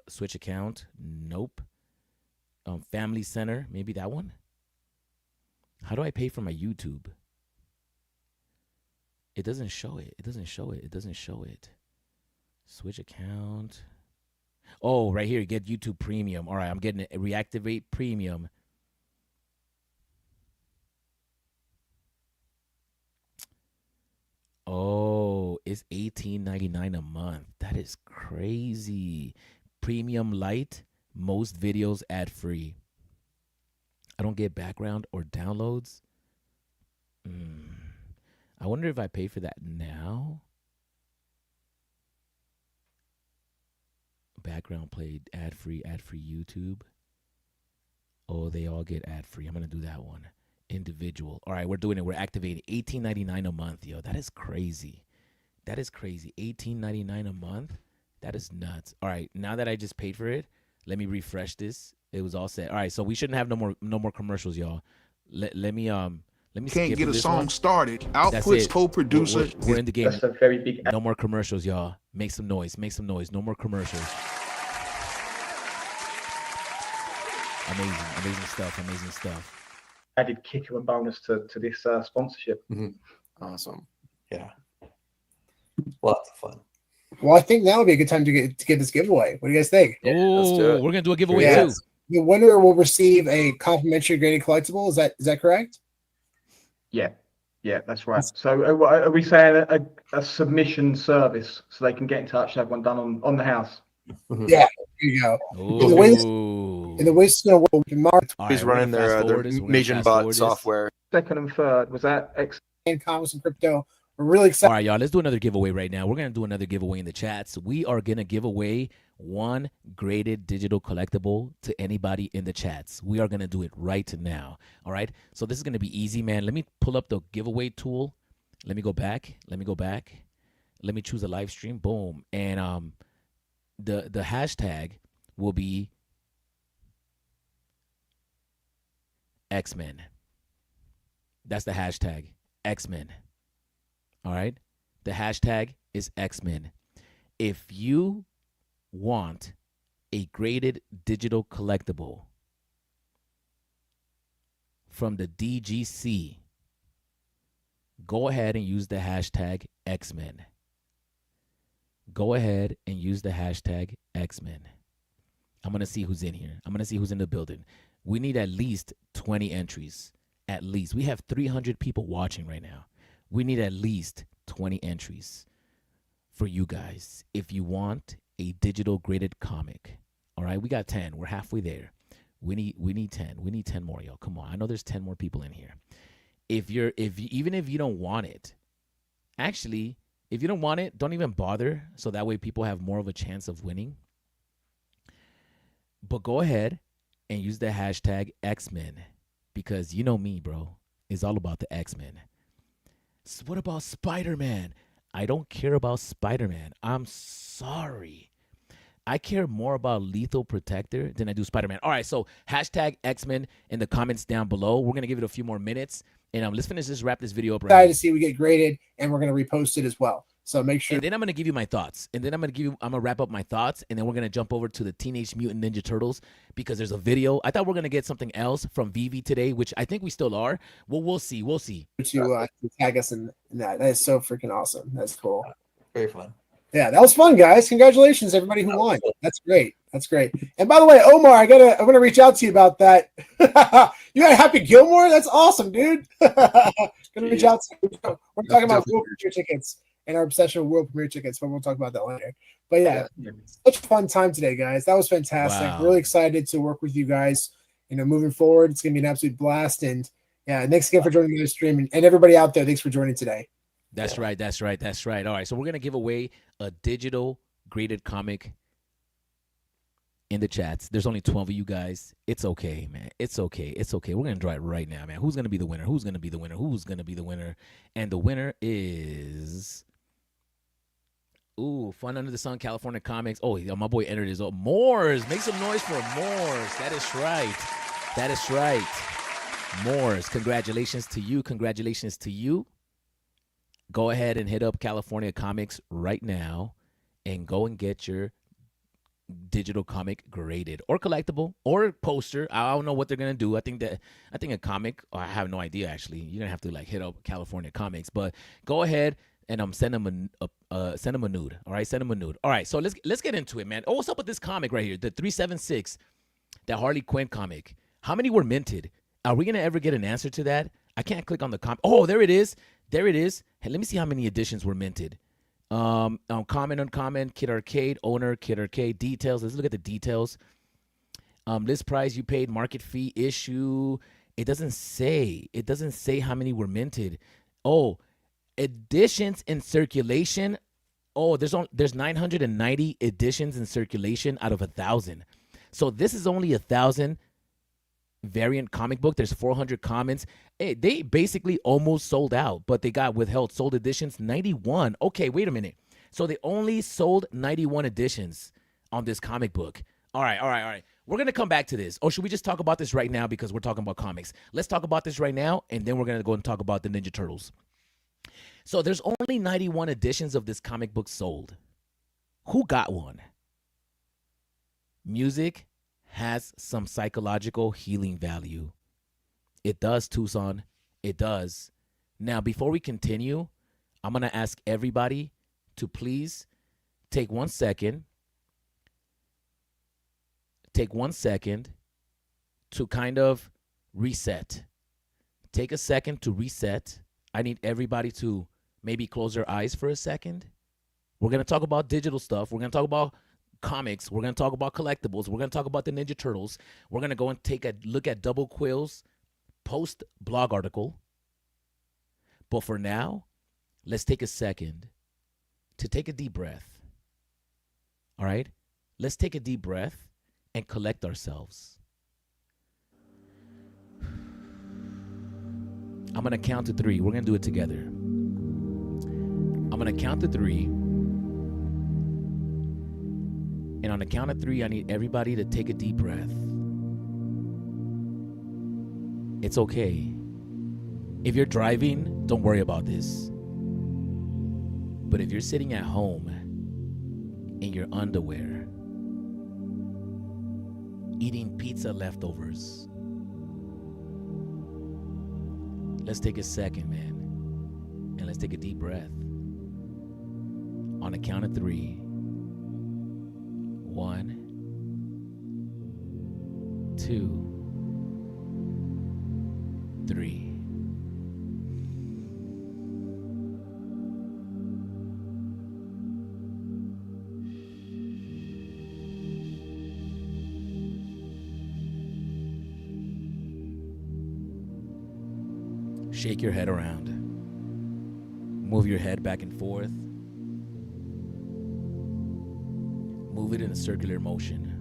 Switch account, nope. Family Center, maybe that one. How do I pay for my YouTube? It doesn't show it. Switch account. Oh, right here, get YouTube Premium. All right, I'm getting it. Reactivate Premium. Oh, it's $18.99 a month. That is crazy. Premium Lite, most videos ad-free. I don't get background or downloads. I wonder if I pay for that now. Background played ad-free YouTube. Oh, they all get ad-free. I'm going to do that one. Individual. All right, we're doing it. We're activating $18.99 a month, yo. That is crazy. $18.99 a month. That is nuts. All right, now that I just paid for it, let me refresh this. It was all set. All right, so we shouldn't have no more commercials, y'all. Let me can't get a song one. started. Outputs co-producer. We're in the game. That's a very big. No more commercials, y'all. Make some noise. No more commercials. Amazing stuff. Added kicker and bonus to this sponsorship. Awesome. Yeah. Lots of fun. Well, I think now would be a good time to get this giveaway. What do you guys think? Oh, we're gonna do a giveaway too. The winner will receive a complimentary graded collectible. Is that correct? Yeah, that's right. So are we saying a submission service so they can get in touch, have one done on the house? Yeah, there you go. In the way it's going to work, He's running their Mason bot software. Second and third, was that and comics and crypto. We're really excited. All right, y'all, let's do another giveaway right now. We're going to do another giveaway in the chats. We are going to give away one graded digital collectible to anybody in the chats. We are going to do it right now. All right, so this is going to be easy, man. Let me pull up the giveaway tool. Let me go back. Let me choose a live stream. Boom. And the hashtag will be X-Men. That's the hashtag, X-Men. All right? The hashtag is X-Men. If you want a graded digital collectible from the DGC, go ahead and use the hashtag X-Men. Go ahead and use the hashtag X-Men. I'm going to see who's in here. I'm going to see who's in the building. We need at least 20 entries. At least. We have 300 people watching right now. We need at least 20 entries for you guys if you want a digital graded comic. All right, we got 10. We're halfway there. We need 10. We need 10 more, y'all. Come on. I know there's 10 more people in here. even if you don't want it, actually, if you don't want it, don't even bother. So that way people have more of a chance of winning. But go ahead and use the hashtag X-Men, because you know me, bro. It's all about the X-Men. So what about Spider-Man? I don't care about Spider-Man. I'm sorry. I care more about Lethal Protector than I do Spider-Man. All right, so hashtag X-Men in the comments down below. We're going to give it a few more minutes. And let's finish this, wrap this video up right Excited now. to see we get graded, and we're going to repost it as well. So make sure. And then I'm going to give you my thoughts. And then I'm going to wrap up my thoughts. And then we're going to jump over to the Teenage Mutant Ninja Turtles, because there's a video. I thought we're going to get something else from VeVe today, which I think we still are. Well, we'll see. We'll see. To tag us in that. That is so freaking awesome. That's cool. Very fun. Yeah, that was fun, guys. Congratulations, everybody who won. That's great. That's great. And by the way, Omar, I'm gonna reach out to you about that. You got Happy Gilmore? That's awesome, dude. Gonna reach out to you. We're talking about world premiere tickets and our obsession with world premiere tickets, but we'll talk about that later. But yeah, such a fun time today, guys. That was fantastic. Wow. Really excited to work with you guys. Moving forward, it's gonna be an absolute blast. And yeah, thanks again for joining the stream, and everybody out there, thanks for joining today. That's right. That's right. That's right. All right. So we're going to give away a digital graded comic in the chats. There's only 12 of you guys. It's okay, man. It's okay. It's okay. We're going to draw it right now, man. Who's going to be the winner? Who's going to be the winner? Who's going to be the winner? And the winner is... Ooh, Fun Under the Sun, California Comics. Oh, my boy entered his own. Moors. Make some noise for Moors. That is right. That is right. Moors. Congratulations to you. Congratulations to you. Go ahead and hit up California Comics right now and go and get your digital comic graded or collectible or poster. I don't know what they're going to do. I think a comic, I have no idea actually. You're going to have to hit up California Comics, but go ahead and send them a nude. All right, send them a nude. All right, so let's get into it, man. Oh, what's up with this comic right here? The 376, that Harley Quinn comic. How many were minted? Are we going to ever get an answer to that? I can't click on the comic. Oh, there it is. There it is. Hey, let me see how many editions were minted. Common, uncommon, Kid Arcade, owner, Kid Arcade, details. Let's look at the details. List price you paid, market fee, issue. It doesn't say. It doesn't say how many were minted. Oh, editions in circulation. Oh, there's 990 editions in circulation out of 1,000. So this is only 1,000 variant comic book. There's 400 comments. Hey, they basically almost sold out, but they got withheld. Sold editions 91. Okay, wait a minute. So they only sold 91 editions on this comic book. All right. We're going to come back to this. Or should we just talk about this right now because we're talking about comics? Let's talk about this right now, and then we're going to go and talk about the Ninja Turtles. So there's only 91 editions of this comic book sold. Who got one? Music has some psychological healing value. It does, Tucson. It does. Now, before we continue, I'm going to ask everybody to please take 1 second. Take 1 second to kind of reset. Take a second to reset. I need everybody to maybe close their eyes for a second. We're going to talk about digital stuff. We're going to talk about comics. We're going to talk about collectibles. We're going to talk about the Ninja Turtles. We're going to go and take a look at Double Quill's post blog article. But for now, let's take a second to take a deep breath. All right? Let's take a deep breath and collect ourselves. I'm going to count to 3. We're going to do it together. I'm going to count to 3. And on the count of 3, I need everybody to take a deep breath. It's okay. If you're driving, don't worry about this. But if you're sitting at home in your underwear, eating pizza leftovers, let's take a second, man. And let's take a deep breath. On the count of 3. 1, 2, 3. Shake your head around. Move your head back and forth. Move it in a circular motion.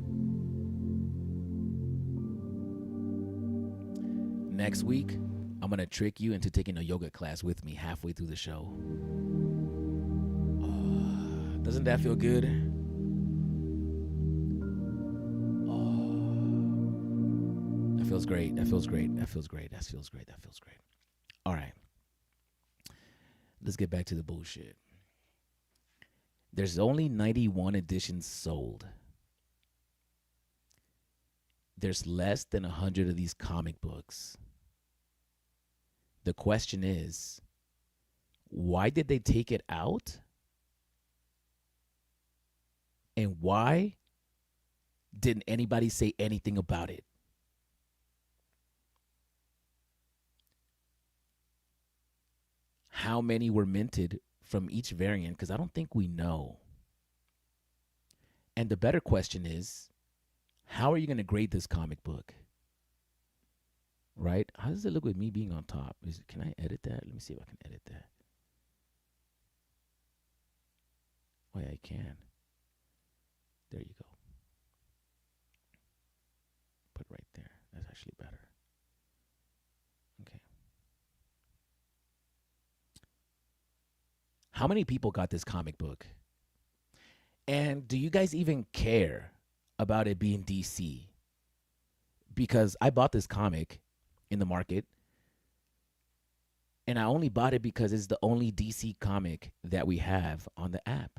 Next week, I'm going to trick you into taking a yoga class with me halfway through the show. Doesn't that feel good? That feels great. That feels great. That feels great. That feels great. That feels great. All right. Let's get back to the bullshit. There's only 91 editions sold. There's less than 100 of these comic books. The question is, why did they take it out? And why didn't anybody say anything about it? How many were minted from each variant? Because I don't think we know. And the better question is, how are you going to grade this comic book? Right? How does it look with me being on top? Can I edit that? Let me see if I can edit that. Oh, yeah, I can. There you go. Put right there. That's actually better. Okay. How many people got this comic book? And do you guys even care about it being DC? Because I bought this comic in the market, and I only bought it because it's the only DC comic that we have on the app.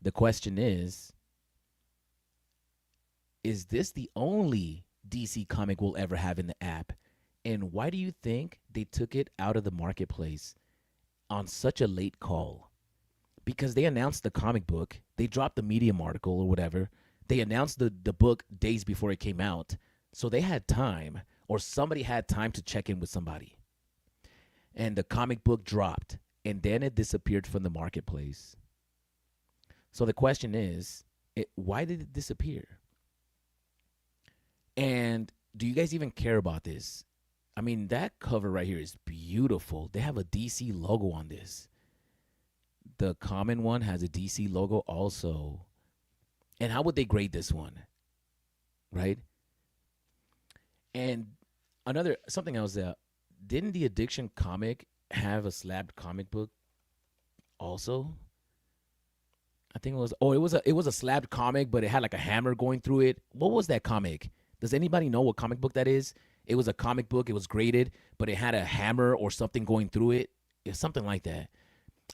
The question is this the only DC comic we'll ever have in the app? And why do you think they took it out of the marketplace on such a late call? Because they announced the comic book, they dropped the Medium article or whatever, they announced the book days before it came out, so they had time, or somebody had time to check in with somebody. And the comic book dropped, and then it disappeared from the marketplace. So the question is, why did it disappear? And do you guys even care about this? I mean, that cover right here is beautiful. They have a DC logo on this. The common one has a DC logo also. And how would they grade this one? Right? And something else that, didn't the Addiction comic have a slabbed comic book also? I think it was a slabbed comic, but it had like a hammer going through it. What was that comic? Does anybody know what comic book that is? It was a comic book. It was graded, but it had a hammer or something going through it. It's something like that.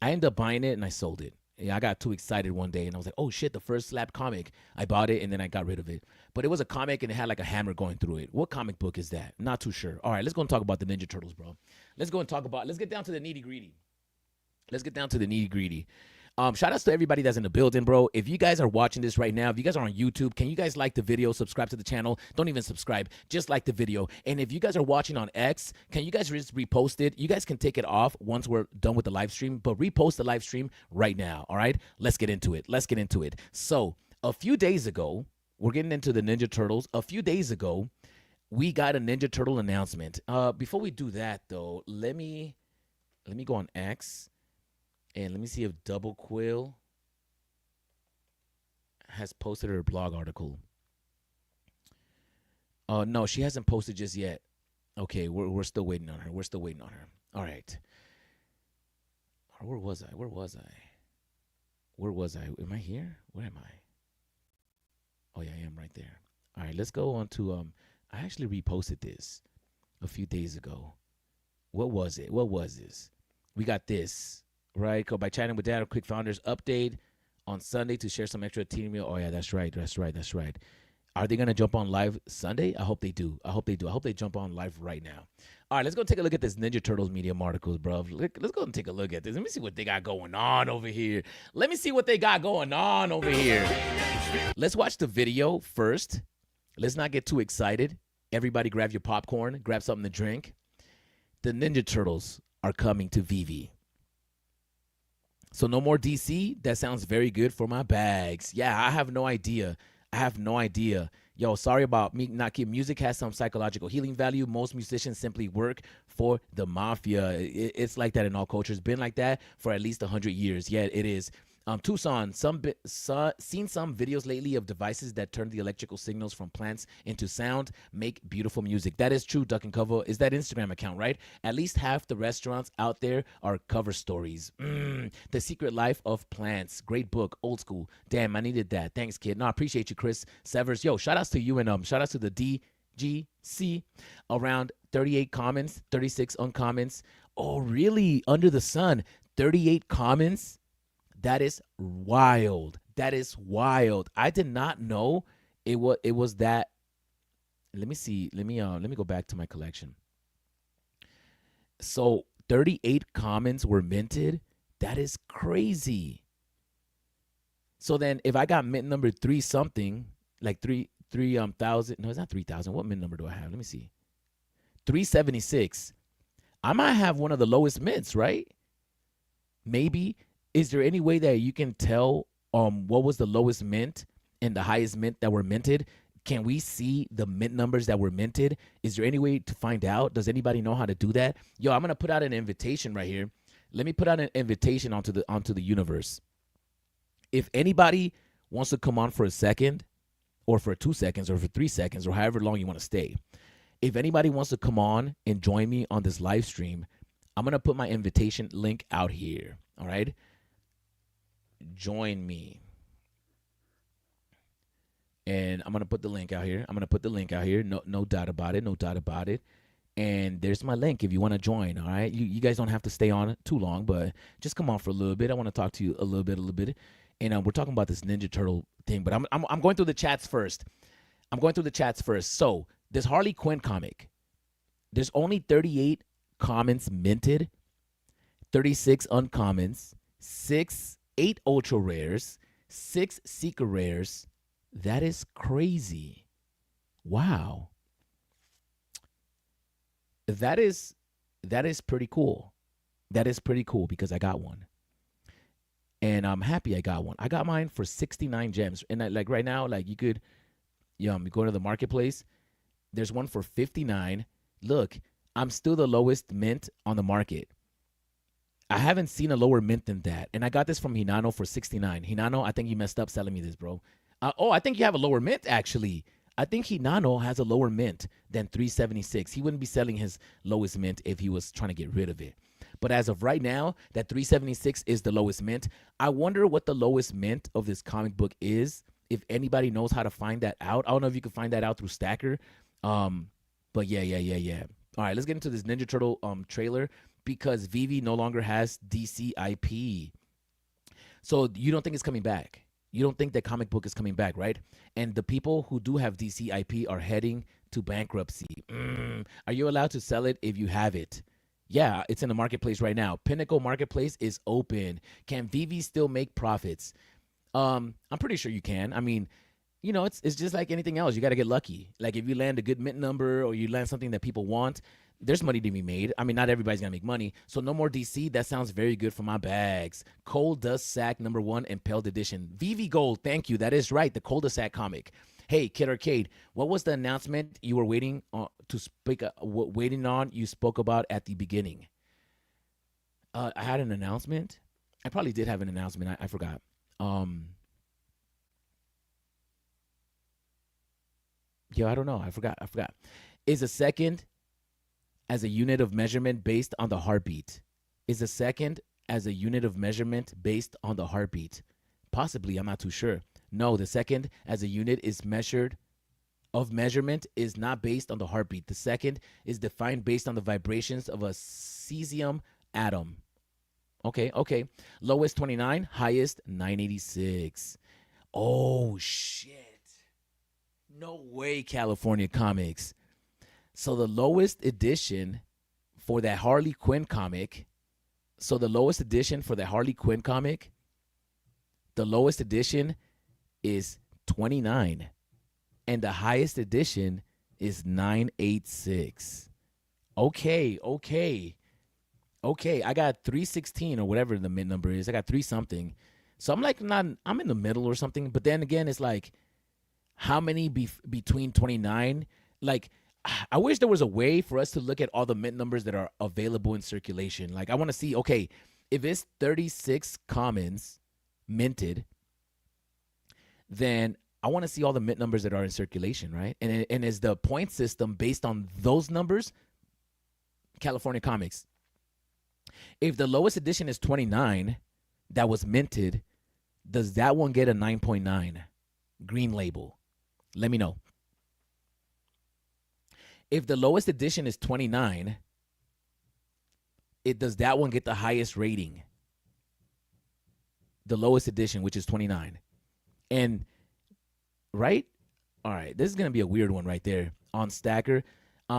I ended up buying it and I sold it. Yeah, I got too excited one day and I was like, oh shit, the first slabbed comic. I bought it and then I got rid of it. But it was a comic and it had like a hammer going through it. What comic book is that? Not too sure. All right, let's go and talk about the Ninja Turtles, bro. Let's get down to the nitty gritty. Shout outs to everybody that's in the building, bro. If you guys are watching this right now, if you guys are on YouTube, can you guys like the video, subscribe to the channel? Don't even subscribe, just like the video. And if you guys are watching on X, can you guys just repost it? You guys can take it off once we're done with the live stream, but repost the live stream right now, all right? Let's get into it. So a few days ago, we're getting into the Ninja Turtles. A few days ago, we got a Ninja Turtle announcement. Before we do that, though, let me go on X. And let me see if Double Quill has posted her blog article. No, she hasn't posted just yet. Okay, we're still waiting on her. All right. Where was I? Am I here? Where am I? Oh, yeah, I am right there. All right, let's go on to, I actually reposted this a few days ago. What was this? We got this. Right, by chatting with Dad, a quick founders update on Sunday to share some extra team meal. Oh yeah, that's right. Are they gonna jump on live Sunday? I hope they do. I hope they jump on live right now. All right, let's go take a look at this Ninja Turtles Medium articles, bro. Let's go and take a look at this. Let me see what they got going on over here. Let's watch the video first. Let's not get too excited. Everybody grab your popcorn, grab something to drink. The Ninja Turtles are coming to VeVe. So no more DC. That sounds very good for my bags. Yeah, I have no idea Yo, sorry about me not keeping. Music has some psychological healing value. Most musicians simply work for the mafia. It's like that in all cultures. Been like that for at least 100 years. Yeah, it is. Tucson, seen some videos lately of devices that turn the electrical signals from plants into sound, make beautiful music. That is true, Duck and Cover. Is that Instagram account, right? At least half the restaurants out there are cover stories. The Secret Life of Plants. Great book, old school. Damn, I needed that. Thanks, kid. No, I appreciate you, Chris Severs. Yo, shout outs to you and shout outs to the DGC. Around 38 comments, 36 uncomments. Oh, really? Under the sun, 38 comments? That is wild. That is wild. I did not know it was that. Let me see. Let me go back to my collection. So 38 comments were minted. That is crazy. So then if I got mint number 3 something, like 3,000. No, it's not 3,000. What mint number do I have? Let me see. 376. I might have one of the lowest mints, right? Maybe. Is there any way that you can tell what was the lowest mint and the highest mint that were minted? Can we see the mint numbers that were minted? Is there any way to find out? Does anybody know how to do that? Yo, I'm gonna put out an invitation right here. Let me put out an invitation onto the universe. If anybody wants to come on for a second, or for 2 seconds, or for 3 seconds, or however long you want to stay, if anybody wants to come on and join me on this live stream, I'm gonna put my invitation link out here. All right. Join me. And I'm going to put the link out here. No doubt about it. And there's my link if you want to join. All right. You guys don't have to stay on too long, but just come on for a little bit. I want to talk to you a little bit. And we're talking about this Ninja Turtle thing, but I'm going through the chats first. So this Harley Quinn comic, there's only 38 comments minted, 36 uncommons, 8 ultra rares, 6 secret rares. That is crazy. Wow. That is pretty cool. That is pretty cool because I got one. And I'm happy I got one. I got mine for 69 gems. And like right now, like you could you go to the marketplace. There's one for 59. Look, I'm still the lowest mint on the market. I haven't seen a lower mint than that. And I got this from Hinano for 69. Hinano, I think you messed up selling me this, bro. I think you have a lower mint, actually. I think Hinano has a lower mint than 376. He wouldn't be selling his lowest mint if he was trying to get rid of it. But as of right now, that 376 is the lowest mint. I wonder what the lowest mint of this comic book is. If anybody knows how to find that out. I don't know if you can find that out through Stacker. But yeah. All right, let's get into this Ninja Turtle trailer. Because VeVe no longer has DC IP. So you don't think it's coming back. You don't think that comic book is coming back, right? And the people who do have DC IP are heading to bankruptcy. Are you allowed to sell it if you have it? Yeah, it's in the marketplace right now. Pinnacle Marketplace is open. Can VeVe still make profits? I'm pretty sure you can. I mean, it's just like anything else. You got to get lucky. Like if you land a good mint number or you land something that people want, there's money to be made. I mean, not everybody's going to make money. So no more DC. That sounds very good for my bags. Cold Dust Sack #1 Impelled Edition. VeVe Gold. Thank you. That is right. The Cold Dust Sack comic. Hey, Kid Arcade, what was the announcement you were waiting on you spoke about at the beginning? I had an announcement. I probably did have an announcement. I forgot. I don't know. I forgot. Is a second as a unit of measurement based on the heartbeat? Is a second as a unit of measurement based on the heartbeat? Possibly. I'm not too sure. No, the second as a unit is measured of measurement is not based on the heartbeat. The second is defined based on the vibrations of a cesium atom. Okay. Lowest 29, highest 986. Oh, shit. No way, California Comics. So the lowest edition for that Harley Quinn comic, the lowest edition is 29. And the highest edition is 986. Okay. I got 316 or whatever the mint number is. I got 3 something. So I'm in the middle or something. But then again, it's like, how many between 29? Like, I wish there was a way for us to look at all the mint numbers that are available in circulation. Like, I want to see, okay, if it's 36 commons minted, then I want to see all the mint numbers that are in circulation, right? And is the point system based on those numbers? California Comics. If the lowest edition is 29 that was minted, does that one get a 9.9 green label? Let me know. If the lowest edition is 29, does that one get the highest rating? The lowest edition, which is 29. And, right? All right, this is going to be a weird one right there on Stacker.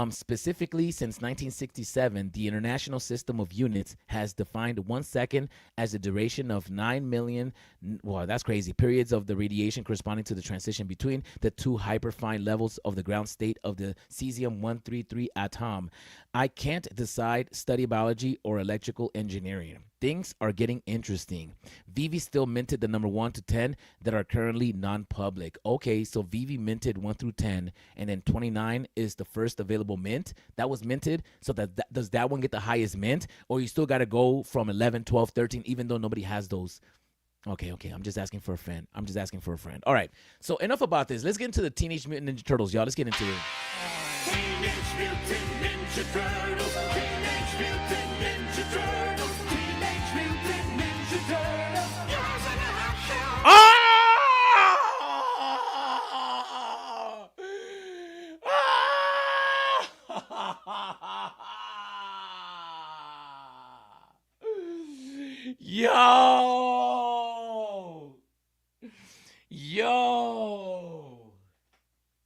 Specifically, since 1967, the International System of Units has defined 1 second as the duration of 9 million, wow, that's crazy, periods of the radiation corresponding to the transition between the two hyperfine levels of the ground state of the cesium-133 atom. I can't decide study biology or electrical engineering. Things are getting interesting. VeVe still minted the number 1 to 10 that are currently non-public. Okay, so VeVe minted 1 through 10, and then 29 is the first available mint that was minted. So does that one get the highest mint, or you still got to go from 11, 12, 13, even though nobody has those? Okay, I'm just asking for a friend. All right, so enough about this. Let's get into the Teenage Mutant Ninja Turtles, y'all. Let's get into it. Teenage Mutant Ninja Turtles. Teenage Mutant Ninja Turtles. Teenage Mutant Ninja Turtles. Yours in a hot shell.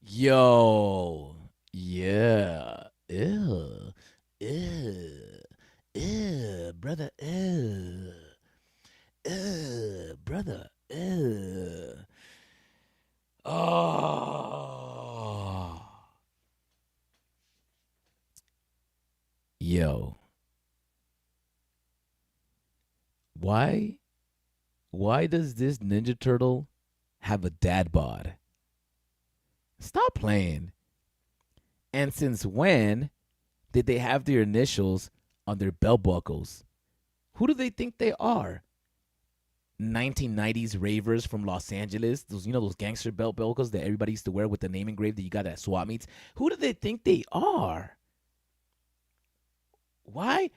Yo, yeah, brother, brother, oh, yo, why does this Ninja Turtle have a dad bod? Stop playing. And since when did they have their initials on their belt buckles? Who do they think they are? 1990s ravers from Los Angeles, those gangster belt buckles that everybody used to wear with the name engraved that you got at swap meets. Who do they think they are? Why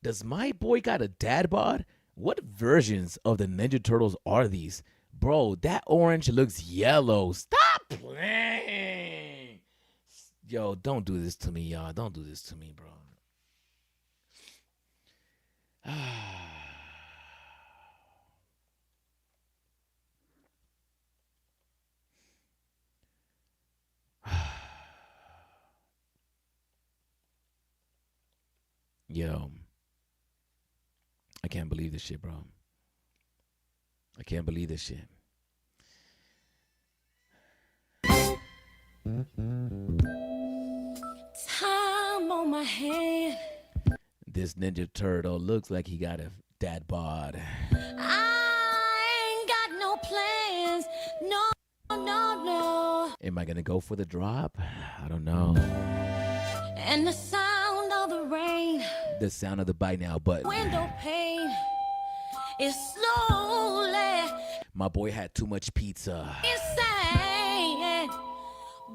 does my boy got a dad bod? What versions of the Ninja Turtles are these? Bro, that orange looks yellow. Stop playing. Yo, don't do this to me, y'all. Don't do this to me, bro. Yo, I can't believe this shit, bro. I can't believe this shit. Time on my hand. This Ninja Turtle looks like he got a dad bod. I ain't got no plans. No. Am I gonna go for the drop? I don't know. And the sound of the rain. The sound of the buy now button. Window pane is slowly. My boy had too much pizza. It's saying,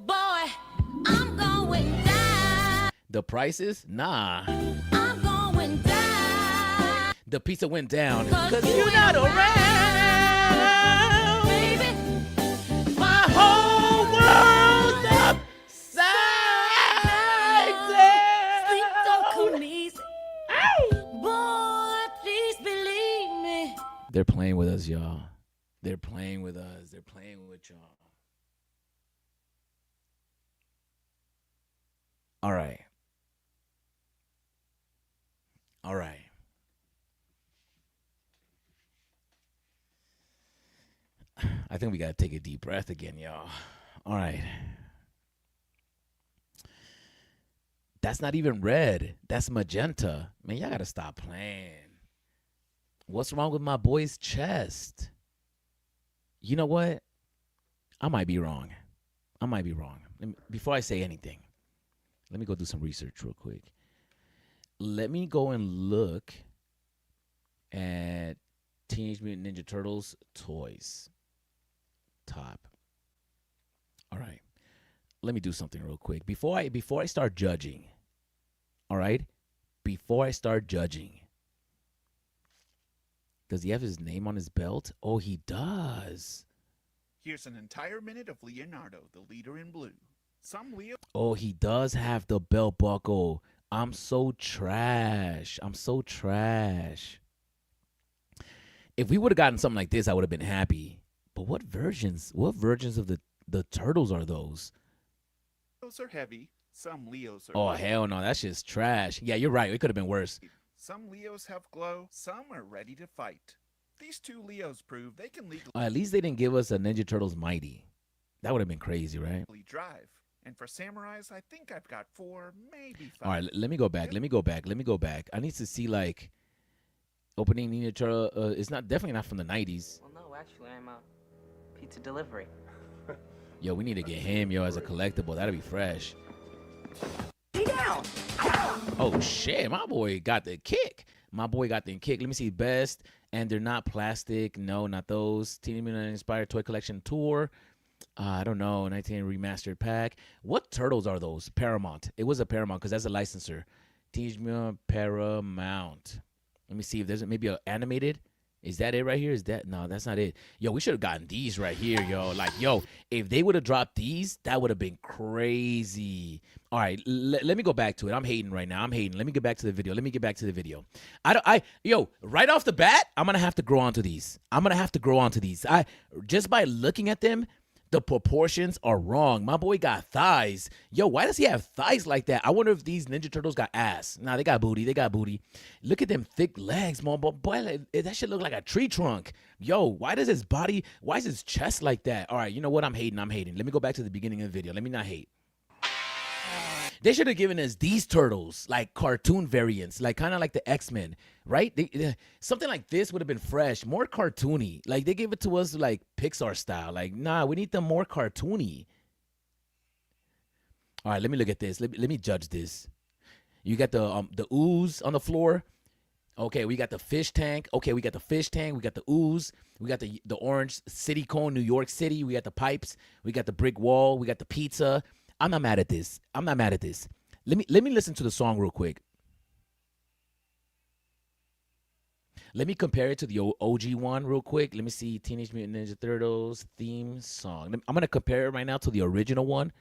boy, I'm going down. The prices? Nah. I'm going down. The pizza went down. Cause you're not around. Baby, my whole world's upside down. sleep don't come easy. Boy, please believe me. They're playing with us, y'all. They're playing with us. They're playing with y'all. All right. All right. I think we got to take a deep breath again, y'all. All right. That's not even red. That's magenta. Man, y'all got to stop playing. What's wrong with my boy's chest? You know what? I might be wrong. Before I say anything, let me go do some research real quick. Let me go and look at Teenage Mutant Ninja Turtles toys. Top. All right. Let me do something real quick. Before I start judging. All right? Before I start judging. Does he have his name on his belt? Oh, he does. Here's an entire minute of Leonardo, the leader in blue. Some Leo. Oh, he does have the belt buckle. I'm so trash. If we would have gotten something like this, I would have been happy. But what versions of the turtles are those? Leos are heavy. Some Leos are. Oh, light. hell no. That's just trash. Yeah, you're right. It could have been worse. Some Leos have glow. Some are ready to fight. These two Leos prove they can legally At least they didn't give us a Ninja Turtles Mighty. That would have been crazy, right? drive. And for samurais, I think I've got 4, maybe 5. All right, let me go back. I need to see, like, opening Ninja Turtle. It's definitely not from the 90s. Well, no, actually, I'm pizza delivery. Yo, we need to get him, as a collectible. That'll be fresh. Lay down! Oh, shit. My boy got the kick. Let me see. Best. And they're not plastic. No, not those. Teenage Mutant Inspired Toy Collection Tour. I don't know. 19 remastered pack. What turtles are those? Paramount. It was a Paramount because that's a licensor. Teenage Mutant Paramount. Let me see if there's maybe an animated. Is that it right here? No, that's not it. Yo, we should have gotten these right here, yo. Like, yo, if they would have dropped these, that would have been crazy. All right, let me go back to it. I'm hating right now. Let me get back to the video. Yo, right off the bat, I'm gonna have to grow onto these. Just by looking at them, the proportions are wrong. My boy got thighs. Yo, why does he have thighs like that? I wonder if these Ninja Turtles got ass. Nah, they got booty. Look at them thick legs, man. Boy, that shit look like a tree trunk. Yo, why is his chest like that? All right, you know what? I'm hating. Let me go back to the beginning of the video. Let me not hate. They should have given us these turtles, like cartoon variants, like kind of like the X-Men, right? Something like this would have been fresh, more cartoony. Like they gave it to us like Pixar style. Like, nah, we need them more cartoony. All right, let me look at this. Let me judge this. You got the ooze on the floor. Okay, we got the fish tank. We got the ooze. We got the orange city cone, New York City. We got the pipes. We got the brick wall. We got the pizza. I'm not mad at this. Let me listen to the song real quick. Let me compare it to the OG one real quick. Let me see Teenage Mutant Ninja Turtles theme song. I'm going to compare it right now to the original one.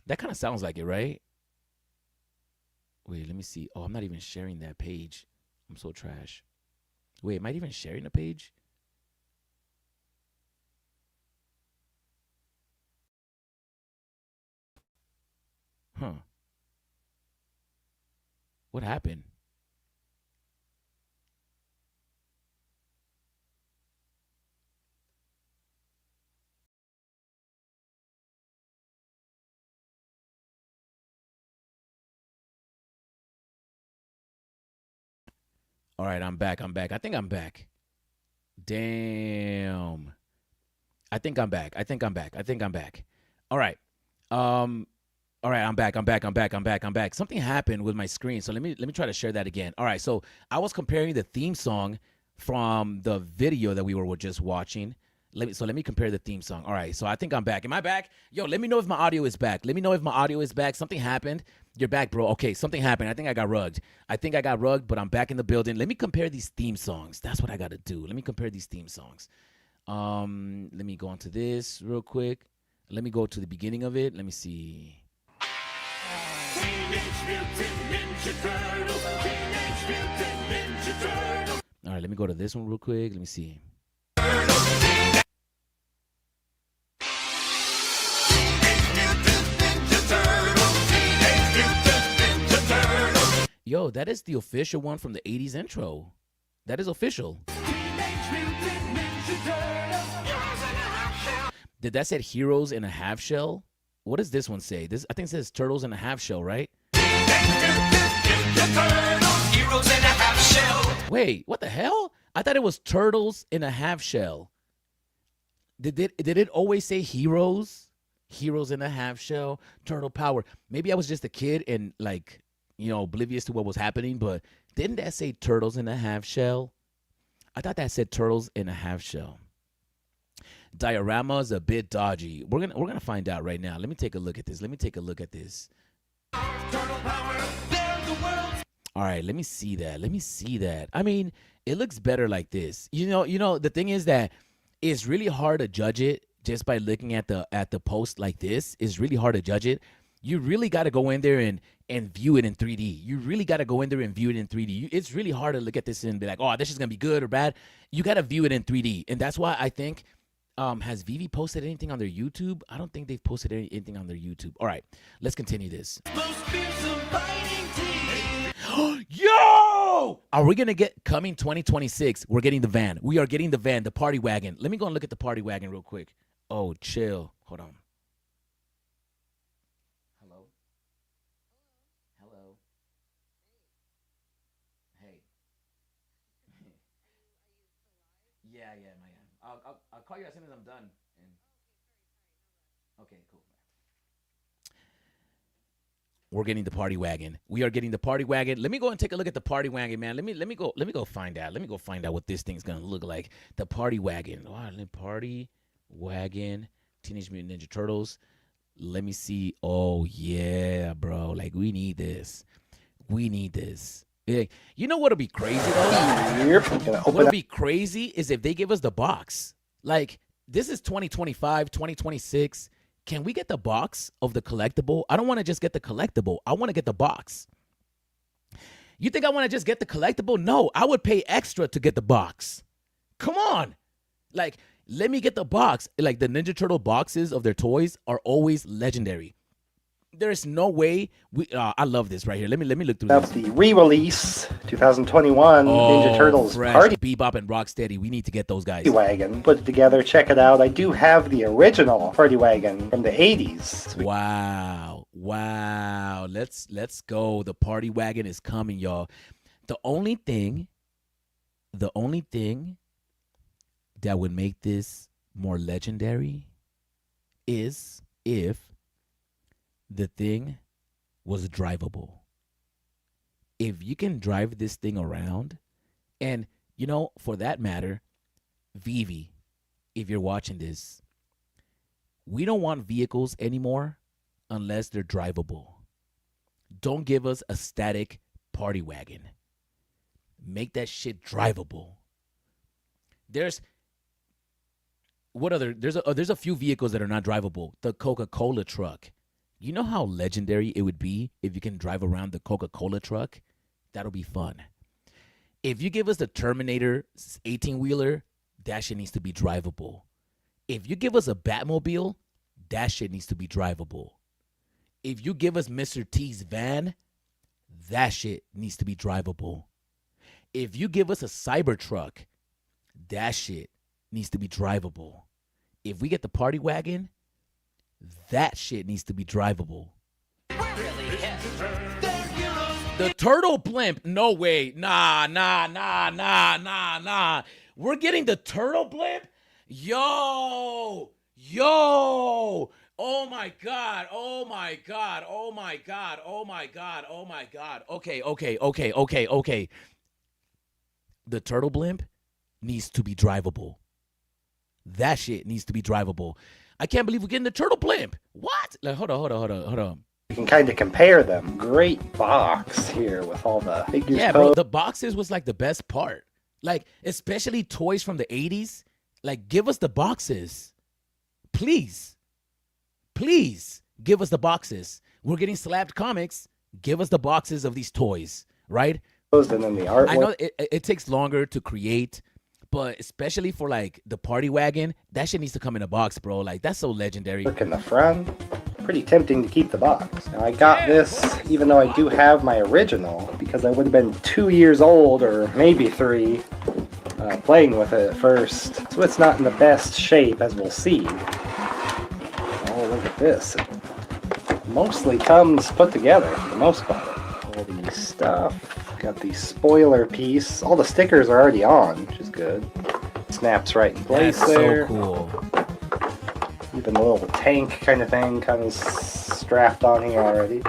That kind of sounds like it, right? Wait, let me see. Oh, I'm not even sharing that page. I'm so trash. Wait, am I even sharing a page? Huh. What happened? All right, I'm back. I think I'm back. Damn. I think I'm back. All right. All right, I'm back. Something happened with my screen, so let me try to share that again. All right, so I was comparing the theme song from the video that we were just watching. Let me compare the theme song. All right, so I think I'm back. Am I back? Yo, let me know if my audio is back. Something happened. You're back, bro. Okay, something happened. I think I got rugged, but I'm back in the building. Let me compare these theme songs. That's what I got to do. Let me compare these theme songs. Let me go on to this real quick. Let me go to the beginning of it. Let me see. Teenage Mutant Ninja Turtles. Teenage Mutant Ninja Turtles. All right, let me go to this one real quick. Let me see. Yo, that is the official one from the 80s intro. That is official. Did that say Heroes in a Half Shell? What does this one say? I think it says Turtles in a Half Shell, right? Heroes in a half Wait, what the hell? I thought it was turtles in a half shell. Did it always say heroes? Heroes in a half shell, turtle power. Maybe I was just a kid and like, oblivious to what was happening, but didn't that say turtles in a half shell? I thought that said turtles in a half shell. Diorama is a bit dodgy. We're gonna find out right now. Let me take a look at this. All right, let me see that. I mean, it looks better like this. The thing is that it's really hard to judge it just by looking at the post like this. It's really hard to judge it. You really got to go in there and view it in 3D. You really got to go in there and view it in 3D. It's really hard to look at this and be like, oh, this is going to be good or bad. You got to view it in 3D. And that's why I think, has VeVe posted anything on their YouTube? I don't think they've posted anything on their YouTube. All right, let's continue this. Yo! Are we going to get, coming 2026, we're getting the van. We are getting the van, the party wagon. Let me go and look at the party wagon real quick. Oh, chill. Hold on. Hello. Hey. Yeah, I am. I'll call you as soon as I'm done. Okay, cool. We're getting the party wagon. We are getting the party wagon. Let me go and take a look at the party wagon, man. Let me go find out. Let me go find out what this thing's gonna look like. The party wagon. Wow, party wagon. Teenage Mutant Ninja Turtles. Let me see. Oh yeah, bro. Like we need this. Yeah. You know what'll be crazy though? What'll be crazy is if they give us the box. Like this is 2025, 2026. Can we get the box of the collectible? I don't want to just get the collectible. I want to get the box. You think I want to just get the collectible? No, I would pay extra to get the box. Come on. Like, let me get the box. Like, the Ninja Turtle boxes of their toys are always legendary. There's no way I love this right here. Let me look through this. The re-release 2021 Ninja Turtles fresh. Party Bebop and Rocksteady. We need to get those guys. Wagon. Put it together. Check it out. I do have the original Party Wagon from the 80s. Wow. Let's go. The Party Wagon is coming, y'all. The only thing that would make this more legendary is if the thing was drivable. If you can drive this thing around, and for that matter, VeVe, if you're watching this, we don't want vehicles anymore unless they're drivable. Don't give us a static party wagon. Make that shit drivable. There's a few vehicles that are not drivable. The Coca-Cola truck. You know how legendary it would be if you can drive around the Coca-Cola truck? That'll be fun. If you give us the Terminator 18-wheeler, that shit needs to be drivable. If you give us a Batmobile, that shit needs to be drivable. If you give us Mr. T's van, that shit needs to be drivable. If you give us a Cybertruck, that shit needs to be drivable. If we get the party wagon, that shit needs to be drivable. The turtle blimp. No way. Nah. We're getting the turtle blimp? Yo. Oh my God. Okay. The turtle blimp needs to be drivable. That shit needs to be drivable. I can't believe we're getting the turtle blimp. What? Like, hold on. You can kind of compare them. Great box here with all the figures. Yeah, bro, the boxes was like the best part. Like, especially toys from the 80s. Like, give us the boxes. Please, give us the boxes. We're getting slapped comics. Give us the boxes of these toys, right? And then the artwork. I know it takes longer to create, but especially for like the party wagon, that shit needs to come in a box, bro. Like, that's so legendary. Look in the front. Pretty tempting to keep the box. Now, I got this even though I do have my original because I would have been 2 years old or maybe 3 playing with it at first. So it's not in the best shape, as we'll see. Oh, look at this. It mostly comes put together for the most part. All the stuff. Got the spoiler piece. All the stickers are already on, which is good. Snaps right in place there. So cool. Even the little tank kind of thing comes strapped on here already.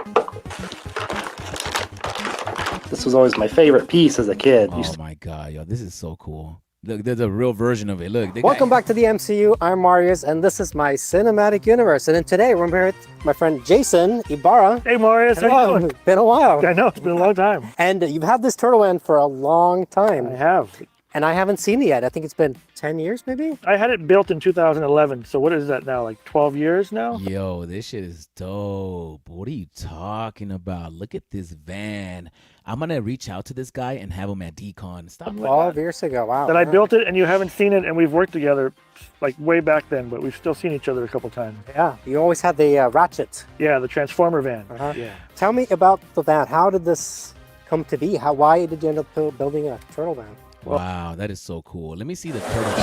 This was always my favorite piece as a kid. Oh my god, yo, this is so cool. Look, there's a real version of it. Look, Welcome back to the MCU. I'm Marius, and this is my cinematic universe. And then today we're here with my friend Jason Ibarra. Hey Marius, how you doing? Been a while. I know, it's been a long time. And you've had this turtle man for a long time. I have. And I haven't seen it yet. I think it's been 10 years maybe? I had it built in 2011, so what is that now, like 12 years now? Yo, this shit is dope. What are you talking about? Look at this van. I'm going to reach out to this guy and have him at DCon. Stop. 12 years ago, wow. That I built it and you haven't seen it, and we've worked together like way back then, but we've still seen each other a couple times. Yeah, you always had the Ratchet. Yeah, the Transformer van. Yeah. Tell me about the van. How did this come to be? Why did you end up building a turtle van? Wow, that is so cool. Let me see the turtle.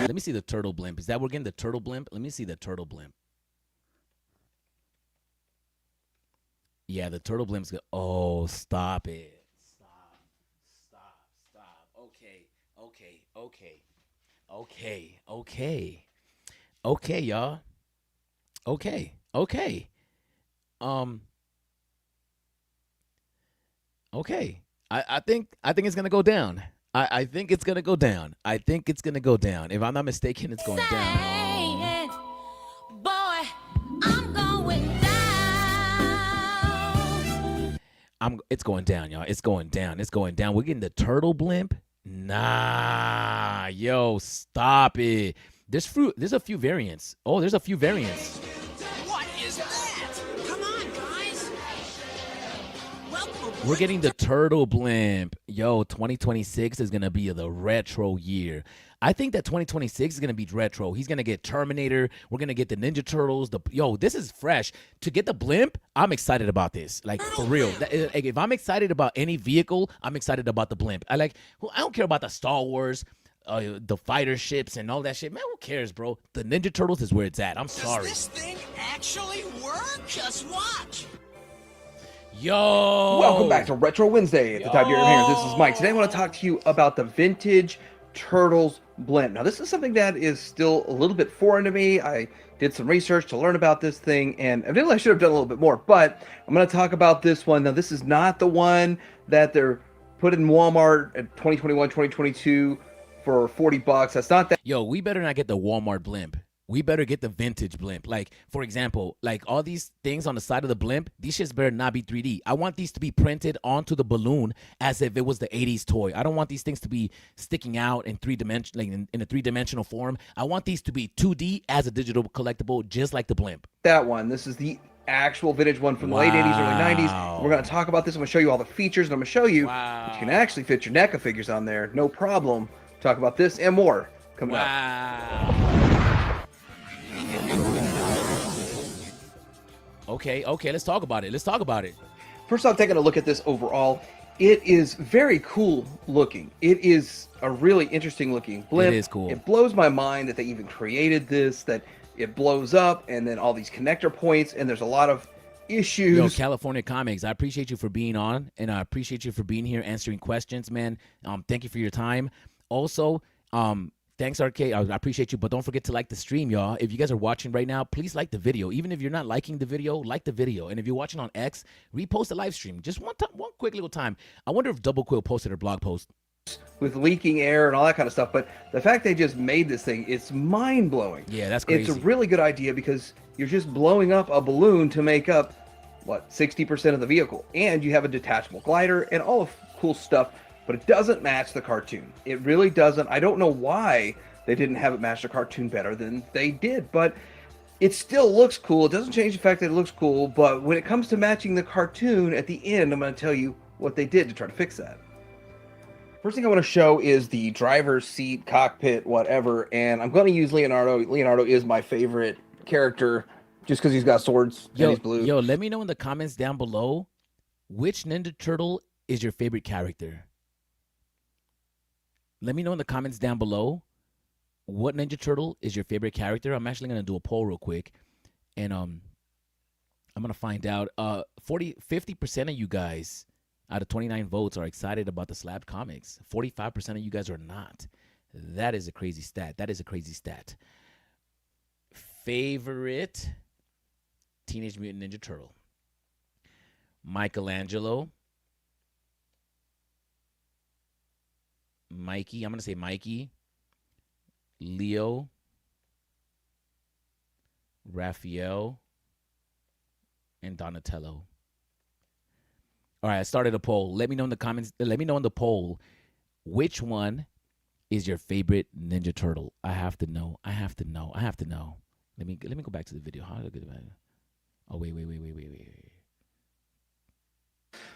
Let me see the turtle blimp. Is that we're getting the turtle blimp? Let me see the turtle blimp. Yeah, the turtle blimp's good. Oh, stop it. Stop. Okay, y'all. Okay. Okay. I think it's gonna go down. I think it's gonna go down. I think it's gonna go down. If I'm not mistaken, it's going down. It's going down, y'all. It's going down. It's going down. We're getting the turtle blimp. Nah, yo, stop it. There's a few variants. Oh, there's a few variants. What is that? Come on, guys. We're getting the turtle blimp. Yo, 2026 is gonna be the retro year. I think that 2026 is gonna be retro. He's gonna get Terminator. We're gonna get the Ninja Turtles. This is fresh. To get the blimp, I'm excited about this. Like for real. If I'm excited about any vehicle, I'm excited about the blimp. I don't care about the Star Wars, the fighter ships and all that shit. Man, who cares, bro? The Ninja Turtles is where it's at. I'm sorry. Does this thing actually work? Just watch. Yo! Welcome back to Retro Wednesday at the Type You're here. This is Mike. Today I want to talk to you about the vintage Turtles blimp. Now this is something that is still a little bit foreign to me. I did some research to learn about this thing, and evidently I should have done a little bit more, but I'm going to talk about this one. Now this is not the one that they're put in Walmart at 2021, 2022 for $40. That's not that. Yo, we better not get the Walmart blimp. We better get the vintage blimp. Like, for example, like all these things on the side of the blimp, these shits better not be 3D. I want these to be printed onto the balloon as if it was the 80s toy. I don't want these things to be sticking out in in a three-dimensional form. I want these to be 2D as a digital collectible, just like the blimp. That one. This is the actual vintage one from the late 80s, early 90s. We're going to talk about this. I'm going to show you all the features, and I'm going to show you that you can actually fit your NECA figures on there. No problem. Talk about this and more coming up. Okay, let's talk about it. First off, taking a look at this overall, it is very cool looking. It is a really interesting looking blimp. It is cool. It blows my mind that they even created this, that it blows up, and then all these connector points, and there's a lot of issues. Yo, California Comics, I appreciate you for being on, and I appreciate you for being here answering questions, man. Thank you for your time. Also, thanks, RK. I appreciate you, but don't forget to like the stream, y'all. If you guys are watching right now, please like the video. Even if you're not liking the video, like the video. And if you're watching on X, repost the live stream. Just one quick little time. I wonder if Double Quill posted her blog post. With leaking air and all that kind of stuff, but the fact they just made this thing, it's mind-blowing. Yeah, that's crazy. It's a really good idea because you're just blowing up a balloon to make up, 60% of the vehicle. And you have a detachable glider and all of cool stuff, but it doesn't match the cartoon. It really doesn't. I don't know why they didn't have it match the cartoon better than they did, but it still looks cool. It doesn't change the fact that it looks cool, but when it comes to matching the cartoon at the end, I'm going to tell you what they did to try to fix that. First thing I want to show is the driver's seat, cockpit, whatever, and I'm going to use Leonardo. Leonardo is my favorite character just because he's got swords and he's blue. Yo, let me know in the comments down below which Ninja Turtle is your favorite character. Let me know in the comments down below what Ninja Turtle is your favorite character. I'm actually going to do a poll real quick, and I'm going to find out. 50% of you guys out of 29 votes are excited about the slab comics. 45% of you guys are not. That is a crazy stat. That is a crazy stat. Favorite Teenage Mutant Ninja Turtle? Michelangelo. Mikey. I'm going to say Mikey. Leo. Raphael. And Donatello. All right, I started a poll. Let me know in the comments. Let me know in the poll which one is your favorite Ninja Turtle. I have to know. I have to know. I have to know. Let me go back to the video. How do I get it? Oh, wait.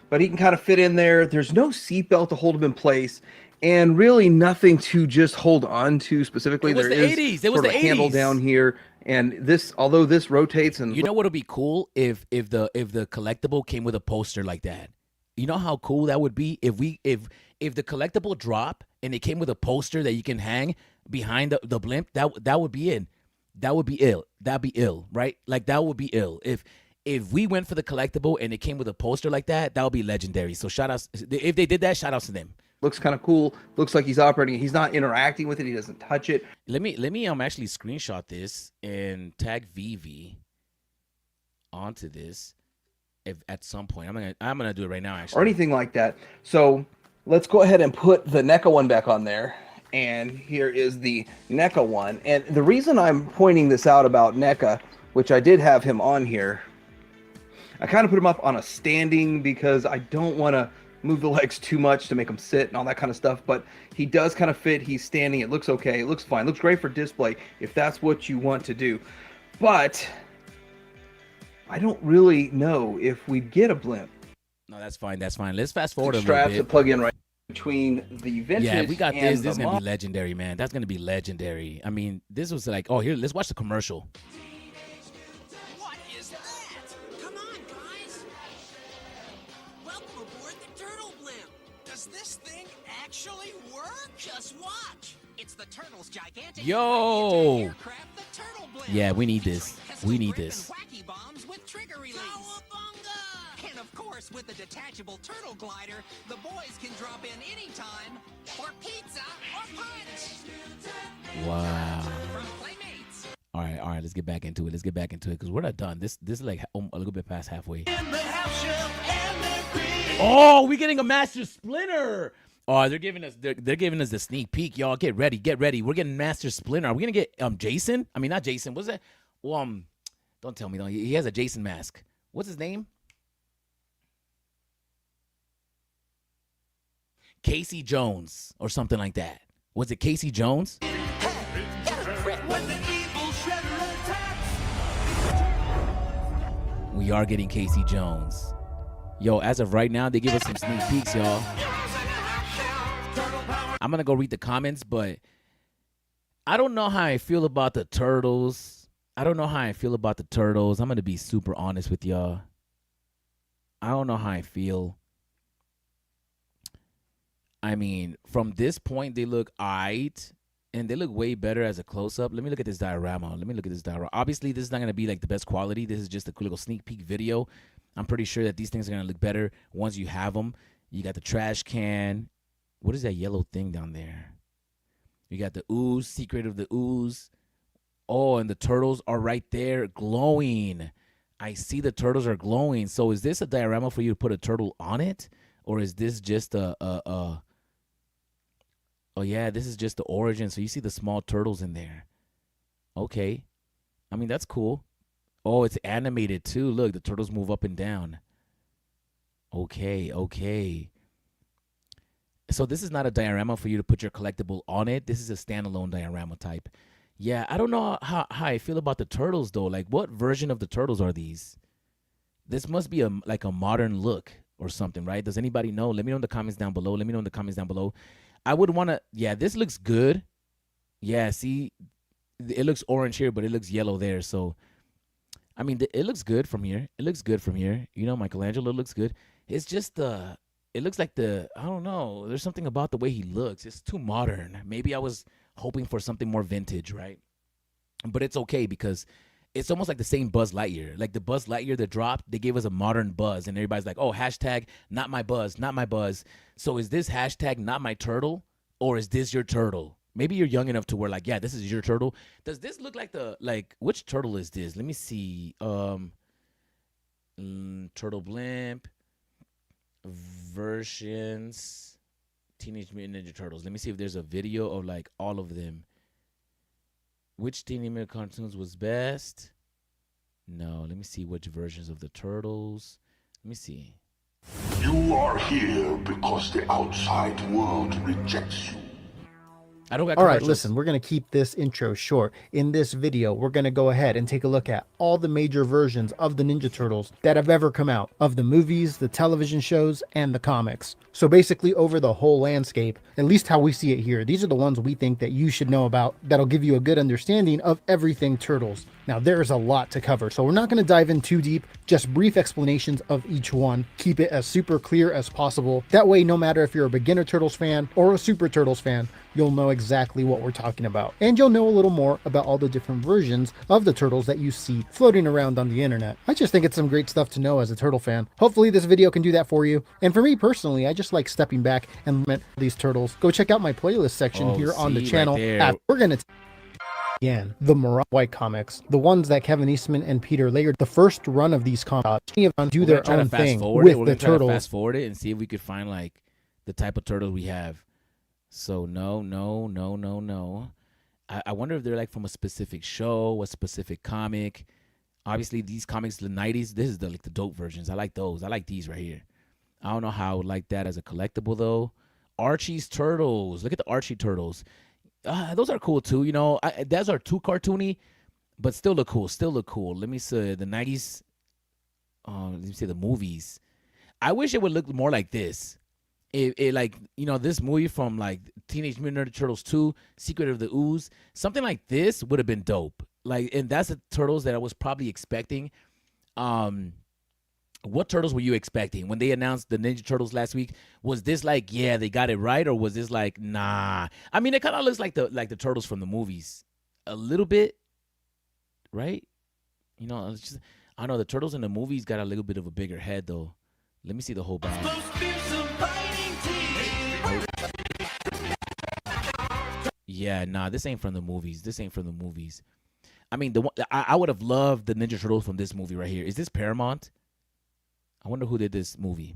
But he can kind of fit in there. There's no seatbelt to hold him in place, and really nothing to just hold on to specifically. It was there the is 80s. It was sort the of a handle 80s. down here, and this, although this rotates and You know what would be cool if the collectible came with a poster like that. You know how cool that would be if the collectible drop and it came with a poster that you can hang behind the blimp. That would be it. That would be ill. That'd be ill, right? Like that would be ill. If we went for the collectible and it came with a poster like that, that would be legendary. So shout outs if they did that. Shout outs to them. looks kind of cool. Looks like he's operating. He's not interacting with it. He doesn't touch it. Let me actually screenshot this and tag VeVe onto this. If at some point I'm gonna do it right now actually, Or anything like that. So let's go ahead and put the NECA one back on there. And here is the NECA one. And the reason I'm pointing this out about NECA, which I did have him on here, I kind of put him up on a standing because I don't want to move the legs too much to make him sit and all that kind of stuff. But he does kind of fit. He's standing. It looks okay. It looks fine. It looks great for display if that's what you want to do. But I don't really know if we'd get a blimp. No, that's fine. That's fine. Let's fast forward a little Straps bit. that plug in right between the vintage. Yeah, we got and this. This is the gonna be legendary, man. That's gonna be legendary. I mean, this was like, oh, here, let's watch the commercial. What is that? Come on, guys. Welcome aboard the Turtle Blimp. Does this thing actually work? Just watch. It's the Turtle's gigantic Yo. aircraft, the Turtle Blimp. Yeah, we need this. We need this. Wacky bombs with trigger release. And of course, with the detachable turtle glider, the boys can drop in anytime for pizza or punch. Wow. All right. Let's get back into it. Because we're not done. This is like a little bit past halfway. Oh, we're getting a Master Splinter. Oh, they're giving us the sneak peek, y'all. Get ready. We're getting Master Splinter. Are we gonna get Jason? I mean, not Jason. What's that? Well, don't tell me though. He has a Jason mask. What's his name? Casey Jones or something like that. Was it Casey Jones? We are getting Casey Jones. Yo, as of right now, they give us some sneak peeks, y'all. I'm going to go read the comments, but I don't know how I feel about the turtles. I'm going to be super honest with y'all. I don't know how I feel. I mean, from this point, they look aight, and they look way better as a close-up. Let me look at this diorama. Obviously, this is not going to be like the best quality. This is just a little sneak peek video. I'm pretty sure that these things are going to look better once you have them. You got the trash can. What is that yellow thing down there? You got the ooze, secret of the ooze. Oh, and the turtles are right there glowing. I see the turtles are glowing. So is this a diorama for you to put a turtle on it? Or is this just Oh, yeah, this is just the origin. So you see the small turtles in there. Okay. I mean, that's cool. Oh, it's animated too. Look, the turtles move up and down. Okay. So this is not a diorama for you to put your collectible on it. This is a standalone diorama type. Yeah, I don't know how I feel about the turtles, though. Like, what version of the turtles are these? This must be like a modern look or something, right? Does anybody know? Let me know in the comments down below. I would want to, yeah, this looks good. Yeah, see, it looks orange here, but it looks yellow there. So, I mean, it looks good from here. You know, Michelangelo looks good. It's just it looks like I don't know. There's something about the way he looks. It's too modern. Maybe I was hoping for something more vintage, right? But it's okay because it's almost like the same Buzz Lightyear. Like the Buzz Lightyear that dropped, they gave us a modern Buzz, and everybody's like, oh, hashtag not my Buzz, not my Buzz. So is this hashtag not my turtle, or is this your turtle? Maybe you're young enough to where like, yeah, this is your turtle. Does this look like which turtle is this? Let me see. Turtle Blimp versions Teenage Mutant Ninja Turtles. Let me see if there's a video of like all of them. Which Teenage Mutant cartoons was best? No, let me see which versions of the Turtles. Let me see. You are here because the outside world rejects you. I don't got All right, commercials. listen, we're going to keep this intro short. In this video, we're going to go ahead and take a look at all the major versions of the Ninja Turtles that have ever come out, of the movies, the television shows, and the comics. So basically over the whole landscape, at least how we see it here, these are the ones we think that you should know about that'll give you a good understanding of everything Turtles. Now, there's a lot to cover, so we're not going to dive in too deep, just brief explanations of each one. Keep it as super clear as possible. That way, no matter if you're a beginner Turtles fan or a Super Turtles fan, you'll know exactly what we're talking about. And you'll know a little more about all the different versions of the Turtles that you see floating around on the internet. I just think it's some great stuff to know as a Turtle fan. Hopefully this video can do that for you. And for me personally, I just like stepping back and looking at these Turtles. Go check out my playlist section here on the channel. We're going to again, the Mariah White comics, the ones that Kevin Eastman and Peter Laird, the first run of these comics, do their own thing with the Turtles. Fast forward it and see if we could find like the type of turtles we have. So no. I wonder if they're like from a specific show, a specific comic. Obviously, these comics, the 90s, this is the dope versions. I like those. I like these right here. I don't know how I would like that as a collectible though. Archie's Turtles. Look at the Archie Turtles. Those are cool too. You know, those are too cartoony, but still look cool. Let me see the 90s. Let me see the movies. I wish it would look more like this. It like, you know, this movie from like Teenage Mutant Ninja Turtles 2, Secret of the Ooze, something like this would have been dope. Like, and that's the Turtles that I was probably expecting. What Turtles were you expecting when they announced the Ninja Turtles last week? Was this like, yeah, they got it right, or was this like, nah? I mean, it kind of looks like the Turtles from the movies, a little bit, right? You know, it's just, I don't know, the Turtles in the movies got a little bit of a bigger head though. Let me see the whole bag. Yeah, nah, this ain't from the movies. I mean, the one I would have loved the Ninja Turtles from this movie right here. Is this Paramount? I wonder who did this movie.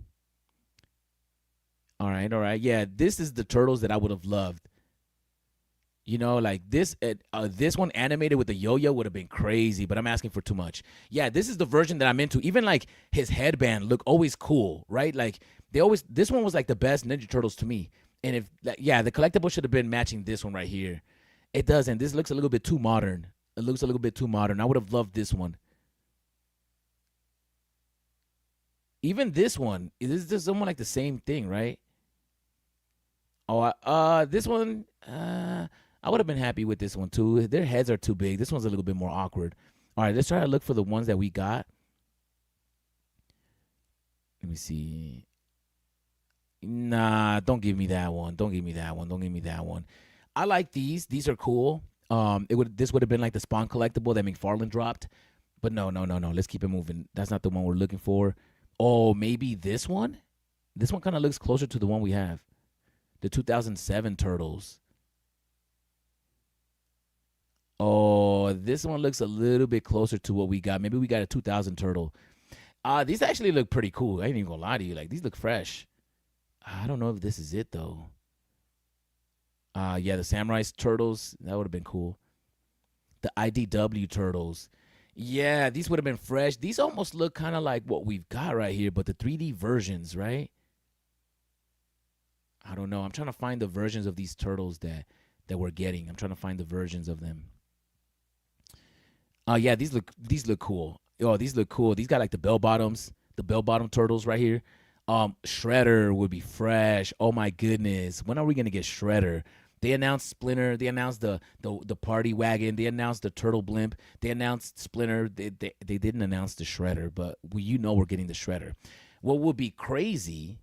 All right. Yeah, this is the Turtles that I would have loved. You know, like this one animated with the yo-yo would have been crazy, but I'm asking for too much. Yeah, this is the version that I'm into. Even like his headband look always cool, right? Like this one was like the best Ninja Turtles to me. And if, yeah, the collectible should have been matching this one right here. It doesn't. This looks a little bit too modern. I would have loved this one. Even this one, is this almost like the same thing, right? Oh, this one, I would have been happy with this one too. Their heads are too big. This one's a little bit more awkward. All right, let's try to look for the ones that we got. Let me see. Nah, don't give me that one. I like these. These are cool. This would have been like the Spawn collectible that McFarlane dropped. But no. Let's keep it moving. That's not the one we're looking for. Oh, maybe this one? This one kind of looks closer to the one we have. The 2007 Turtles. Oh, this one looks a little bit closer to what we got. Maybe we got a 2000 Turtle. These actually look pretty cool. I ain't even gonna lie to you. Like, these look fresh. I don't know if this is it, though. Yeah, the Samurai Turtles. That would have been cool. The IDW Turtles. Yeah, these would have been fresh. These almost look kind of like what we've got right here, but the 3D versions, right? I don't know. I'm trying to find the versions of these turtles that we're getting. I'm trying to find the versions of them. Yeah, these look cool. Oh, these look cool. These got like the bell bottom turtles right here. Shredder would be fresh. Oh my goodness. When are we gonna get Shredder? They announced Splinter. They announced the party wagon. They announced the turtle blimp. They announced Splinter. They didn't announce the Shredder, but we're getting the Shredder. What would be crazy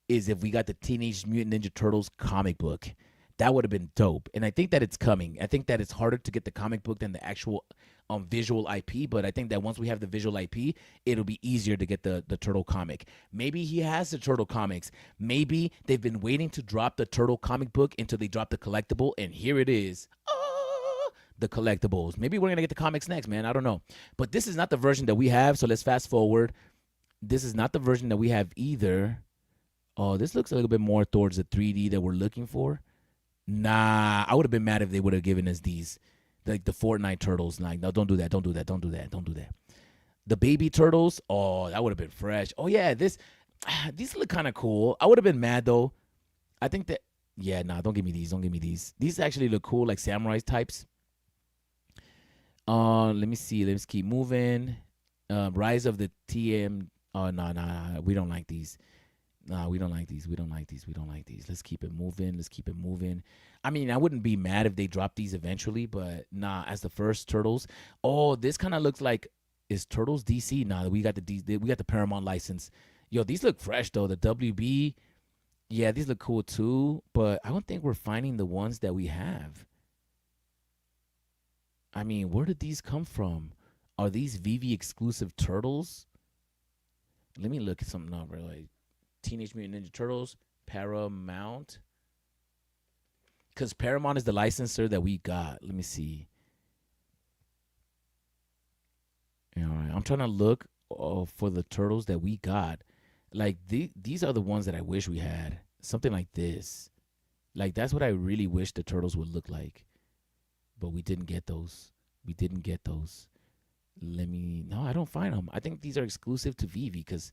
is if we got the Teenage Mutant Ninja Turtles comic book. That would have been dope. And I think that it's coming. I think that it's harder to get the comic book than the actual visual IP. But I think that once we have the visual IP, it'll be easier to get the Turtle comic. Maybe he has the Turtle comics. Maybe they've been waiting to drop the Turtle comic book until they drop the collectible. And here it is. The collectibles. Maybe we're going to get the comics next, man. I don't know. But this is not the version that we have. So let's fast forward. This is not the version that we have either. Oh, this looks a little bit more towards the 3D that we're looking for. Nah, I would have been mad if they would have given us these, like the Fortnite turtles. Like, no, don't do that. Don't do that. Don't do that. Don't do that. The baby turtles. Oh, that would have been fresh. Oh yeah, these look kind of cool. I would have been mad though. I think that, yeah, nah, don't give me these. Don't give me these. These actually look cool, like samurai types. Let me see. Let's keep moving. Rise of the TM. Oh, no, we don't like these. No, we don't like these. We don't like these. We don't like these. Let's keep it moving. Let's keep it moving. I mean, I wouldn't be mad if they dropped these eventually, but nah, as the first Turtles. Oh, this kind of looks like, is Turtles DC? Nah, we got the Paramount license. Yo, these look fresh though. The WB. Yeah, these look cool too, but I don't think we're finding the ones that we have. I mean, where did these come from? Are these VeVe exclusive Turtles? Let me look at something up real quick. Teenage Mutant Ninja Turtles, Paramount. Because Paramount is the licensor that we got. Let me see. All right, I'm trying to look for the Turtles that we got. Like, these are the ones that I wish we had. Something like this. Like, that's what I really wish the Turtles would look like. But we didn't get those. We didn't get those. No, I don't find them. I think these are exclusive to VeVe because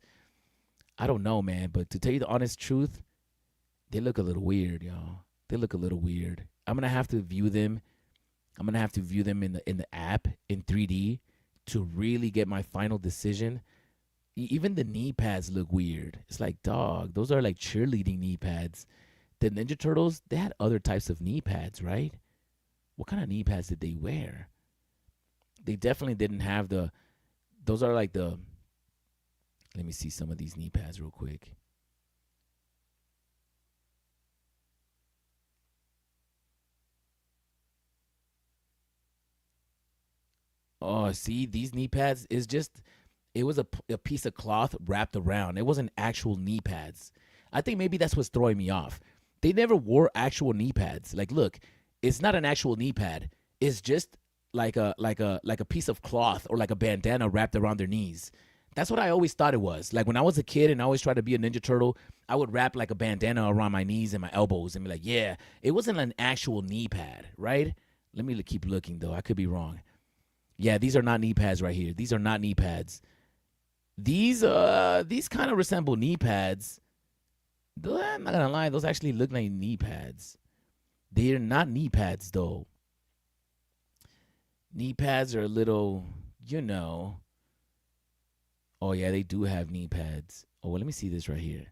I don't know, man. But to tell you the honest truth, they look a little weird, y'all. They look a little weird. I'm gonna have to view them. I'm gonna have to view them in the app in 3D to really get my final decision. Even the knee pads look weird. It's like, dog, those are like cheerleading knee pads. The Ninja Turtles, they had other types of knee pads, right? What kind of knee pads did they wear? They definitely didn't have those are like let me see some of these knee pads real quick. Oh, see, these knee pads is just, it was a piece of cloth wrapped around. It wasn't actual knee pads. I think maybe that's what's throwing me off. They never wore actual knee pads. Like, look, it's not an actual knee pad. It's just like a piece of cloth or like a bandana wrapped around their knees. That's what I always thought it was. Like when I was a kid and I always tried to be a Ninja Turtle, I would wrap like a bandana around my knees and my elbows and be like, yeah, it wasn't an actual knee pad, right? Let me keep looking though. I could be wrong. Yeah, these are not knee pads right here. These are not knee pads. These kind of resemble knee pads. I'm not gonna lie, those actually look like knee pads. They're not knee pads though. Knee pads are a little, Oh yeah, they do have knee pads. Oh, well, let me see this right here.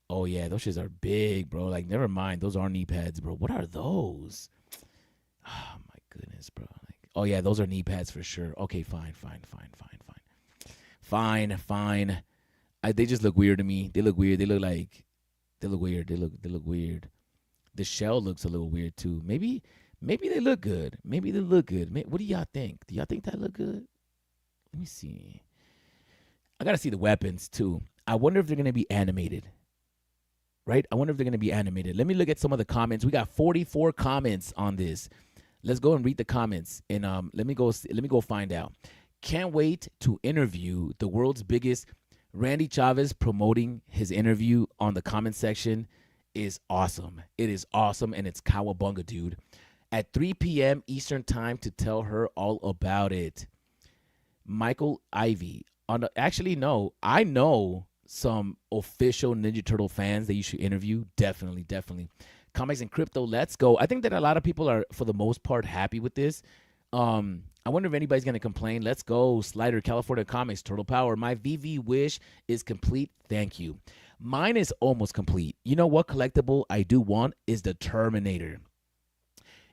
Oh yeah, those shits are big, bro. Like, never mind, those are knee pads, bro. What are those? Oh my goodness, bro. Like, oh yeah, those are knee pads for sure. Okay, fine. They just look weird to me. They look weird. They look weird. They look weird. The shell looks a little weird too. Maybe they look good. What do y'all think? Do y'all think that look good? Let me see. I gotta see the weapons too. I wonder if they're gonna be animated. Right? I wonder if they're gonna be animated. Let me look at some of the comments. We got 44 comments on this. Let's go and read the comments. And let me go find out. Can't wait to interview the world's biggest. Randy Chavez promoting his interview on the comment section is awesome. It is awesome, and it's cowabunga, dude. At 3 p.m. Eastern time to tell her all about it. Michael Ivy. Actually, no. I know some official Ninja Turtle fans that you should interview. Definitely. Comics and Crypto, let's go. I think that a lot of people are, for the most part, happy with this. I wonder if anybody's going to complain. Let's go. Slider, California Comics, Turtle Power. My VeVe wish is complete. Thank you. Mine is almost complete. You know what collectible I do want is the Terminator.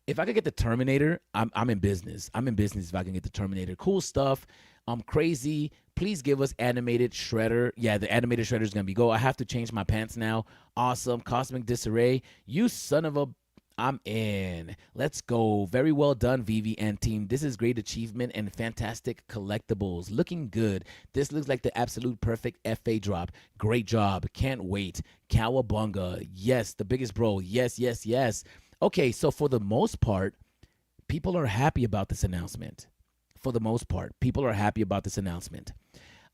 If I could get the Terminator, I'm in business. I'm in business if I can get the Terminator. Cool stuff. I'm crazy. Please give us animated Shredder. Yeah, the animated Shredder is going to be go. I have to change my pants now. Awesome. Cosmic Disarray. You son of a... I'm in. Let's go. Very well done, VeVe and team. This is great achievement and fantastic collectibles. Looking good. This looks like the absolute perfect FA drop. Great job. Can't wait. Cowabunga. Yes, the biggest bro. Yes, yes, yes. Okay, so for the most part, people are happy about this announcement. For the most part, people are happy about this announcement.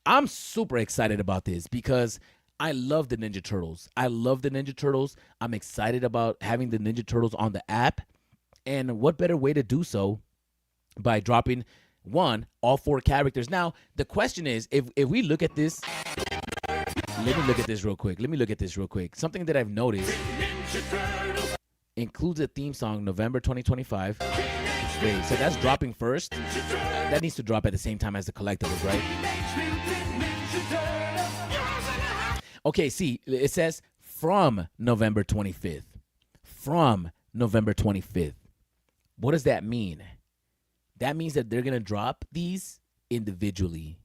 I'm super excited about this because I love the Ninja Turtles. I love the Ninja Turtles. I'm excited about having the Ninja Turtles on the app. And what better way to do so by dropping, one, all 4 characters. Now, the question is, if we look at this, let me look at this real quick. Something that I've noticed includes a theme song, November 2025. Wait, so that's dropping first? That needs to drop at the same time as the collectibles, right? Okay, see, it says from November 25th. From November 25th. What does that mean? That means that they're going to drop these individually.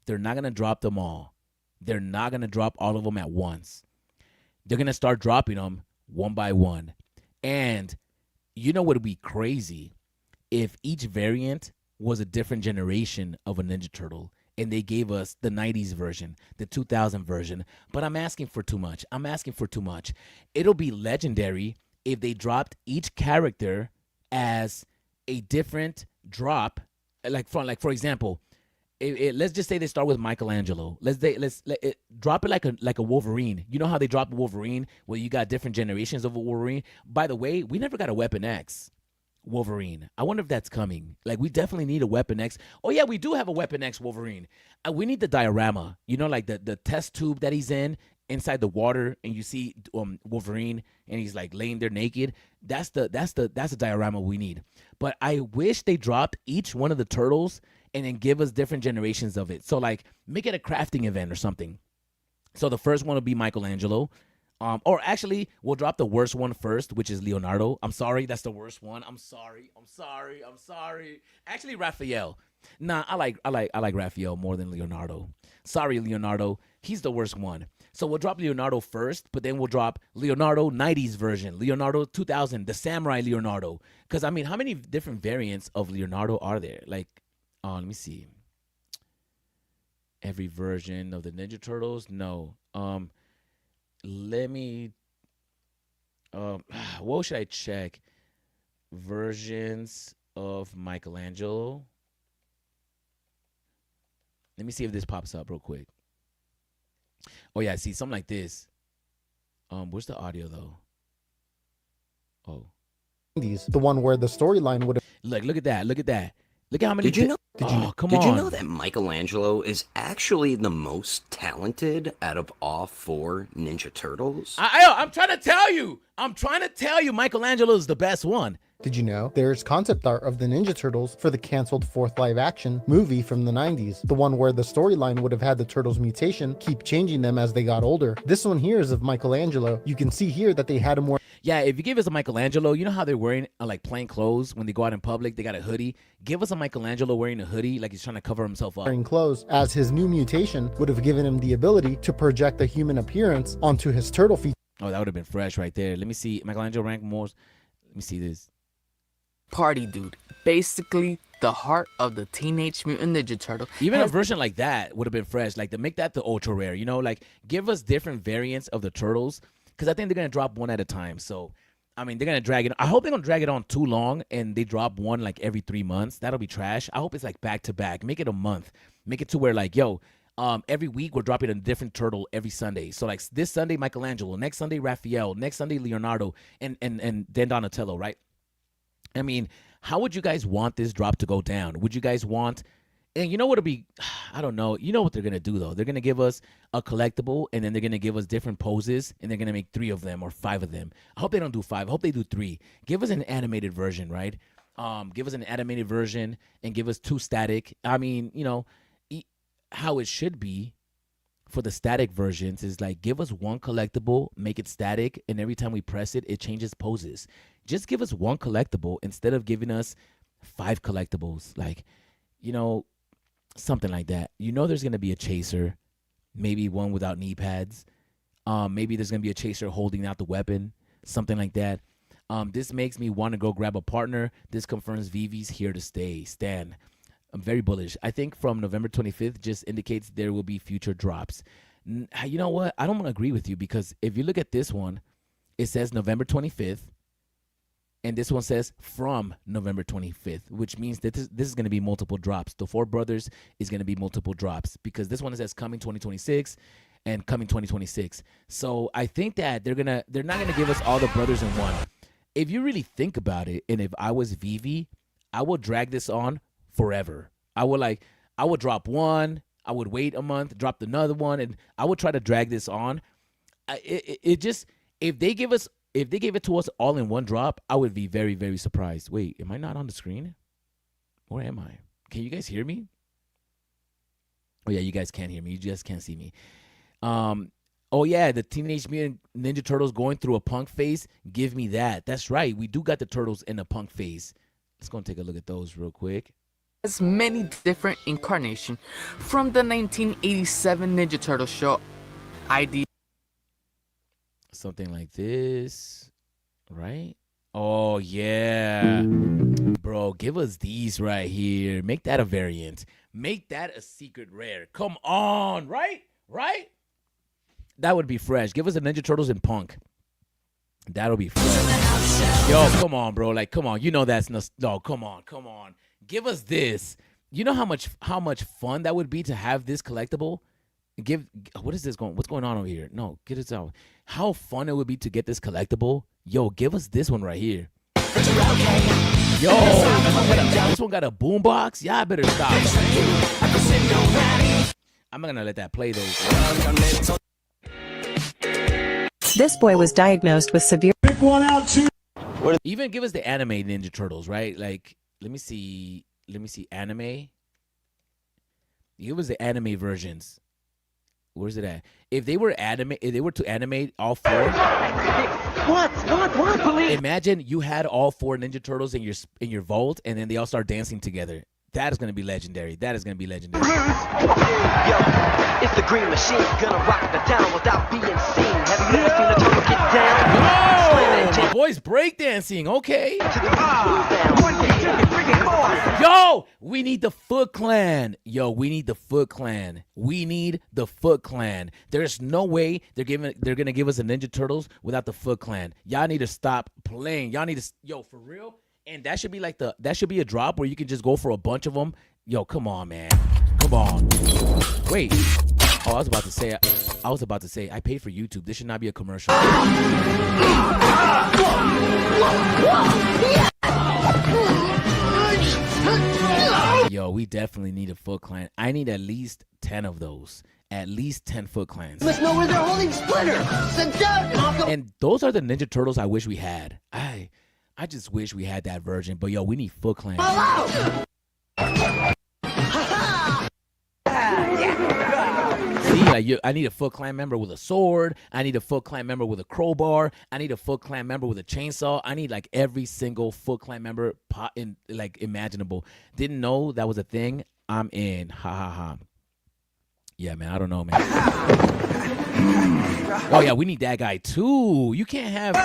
They're not going to drop them all. They're not going to drop all of them at once. They're going to start dropping them one by one. And you know what would be crazy? If each variant was a different generation of a Ninja Turtle. And they gave us the 90s version, the 2000 version. But I'm asking for too much. It'll be legendary if they dropped each character as a different drop. For example, let's just say they start with Michelangelo. Let's drop it like a Wolverine. You know how they drop a Wolverine where you got different generations of a Wolverine? By the way, we never got a Weapon X Wolverine. I wonder if that's coming. Like, we definitely need a Weapon X. Oh yeah, we do have a Weapon X Wolverine. We need the diorama. You know, like the test tube that he's in inside the water, and you see Wolverine, and he's like laying there naked. That's the diorama we need. But I wish they dropped each one of the turtles and then give us different generations of it. So like, make it a crafting event or something. So the first one will be Michelangelo. Or actually, we'll drop the worst one first, which is Leonardo. I'm sorry, that's the worst one. I'm sorry. Actually, Raphael. Nah, I like Raphael more than Leonardo. Sorry, Leonardo. He's the worst one. So we'll drop Leonardo first, but then we'll drop Leonardo 90s version, Leonardo 2000, the Samurai Leonardo. Because, I mean, how many different variants of Leonardo are there? Like, let me see. Every version of the Ninja Turtles? No. Let me, what should I check? Versions of Michelangelo. Let me see if this pops up real quick. Oh yeah, see, something like this. Where's the audio though? Oh. The one where the storyline would have. Look at that. Look at how many. Did you know? Come Did on. you know that Michelangelo is actually the most talented out of all 4 Ninja Turtles? I'm trying to tell you. Michelangelo is the best one. Did you know there's concept art of the Ninja Turtles for the canceled 4th live action movie from the 90s? The one where the storyline would have had the Turtles' mutation keep changing them as they got older. This one here is of Michelangelo. You can see here that they had a more. Yeah, if you give us a Michelangelo, you know how they're wearing like plain clothes when they go out in public, they got a hoodie. Give us a Michelangelo wearing a hoodie like he's trying to cover himself up. Wearing clothes, as his new mutation would have given him the ability to project a human appearance onto his turtle feet. Oh, that would have been fresh right there. Let me see. Michelangelo rank more. Let me see this. Party dude, basically the heart of the Teenage Mutant Ninja Turtle. Even a version like that would have been fresh. Like, to make that the ultra rare, you know, like give us different variants of the turtles, because I think they're gonna drop one at a time. So, I mean, they're gonna drag it. I hope they're gonna drag it on too long and they drop one like every 3 months. That'll be trash. I hope it's like back to back. Make it a month. Make it to where like, yo, every week we're dropping a different turtle every Sunday. So like this Sunday Michelangelo, next Sunday Raphael, next Sunday Leonardo, and then Donatello, right? I mean, how would you guys want this drop to go down? Would you guys want, and you know what it'll be, I don't know. You know what they're going to do, though. They're going to give us a collectible, and then they're going to give us different poses, and they're going to make 3 of them or 5 of them. I hope they don't do 5. I hope they do 3. Give us an animated version, right? Give us an animated version and give us 2 static. I mean, you know, how it should be for the static versions is like, give us 1 collectible, make it static, and every time we press it, it changes poses. Just give us 1 collectible instead of giving us 5 collectibles. Like, you know, something like that. You know there's going to be a chaser, maybe one without knee pads. Maybe there's going to be a chaser holding out the weapon, something like that. This makes me want to go grab a partner. This confirms VeVe's here to stay. Stan, I'm very bullish. I think from November 25th just indicates there will be future drops. You know what? I don't want to agree with you because if you look at this one, it says November 25th, and this one says from November 25th, which means that this is going to be multiple drops. The Four Brothers is going to be multiple drops because this one says coming 2026 and coming 2026. So I think that they're not gonna give us all the brothers in one. If you really think about it, and if I was VeVe, I would drag this on forever. I would drop one, I would wait a month, drop another one, and I would try to drag this on. If they gave it to us all in one drop, I would be very, very surprised. Wait, am I not on the screen? Where am I? Can you guys hear me? Oh yeah, you guys can't hear me. You just can't see me. Oh yeah, the Teenage Mutant Ninja Turtles going through a punk phase. Give me that. That's right. We do got the turtles in a punk phase. Let's go and take a look at those real quick. There's many different incarnations from the 1987 Ninja Turtle show. ID. Something like this, right? Oh yeah, bro, give us these right here. Make that a variant. Make that a secret rare. Come on, right? That would be fresh. Give us the Ninja Turtles in punk. That'll be fresh. Yo, come on, bro. Like, come on. You know that's no. Come on. Give us this. You know how much fun that would be to have this collectible. What's going on over here? No, get it out. How fun it would be to get this collectible. Yo, give us this one right here. Yo, this one got a boombox. Yeah, I better stop. I'm not gonna let that play though. This boy was diagnosed with severe. Pick one out, too. Even give us the anime Ninja Turtles, right? Like, let me see anime. Give us the anime versions. Where's it at? If they were to animate all four. What? Imagine you had all four Ninja Turtles in your vault, and then they all start dancing together. That is gonna be legendary. Yo, it's the Green Machine, gonna rock the town without being seen. Have you ever seen a turtle get down? Yo, boys breakdancing. Okay. Yo, we need the Foot Clan. There's no way they're gonna give us a Ninja Turtles without the Foot Clan. Y'all need to stop playing. Yo, for real. And that should be a drop where you can just go for a bunch of them. Yo, come on, man. Come on. Wait. Oh, I was about to say, I paid for YouTube. This should not be a commercial. Yo, we definitely need a Foot Clan. I need at least 10 of those. At least 10 Foot Clans. Must know where they're holding Splinter. Sit down and I'll go. And those are the Ninja Turtles I wish we had. I just wish we had that version. But yo, we need Foot Clan. See, I need a Foot Clan member with a sword. I need a Foot Clan member with a crowbar. I need a Foot Clan member with a chainsaw. I need like every single Foot Clan member imaginable. Didn't know that was a thing. I'm in. Ha ha ha. Yeah, man. I don't know, man. Oh yeah, we need that guy too. You can't have.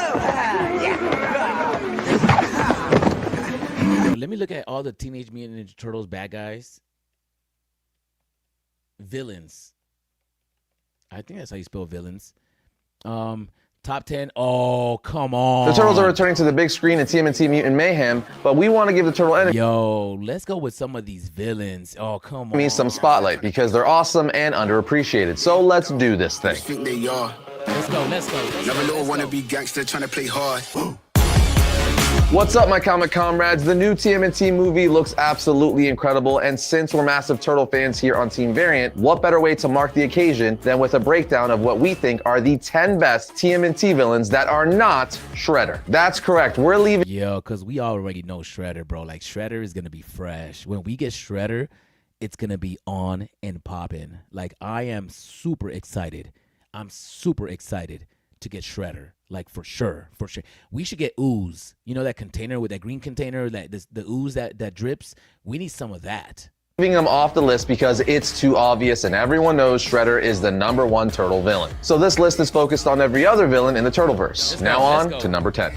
Let me look at all the Teenage Mutant Ninja Turtles bad guys. Villains. I think that's how you spell villains. Top 10. Oh, come on. The Turtles are returning to the big screen in TMNT Mutant Mayhem, but we want to give the Turtle enemy let's go with some of these villains. Oh, come on. Some spotlight because they're awesome and underappreciated. So let's do this thing. Let's go. Never know wanna be gangster trying to play hard. What's up, my comic comrades? The new TMNT movie looks absolutely incredible, and since we're massive Turtle fans here on Team Variant, what better way to mark the occasion than with a breakdown of what we think are the 10 best TMNT villains that are not Shredder. That's correct, we're leaving. Yo, because we already know Shredder, bro. Like, Shredder is going to be fresh. When we get Shredder, it's going to be on and popping. Like, I am super excited. To get Shredder, like for sure. We should get ooze. You know that container with that green container, the ooze that drips. We need some of that. Leaving them off the list because it's too obvious and everyone knows Shredder is the #1 Turtle villain. So this list is focused on every other villain in the Turtleverse. Now on to number 10.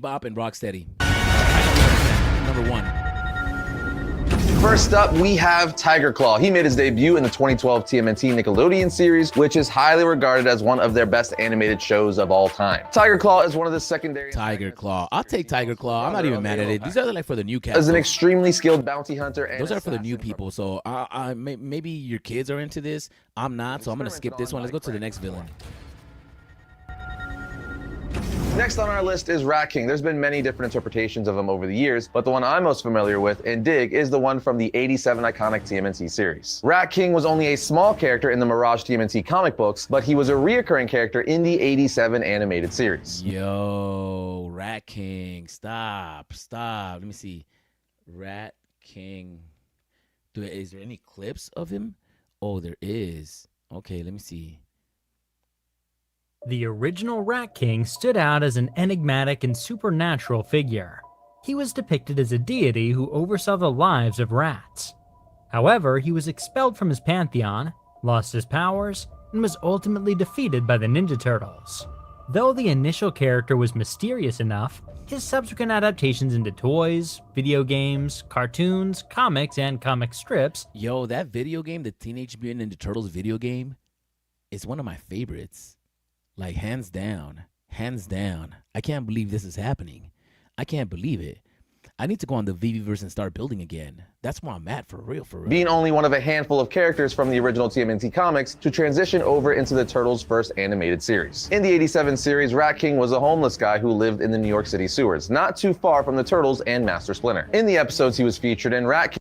Bebop and Rocksteady. Number 1. First up, we have Tiger Claw. He made his debut in the 2012 TMNT Nickelodeon series, which is highly regarded as one of their best animated shows of all time. Tiger Claw is one of the secondary... Tiger Claw. I'll take Tiger Claw. I'm not even mad at it. These are like for the new cast. As an extremely skilled bounty hunter. And those are for the new people. So maybe your kids are into this. I'm not, so I'm going to skip this one. Let's go to the next villain. Next on our list is Rat King. There's been many different interpretations of him over the years, but the one I'm most familiar with and dig is the one from the 87 iconic TMNT series. Rat King was only a small character in the Mirage TMNT comic books, but he was a reoccurring character in the 87 animated series. Yo, Rat King. Stop. Let me see. Rat King. Is there any clips of him? Oh, there is. Okay, let me see. The original Rat King stood out as an enigmatic and supernatural figure. He was depicted as a deity who oversaw the lives of rats. However, he was expelled from his pantheon, lost his powers, and was ultimately defeated by the Ninja Turtles. Though the initial character was mysterious enough, his subsequent adaptations into toys, video games, cartoons, comics, and comic strips... Yo, that video game, the Teenage Mutant Ninja Turtles video game, is one of my favorites. Like, hands down. I can't believe this is happening. I can't believe it. I need to go on the VeVeverse and start building again. That's where I'm at, for real. Being only one of a handful of characters from the original TMNT comics to transition over into the Turtles' first animated series. In the 87 series, Rat King was a homeless guy who lived in the New York City sewers, not too far from the Turtles and Master Splinter. In the episodes he was featured in, Rat King...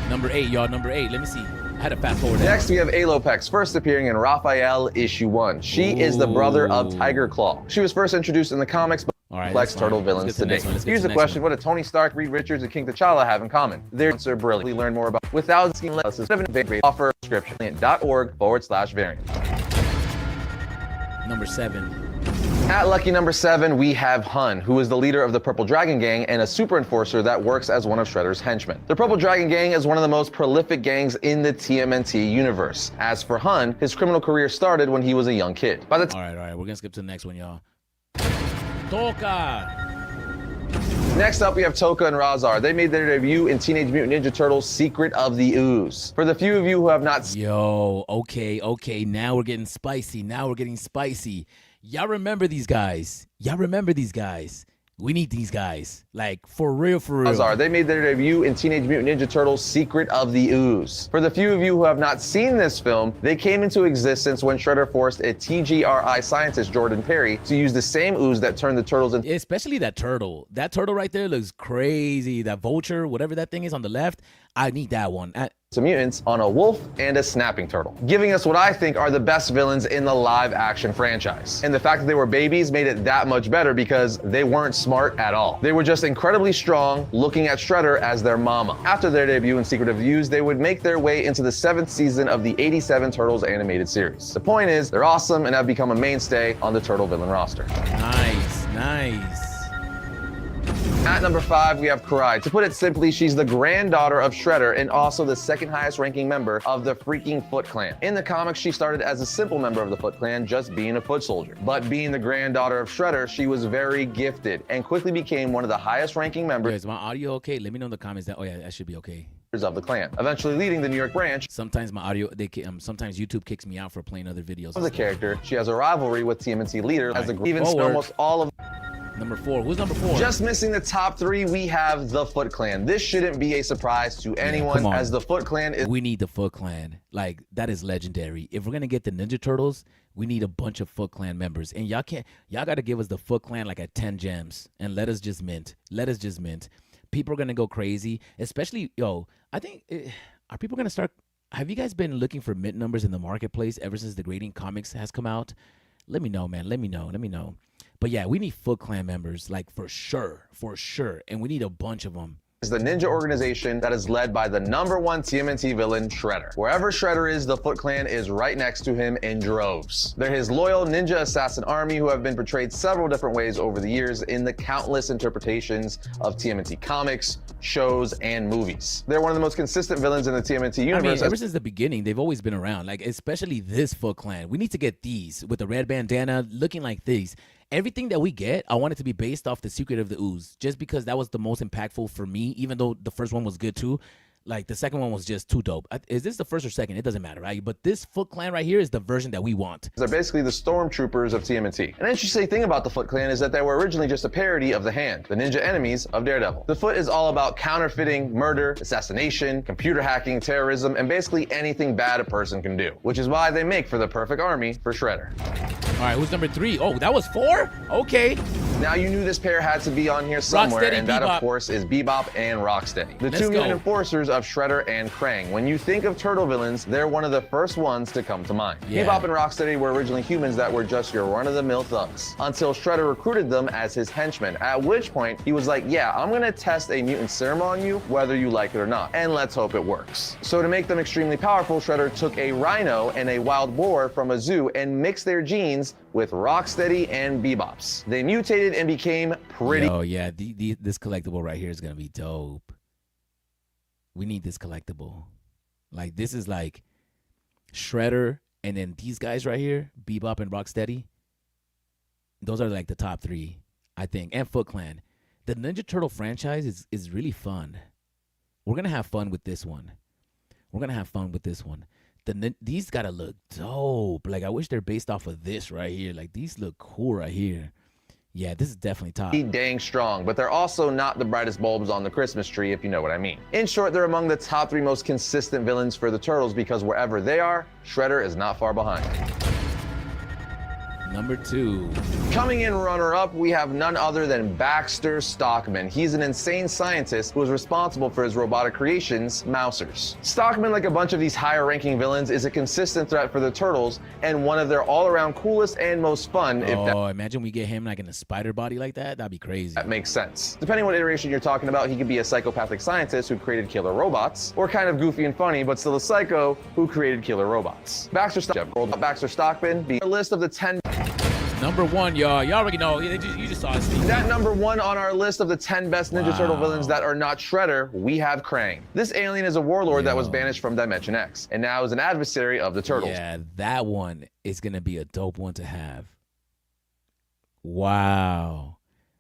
Number 8, y'all. Number 8. Let me see. I had to fast forward. Next, we have Alopex, first appearing in Raphael issue 1. She is the brother of Tiger Claw. She was first introduced in the comics, but complex turtle villains today. Here's the question: what do Tony Stark, Reed Richards, and King T'Challa have in common? Their answer brilliantly. Learn more about without scheme analysis. Offer subscription.org/variant. Number 7. At lucky number 7, we have Hun, who is the leader of the Purple Dragon Gang and a super enforcer that works as one of Shredder's henchmen. The Purple Dragon Gang is one of the most prolific gangs in the TMNT universe. As for Hun, his criminal career started when he was a young kid. All right, we're gonna skip to the next one, y'all. Toka. Next up, we have Toka and Razar. They made their debut in Teenage Mutant Ninja Turtles: Secret of the Ooze. For the few of you who have not seen... Yo, okay, now we're getting spicy. Y'all remember these guys. We need these guys. Like, for real. They made their debut in Teenage Mutant Ninja Turtles: Secret of the Ooze. For the few of you who have not seen this film, they came into existence when Shredder forced a TGRI scientist, Jordan Perry, to use the same ooze that turned the turtles into... Especially that turtle. That turtle right there looks crazy. That vulture, whatever that thing is on the left, I need that one. To mutants on a wolf and a snapping turtle, giving us what I think are the best villains in the live action franchise. And the fact that they were babies made it that much better because they weren't smart at all. They were just incredibly strong, looking at Shredder as their mama. After their debut in Secret of the Ooze, they would make their way into the 7th season of the 87 Turtles animated series. The point is, they're awesome and have become a mainstay on the Turtle villain roster. Nice. At number 5, we have Karai. To put it simply, she's the granddaughter of Shredder and also the second highest ranking member of the freaking Foot Clan. In the comics, she started as a simple member of the Foot Clan, just being a foot soldier. But being the granddaughter of Shredder, she was very gifted and quickly became one of the highest ranking members. Is my audio okay? Let me know in the comments that, that should be okay. Of the clan, eventually leading the New York branch. Sometimes my audio, sometimes YouTube kicks me out for playing other videos. Of the character, she has a rivalry with TMNT leader as even almost all of... Number 4. Who's number 4? Just missing the top 3, we have the Foot Clan. This shouldn't be a surprise to anyone, as the Foot Clan is... We need the Foot Clan. Like, that is legendary. If we're gonna get the Ninja Turtles, we need a bunch of Foot Clan members. And y'all gotta give us the Foot Clan like at 10 gems and let us just mint. People are gonna go crazy, especially, I think, are people gonna start... Have you guys been looking for mint numbers in the marketplace ever since the grading comics has come out? Let me know, man. Let me know. But yeah, we need Foot Clan members, like, for sure. And we need a bunch of them. Is the ninja organization that is led by the #1 TMNT villain, Shredder. Wherever Shredder is, the Foot Clan is right next to him in droves. They're his loyal ninja assassin army who have been portrayed several different ways over the years in the countless interpretations of TMNT comics, shows, and movies. They're one of the most consistent villains in the TMNT universe. Ever since the beginning, they've always been around, like, especially this Foot Clan. We need to get these with the red bandana looking like these. everything that we get, I want it to be based off the Secret of the Ooze, just because that was the most impactful for me. Even though the first one was good too, like the second one was just too dope. Is this the first or second? It doesn't matter, right? But this Foot Clan right here is the version that we want. They're basically the stormtroopers of TMNT. An interesting thing about the Foot Clan is that they were originally just a parody of the Hand, the ninja enemies of Daredevil. The Foot is all about counterfeiting, murder, assassination, computer hacking, terrorism, and basically anything bad a person can do, which is why they make for the perfect army for Shredder. All right, who's number 3? Oh, that was 4? Okay. Now you knew this pair had to be on here somewhere, Rocksteady, and that Bebop. of course is Bebop and Rocksteady. The Let's two mutant go. enforcers of Shredder and Krang. When you think of turtle villains, they're one of the first ones to come to mind. Yeah. Bebop and Rocksteady were originally humans that were just your run-of-the-mill thugs, until Shredder recruited them as his henchmen, at which point he was like, yeah, I'm gonna test a mutant serum on you, whether you like it or not, and let's hope it works. So to make them extremely powerful, Shredder took a rhino and a wild boar from a zoo and mixed their genes with Rocksteady and Bebop's. They mutated and became pretty. Yo, yeah, this collectible right here is gonna be dope. We need this collectible. Like, this is like Shredder, and then these guys right here, Bebop and Rocksteady. Those are like the top 3, I think, and Foot Clan. The Ninja Turtle franchise is really fun. We're gonna have fun with this one. These gotta look dope. Like, I wish they're based off of this right here. Like, these look cool right here. Yeah, this is definitely top. Dang strong, but they're also not the brightest bulbs on the Christmas tree, if you know what I mean. In short, they're among the top 3 most consistent villains for the Turtles, because wherever they are, Shredder is not far behind. Number 2. Coming in runner-up, we have none other than Baxter Stockman. He's an insane scientist who is responsible for his robotic creations, Mousers. Stockman, like a bunch of these higher-ranking villains, is a consistent threat for the Turtles, and one of their all-around coolest and most fun, if that Imagine we get him like in a spider body like that. That'd be crazy. That makes sense. Depending on what iteration you're talking about, he could be a psychopathic scientist who created killer robots, or kind of goofy and funny, but still a psycho who created killer robots. Baxter Stockman be a list of the 10. Number 1, y'all. Y'all already know. You just saw it. That number 1 on our list of the 10 best Ninja Turtle villains that are not Shredder, we have Krang. This alien is a warlord that was banished from Dimension X, and now is an adversary of the Turtles. Yeah, that one is gonna be a dope one to have. Wow.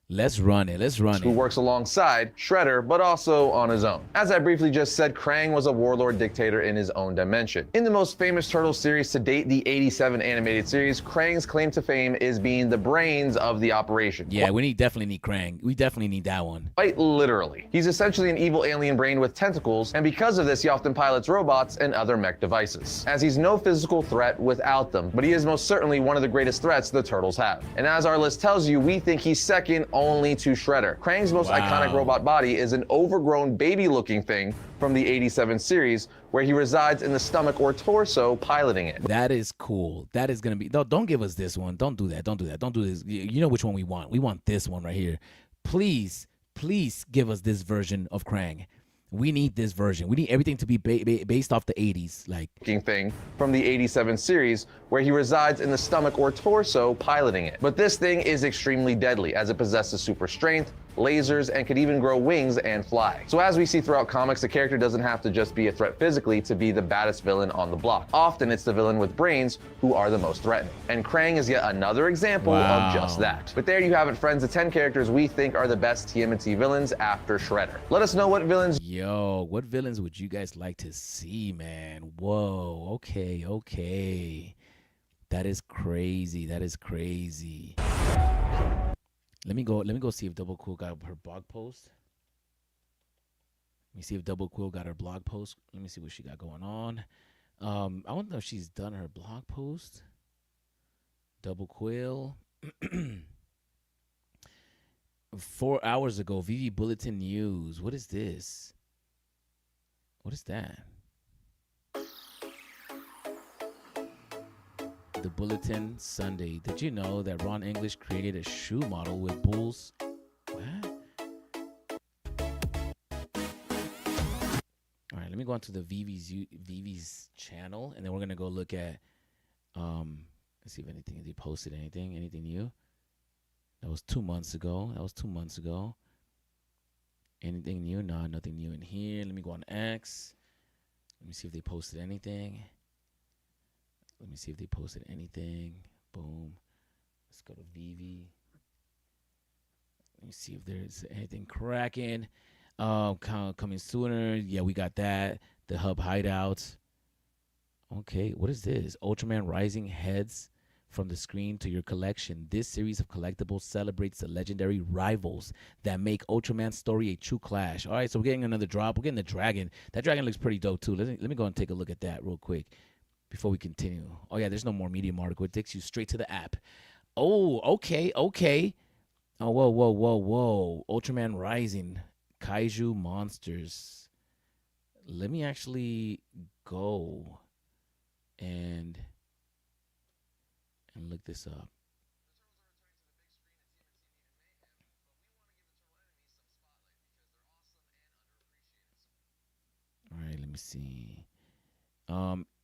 Let's run it. Who works alongside Shredder, but also on his own. As I briefly just said, Krang was a warlord dictator in his own dimension. In the most famous Turtles series to date, the 87 animated series, Krang's claim to fame is being the brains of the operation. Yeah, we definitely need Krang. We definitely need that one. Quite literally. He's essentially an evil alien brain with tentacles, and because of this, he often pilots robots and other mech devices, as he's no physical threat without them, but he is most certainly one of the greatest threats the Turtles have. And as our list tells you, we think he's second only to Shredder. Krang's most iconic robot body is an overgrown baby-looking thing from the 87 series, where he resides in the stomach or torso piloting it. That is cool. That is gonna be. Don't give us this one. Don't do that. Don't do that. Don't do this. You know which one we want. We want this one right here. Please give us this version of Krang. We need this version. We need everything to be based off the 80s, like thing from the 87 series, where he resides in the stomach or torso piloting it. But this thing is extremely deadly, as it possesses super strength, lasers, and could even grow wings and fly. So as we see throughout comics, the character doesn't have to just be a threat physically to be the baddest villain on the block. Often it's the villain with brains who are the most threatening. And Krang is yet another example of just that. But there you have it, friends, the 10 characters we think are the best TMNT villains after Shredder. Let us know what villains... Yo, what villains would you guys like to see, man? Whoa, okay. That is crazy. Let me go see if Double Cool got her blog post. Let me see if Double Quill got her blog post. Let me see what she got going on. I wonder if she's done her blog post. Double Quill. 4 hours ago, VeVe Bulletin News. What is this? What is that? The Bulletin Sunday. Did you know that Ron English created a shoe model with bulls? What? All right, let me go on to the VeVe's channel, and then we're gonna go look at let's see if they posted anything new. That was 2 months ago. Anything new? No, nothing new in here. Let me go on X. Let me see if they posted anything. Boom. Let's go to VeVe. Let me see if there's anything cracking. Coming sooner. Yeah, we got that. The hub hideouts. Okay, what is this? Ultraman Rising heads from the screen to your collection. This series of collectibles celebrates the legendary rivals that make Ultraman's story a true clash. All right, so we're getting another drop. We're getting the dragon. That dragon looks pretty dope too. Let me go and take a look at that real quick before we continue. Oh yeah, there's no more Medium article. It takes you straight to the app. Oh, okay. Oh, whoa. Ultraman Rising. Kaiju monsters. Let me actually go and look this up. All right, let me see.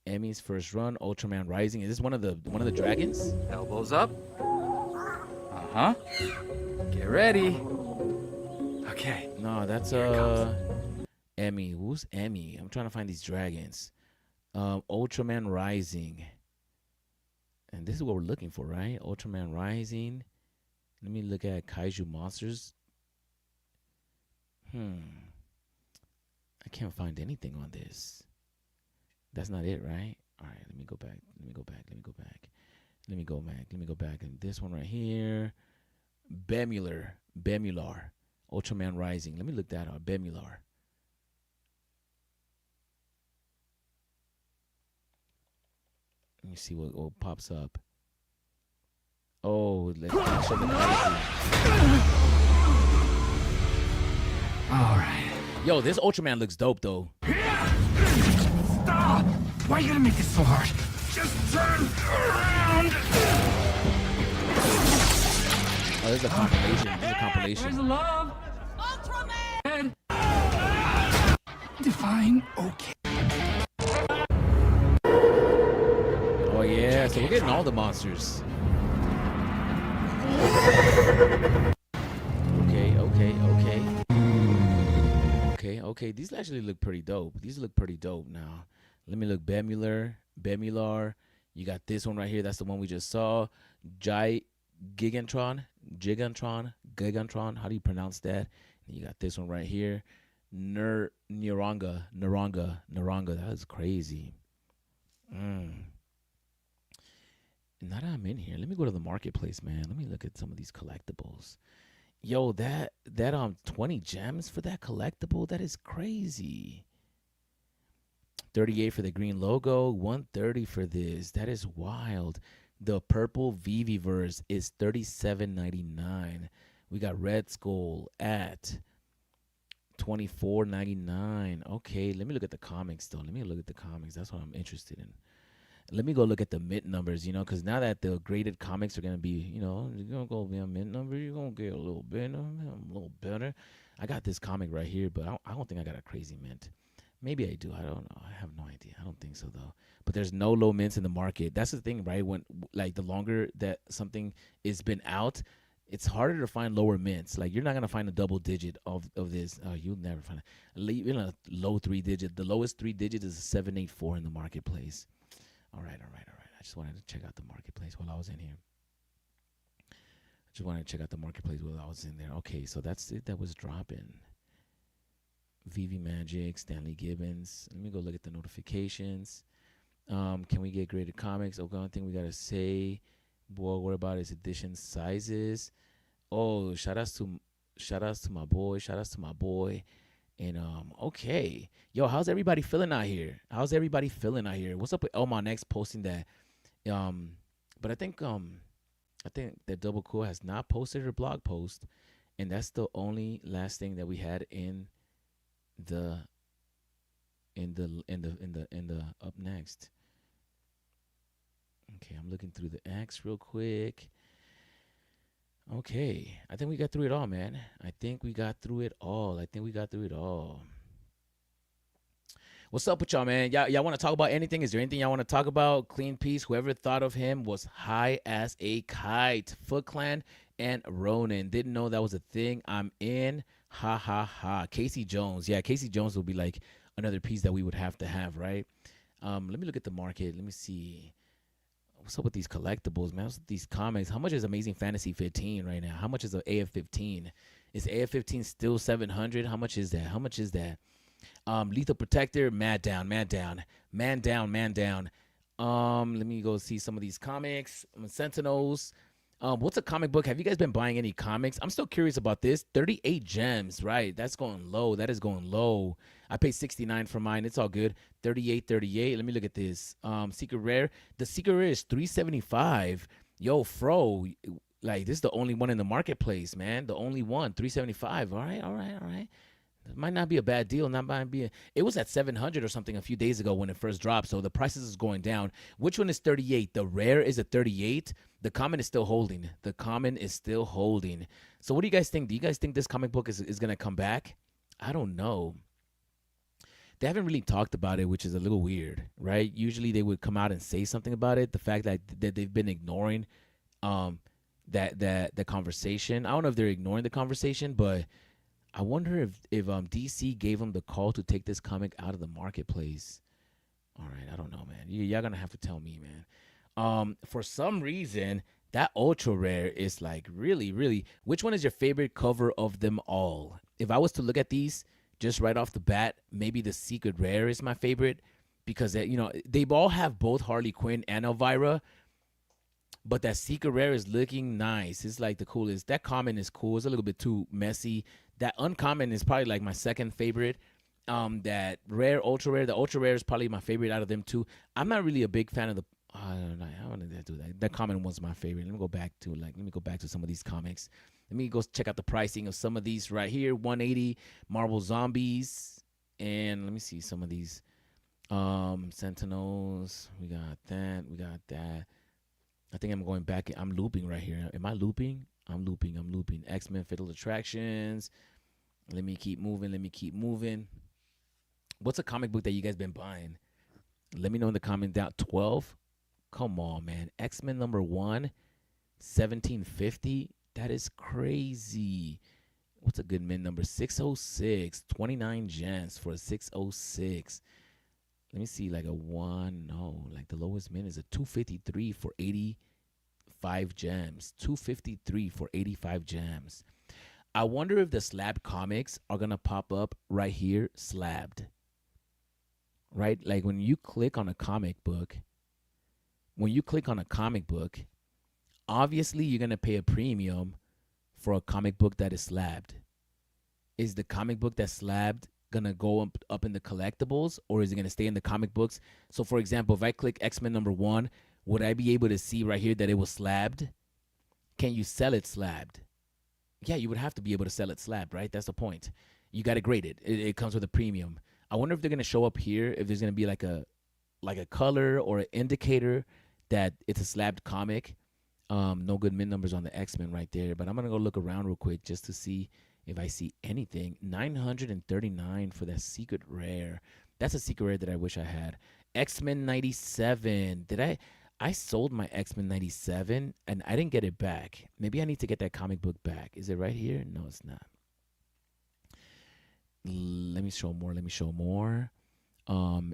Emmy's first run, Ultraman Rising. Is this one of the dragons? Elbows up. Uh-huh. Get ready. Okay. No, that's Emmy. Who's Emmy? I'm trying to find these dragons. Ultraman Rising. And this is what we're looking for, right? Ultraman Rising. Let me look at Kaiju monsters. I can't find anything on this. That's not it, right? All right, let me go back. Let me go back. And this one right here. Bemular. Ultraman Rising. Let me look that up. Bemular. Let me see what pops up. Oh, let's show the Kaiju. All right. Yo, this Ultraman looks dope, though. Stop! Why are you gonna make it so hard? Just turn around! Oh, this is a compilation. Where's the love? Ultraman! Define okay. Oh, yeah. So we're getting all the monsters. Okay. These actually look pretty dope. Now. Let me look. Bemular. You got this one right here. That's the one we just saw. Gigantron. How do you pronounce that? And you got this one right here. Naranga. That is crazy. Now that I'm in here, let me go to the marketplace, man. Let me look at some of these collectibles. Yo, that 20 gems for that collectible, that is crazy. 38 for the green logo, 130 for this. That is wild. The purple VeVe is $37.99. We got Red Skull at $24.99. Okay, let me look at the comics though. That's what I'm interested in. Let me go look at the mint numbers, because now that the graded comics are going to be, you're going to go be a mint number, you're going to get a little better. I got this comic right here, but I don't think I got a crazy mint. Maybe I do. I don't know. I have no idea. I don't think so, though. But there's no low mints in the market. That's the thing, right? When, like, the longer that something has been out, it's harder to find lower mints. Like, you're not going to find a double digit of this. You'll never find it. Even a low 3 digit. The lowest 3 digit is a 784 in the marketplace. All right. I just wanted to check out the marketplace while I was in here. Okay, so that's it. That was dropping. VeVe Magic, Stanley Gibbons. Let me go look at the notifications. Can we get graded comics? Okay, one thing we gotta say, boy, what about his edition sizes? Oh, shout outs to my boy. And okay, yo, how's everybody feeling out here? What's up with Elmon X posting that? But I think that Double Cool has not posted her blog post, and that's the only last thing that we had in the up next. Okay, I'm looking through the X real quick. Okay, I think we got through it all, man. I think we got through it all. What's up with y'all, man? Y'all want to talk about anything? Is there anything y'all want to talk about? Clean Piece, whoever thought of him was high as a kite. Foot Clan and Ronin. Didn't know that was a thing. I'm in. Ha, ha, ha. Casey Jones. Yeah, Casey Jones will be like another piece that we would have to have, right? Let me look at the market. Let me see. What's up with these collectibles, man? What's with these comics? How much is Amazing Fantasy 15 right now? How much is AF 15? Is AF 15 still 700? How much is that? How much is that? Lethal Protector, man down. Let me go see some of these comics. Sentinels. What's a comic book? Have you guys been buying any comics? I'm still curious about this. 38 gems, right? That's going low. That is going low. I paid 69 for mine. It's all good. 38. Let me look at this. Secret Rare. The Secret Rare is 375. Yo, Fro, like this is the only one in the marketplace, man. The only one. 375. All right. It might not be a bad deal. It was at 700 or something a few days ago when it first dropped. So the prices is going down. Which one is 38? The rare is a 38. The common is still holding. So what do you guys think? Do you guys think this comic book is going to come back? I don't know. They haven't really talked about it, which is a little weird, right? Usually they would come out and say something about it. The fact that they've been ignoring the conversation. I don't know if they're ignoring the conversation, but I wonder if DC gave them the call to take this comic out of the marketplace. All right, I don't know, man. Y'all gonna have to tell me, man. For some reason, that ultra rare is like really. Which one is your favorite cover of them all? If I was to look at these just right off the bat, maybe the Secret Rare is my favorite because they all have both Harley Quinn and Elvira. But that Secret Rare is looking nice. It's like the coolest. That common is cool. It's a little bit too messy. That uncommon is probably like my second favorite. That rare, ultra rare. The ultra rare is probably my favorite out of them too. I'm not really a big fan of the. I don't know. How did I do that? That common was my favorite. Let me go back to some of these comics. Let me go check out the pricing of some of these right here. 180 Marvel Zombies, and let me see some of these. Sentinels. We got that. I think I'm going back. I'm looping right here. Am I looping? I'm looping. X-Men Fatal Attractions. Let me keep moving. What's a comic book that you guys been buying? Let me know in the comment down. 12? Come on, man. X-Men number 1, 1750. That is crazy. What's a good mint number? 606. 29 gems for a 606. Let me see, like a 1. No, like the lowest mint is a 253 for 85 gems. 253 for 85 gems. I wonder if the slab comics are going to pop up right here, slabbed. Right? Like when you click on a comic book, obviously you're going to pay a premium for a comic book that is slabbed. Is the comic book that's slabbed gonna go up in the collectibles, or is it gonna stay in the comic books? So for example, if I click X-Men number 1, would I be able to see right here that it was slabbed? Can you sell it slabbed? Yeah, you would have to be able to sell it slabbed, right? That's the point. You got to grade it. It comes with a premium. I wonder if they're gonna show up here, if there's gonna be like a color or an indicator that it's a slabbed comic. No good mint numbers on the X-Men right there, but I'm gonna go look around real quick just to see if I see anything. 939 for that Secret Rare. That's a Secret Rare that I wish I had. X-Men 97. I sold my X-Men 97 and I didn't get it back. Maybe I need to get that comic book back. Is it right here? No, it's not. Let me show more.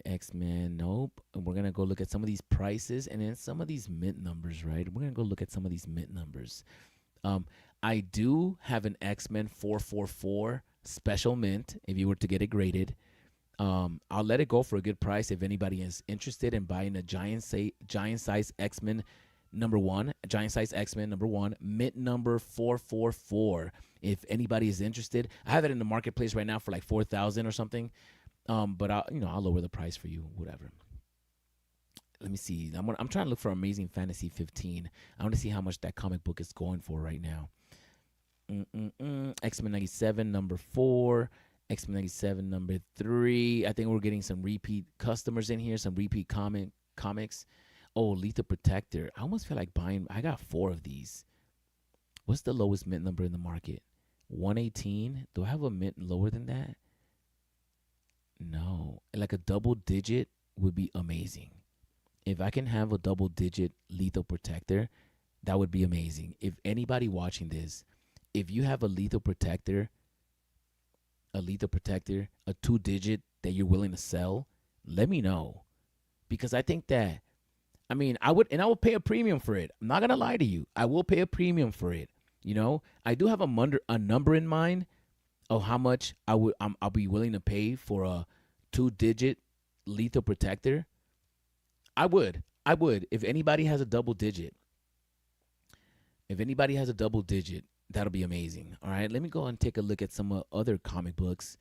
X-Men, nope. And we're gonna go look at some of these prices and then some of these mint numbers, right? We're gonna go look at some of these mint numbers. I do have an X-Men 444 special mint if you were to get it graded. I'll let it go for a good price if anybody is interested in buying a giant size X-Men number 1, mint number 444. If anybody is interested, I have it in the marketplace right now for like 4,000 or something. But I'll lower the price for you, whatever. Let me see. I'm trying to look for Amazing Fantasy 15. I want to see how much that comic book is going for right now. X-Men 97 number 4, X-Men 97 number 3. I think we're getting some repeat customers in here, some repeat comics. Oh, Lethal Protector. I almost feel like buying. I got 4 of these. What's the lowest mint number in the market? 118. Do I have a mint lower than that? No. Like a double digit would be amazing. If I can have a double digit Lethal Protector, that would be amazing. If anybody watching this, if you have a Lethal Protector, a 2-digit that you're willing to sell, let me know. Because I think that I mean, I will pay a premium for it. I'm not gonna lie to you. I will pay a premium for it. You know, I do have a number in mind of how much I'll be willing to pay for a 2-digit lethal protector. I would. If anybody has a double digit. If anybody has a double digit, that'll be amazing. All right, let me go and take a look at some other comic books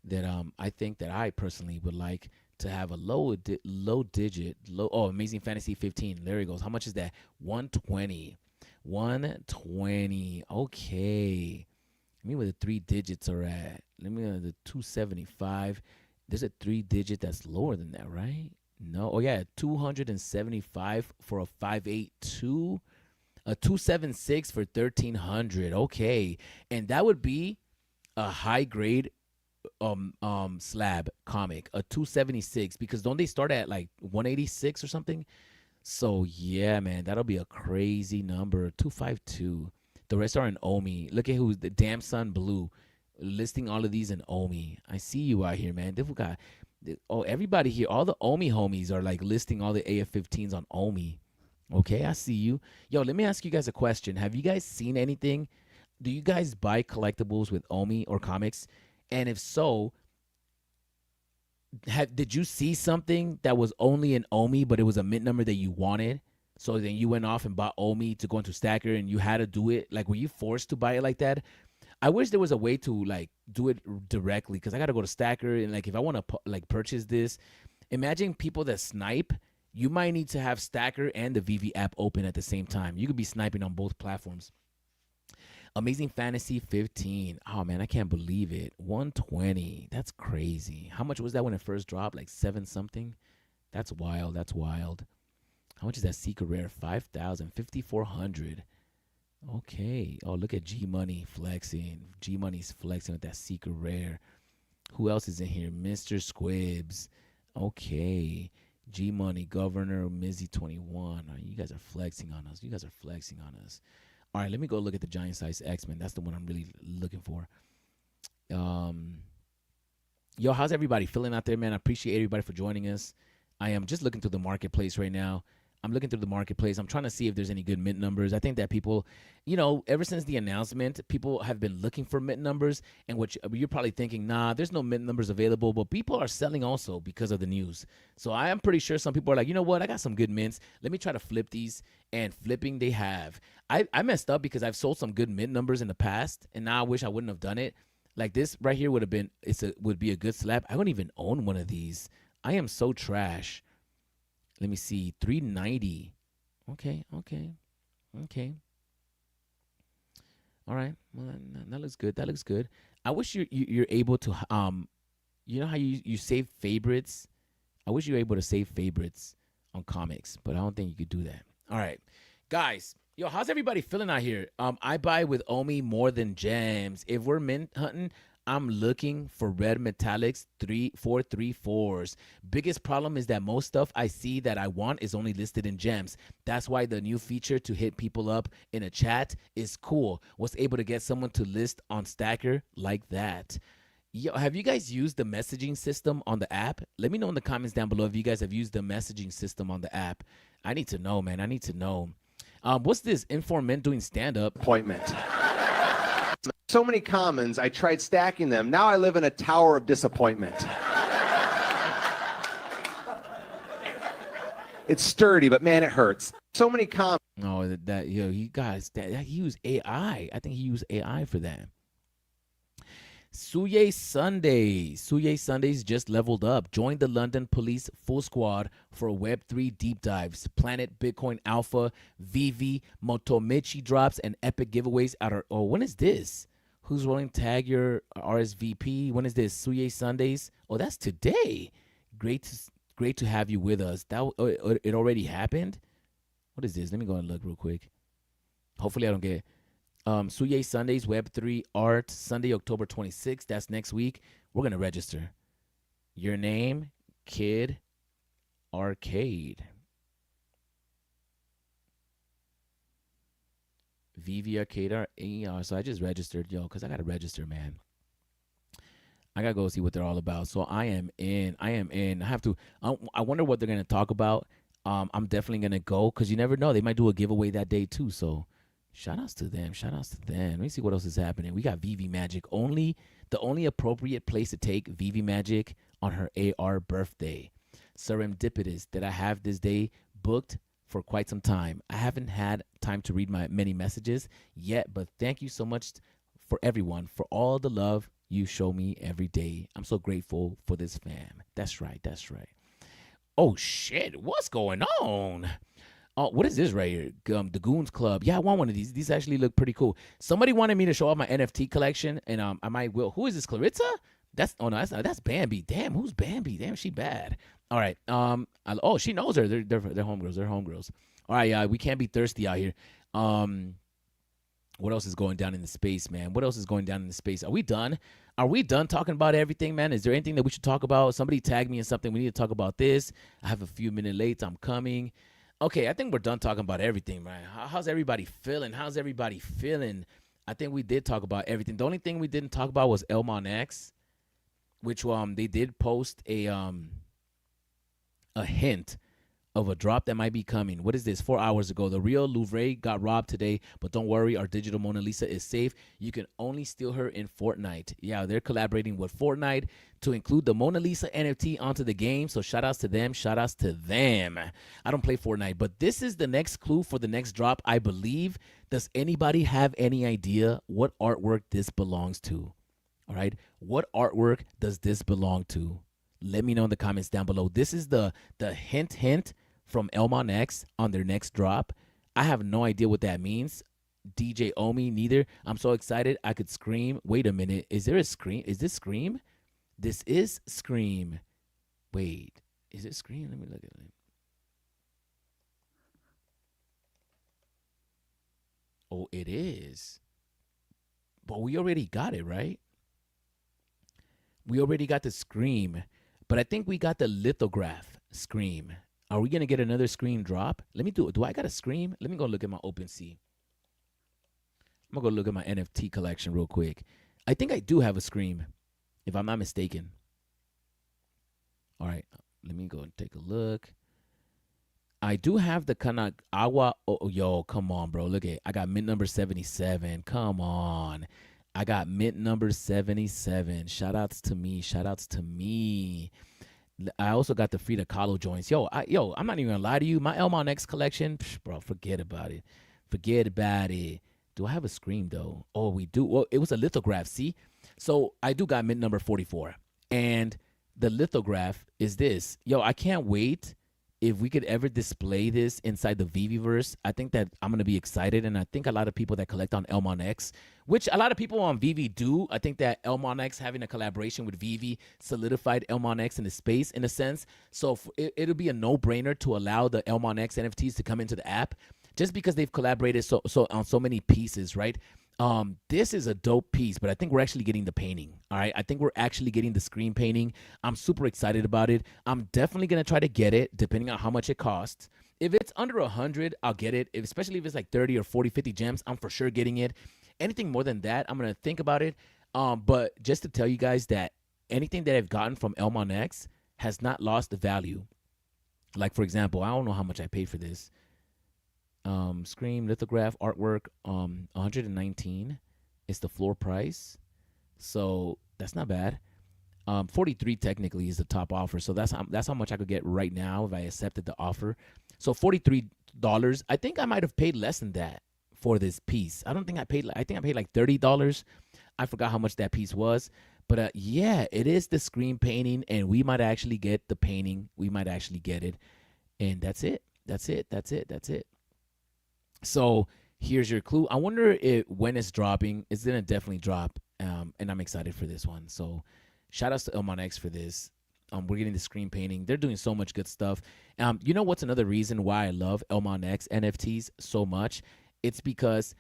that I think that I personally would like to have a low digit. Oh, Amazing Fantasy 15. There he goes. How much is that? 120. 120. Okay. Let me where the 3 digits are at. Let me the 275. There's a 3-digit that's lower than that, right? No. Oh yeah, 275 for a 582. A 276 for 1300. Okay. And that would be a high grade slab comic, a 276, because don't they start at like 186 or something? So yeah, man, that'll be a crazy number. 252. The rest are in Omi. Look at who's the Damn Sun Blue listing all of these in Omi. I see you out here, man. Everybody here, all the Omi homies are like listing all the AF-15s on Omi. Okay, I see you. Yo, let me ask you guys a question. Have you guys seen anything? Do you guys buy collectibles with Omi or comics? And if so, did you see something that was only an Omi, but it was a mint number that you wanted? So then you went off and bought Omi to go into Stacker, and you had to do it. Like, were you forced to buy it like that? I wish there was a way to like do it directly, because I got to go to Stacker, and like if I want to like purchase this, imagine people that snipe. You might need to have Stacker and the VeVe app open at the same time. You could be sniping on both platforms. Amazing Fantasy 15. Oh, man, I can't believe it. 120. That's crazy. How much was that when it first dropped? Like 7 something? That's wild. That's wild. How much is that Secret Rare? 5,000. 5,400. Okay. Oh, look at G-Money flexing. G-Money's flexing with that Secret Rare. Who else is in here? Mr. Squibs. Okay. G-Money, Governor, Mizzy 21. You guys are flexing on us. You guys are flexing on us. All right, let me go look at the giant size X-Men. That's the one I'm really looking for. Yo, how's everybody feeling out there, man? I appreciate everybody for joining us. I am just looking through the marketplace right now. I'm looking through the marketplace. I'm trying to see if there's any good mint numbers. I think that people, you know, ever since the announcement, people have been looking for mint numbers. And what you're probably thinking, nah, there's no mint numbers available. But people are selling also because of the news. So I am pretty sure some people are like, you know what? I got some good mints. Let me try to flip these. And flipping, they have. I messed up because I've sold some good mint numbers in the past. And now I wish I wouldn't have done it. Like this right here would be a good slab. I don't even own one of these. I am so trash. Let me see, 390. Okay. All right, well that looks good. That looks good. I wish you're able to you know how you save favorites. I wish you were able to save favorites on comics, but I don't think you could do that. All right, guys. Yo, how's everybody feeling out here? I buy with Omi more than gems. If we're mint hunting, I'm looking for red metallics 434s. Biggest problem is that most stuff I see that I want is only listed in gems. That's why the new feature to hit people up in a chat is cool. Was able to get someone to list on Stacker like that. Yo, have you guys used the messaging system on the app? Let me know in the comments down below if you guys have used the messaging system on the app. I need to know, man. I need to know. What's this? Inform men doing stand-up. Appointment. So many commons, I tried stacking them. Now I live in a tower of disappointment. It's sturdy, but man, it hurts. So many commons. No, you guys, he used AI. I think he used AI for that. Suye Sundays just leveled up. Join the London Police full squad for Web3 deep dives, Planet Bitcoin Alpha, VeVe, Motomichi drops, and epic giveaways at our. Oh, when is this? Who's rolling? Tag your RSVP. When is this? Suye Sundays. Oh, that's today. Great to have you with us. It already happened. What is this? Let me go and look real quick. Hopefully I don't get. Suye Sundays, Web3 Art, Sunday, October 26th. That's next week. We're going to register. Your name, Kid Arcade. VeVe Arcade. So I just registered, yo, because I got to register, man. I got to go see what they're all about. So I am in. I have to. I wonder what they're going to talk about. I'm definitely gonna go because you never know. They might do a giveaway that day too. So shout outs to them. Shout outs to them. Let me see what else is happening. We got VeVe Magic. The only appropriate place to take VeVe Magic on her AR birthday. Serendipitous that I have this day booked for quite some time. I haven't had time to read my many messages yet, but thank you so much for everyone, for all the love you show me every day. I'm so grateful for this fam. That's right. That's right. Oh, shit. What's going on? Oh, what is this right here? The Goons Club. Yeah, I want one of these. These actually look pretty cool. Somebody wanted me to show off my NFT collection, and I might will. Who is this, Clarissa? That's Bambi. Damn, who's Bambi? Damn, she bad. All right. She knows her. They're homegirls. They're homegirls. All right, we can't be thirsty out here. What else is going down in the space, man? What else is going down in the space? Are we done? Are we done talking about everything, man? Is there anything that we should talk about? Somebody tag me in something. We need to talk about this. I have a few minutes late. I'm coming. Okay, I think we're done talking about everything, man. How's everybody feeling? I think we did talk about everything. The only thing we didn't talk about was Elmon X, which they did post a hint of a drop that might be coming. What is this? 4 hours ago, the real Louvre got robbed today, but don't worry, our digital Mona Lisa is safe. You can only steal her in Fortnite. Yeah, they're collaborating with Fortnite to include the Mona Lisa NFT onto the game. So shout outs to them. Shout outs to them. I don't play Fortnite, but this is the next clue for the next drop, I believe. Does anybody have any idea what artwork this belongs to? All right. What artwork does this belong to? Let me know in the comments down below. This is the hint from Elmon X on their next drop. I have no idea what that means. DJ Omi, neither. I'm so excited I could scream. Wait a minute. Is there a Scream? Is this Scream? This is Scream. Wait. Is it Scream? Let me look at it. Oh, it is. But we already got it, right? We already got the Scream. But I think we got the lithograph Scream. Are we going to get another Scream drop? Let me do it. Do I got a Scream? Let me go look at my OpenSea. I'm going to go look at my NFT collection real quick. I think I do have a Scream, if I'm not mistaken. All right. Let me go and take a look. I do have the Kanagawa. Oh, yo, come on, bro. Look at I got mint number 77. Come on. I got mint number 77. Shout outs to me. Shout outs to me. I also got the Frida Kahlo joints. I'm not even gonna lie to you. My Elmon X collection, bro, forget about it. Forget about it. Do I have a Scream though? Oh, we do. Well, it was a lithograph. See, so I do got mint number 44, and the lithograph is this. I can't wait if we could ever display this inside the VeVeverse. I think that I'm going to be excited, and I think a lot of people that collect on Elmon X, which a lot of people on VeVe do, I think that Elmon X having a collaboration with VeVe solidified Elmon X in the space in a sense. So it'll be a no-brainer to allow the Elmon X NFTs to come into the app just because they've collaborated so on so many pieces, right? This is a dope piece, but I think we're actually getting the painting. All right. I think we're actually getting the screen painting. I'm super excited about it. I'm definitely going to try to get it depending on how much it costs. If it's under 100, I'll get it. Especially if it's like 30 or 40, 50 gems, I'm for sure getting it. Anything more than that, I'm going to think about it. But just to tell you guys that anything that I've gotten from Elmon X has not lost the value. Like, for example, I don't know how much I paid for this. Scream lithograph artwork, 119 is the floor price, so that's not bad. 43 technically is the top offer, so that's how much I could get right now if I accepted the offer. So $43. I think I might have paid less than that for this piece. I think I paid like $30. I forgot how much that piece was, but yeah, it is the Scream painting, and we might actually get the painting. We might actually get it, and that's it. That's it. So here's your clue. I wonder when it's dropping. It's gonna definitely drop, and I'm excited for this one. So shout outs to Elmon X for this. We're getting the screen painting. They're doing so much good stuff. You know what's another reason why I love Elmon X NFTs so much? It's because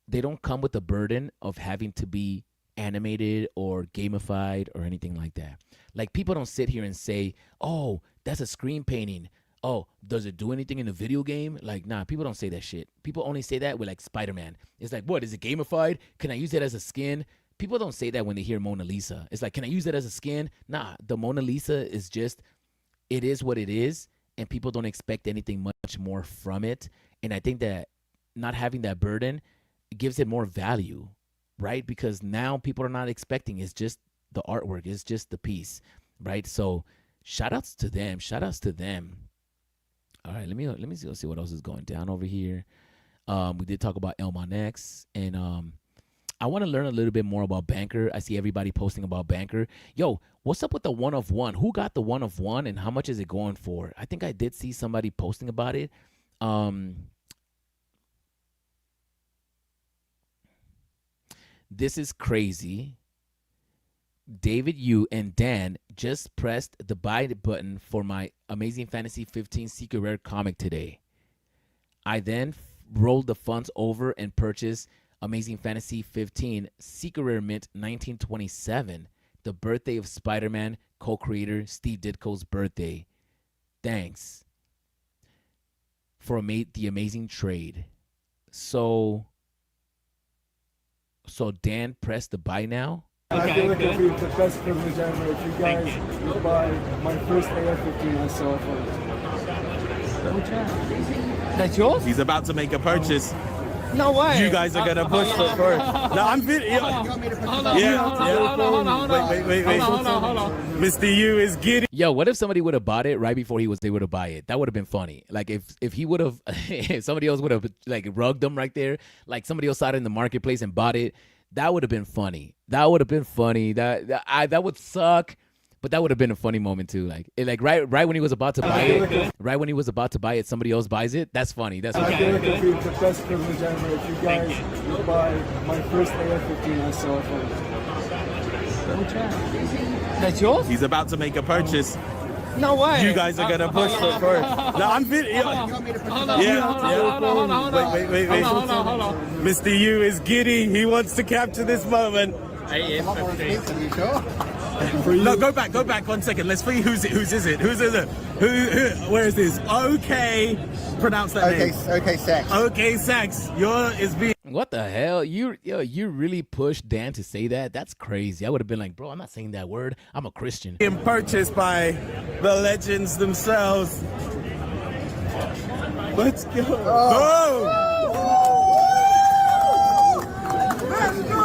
they don't come with the burden of having to be animated or gamified or anything like that. Like, people don't sit here and say, oh, that's a screen painting. Oh, does it do anything in the video game? Like, nah, people don't say that shit. People only say that with like Spider-Man. It's like, what, is it gamified? Can I use it as a skin? People don't say that when they hear Mona Lisa. It's like, can I use it as a skin? Nah, the Mona Lisa is just, it is what it is. and people don't expect anything much more from it. And I think that not having that burden gives it more value, right? Because now people are not expecting, it's just the artwork, it's just the piece, right? So shout outs to them. Shout outs to them. All right, let me see what else is going down over here. We did talk about Elmon X, and I want to learn a little bit more about Banker. I see everybody posting about Banker. Yo, what's up with the 1 of 1? Who got the 1 of 1, and how much is it going for? I think I did see somebody posting about it. This is crazy. David, you and Dan just pressed the buy button for my Amazing Fantasy 15 Secret Rare comic today. I then rolled the funds over and purchased Amazing Fantasy 15 Secret Rare Mint 1927, the birthday of Spider-Man co-creator Steve Ditko's birthday. Thanks for the amazing trade. So Dan pressed the buy now. I feel like it'd be the best privilege ever if you guys would buy my first AR-15 I saw for That's yours? He's about to make a purchase. No way. You guys are gonna push for first. No, I'm video. Hold on. Wait. Hold on. Mr. U is giddy. Yo, what if somebody would have bought it right before they would have buy it? That would have been funny. Like if he would have, if somebody else would have like rugged them right there, like somebody else saw it in the marketplace and bought it, that would have been funny. That would would suck. But that would have been a funny moment too. Like right when he was about to buy it, somebody else buys it. That's funny. That's funny. I feel like it'd be the best privilege ever if you guys would buy my first AR-15 I saw for That's yours? He's about to make a purchase. No way. You guys are gonna push for first. No, I'm video. Hold on. Wait. Hold on. Mr. U is giddy. He wants to capture this moment. No, go back 1 second. Let's see whose is it? Where is this? Okay. Pronounce that name. Okay, Sex. Okay, Sex. What the hell? You really pushed Dan to say that? That's crazy. I would have been like, bro, I'm not saying that word. I'm a Christian. Being purchased by the legends themselves. Let's go. Let's go!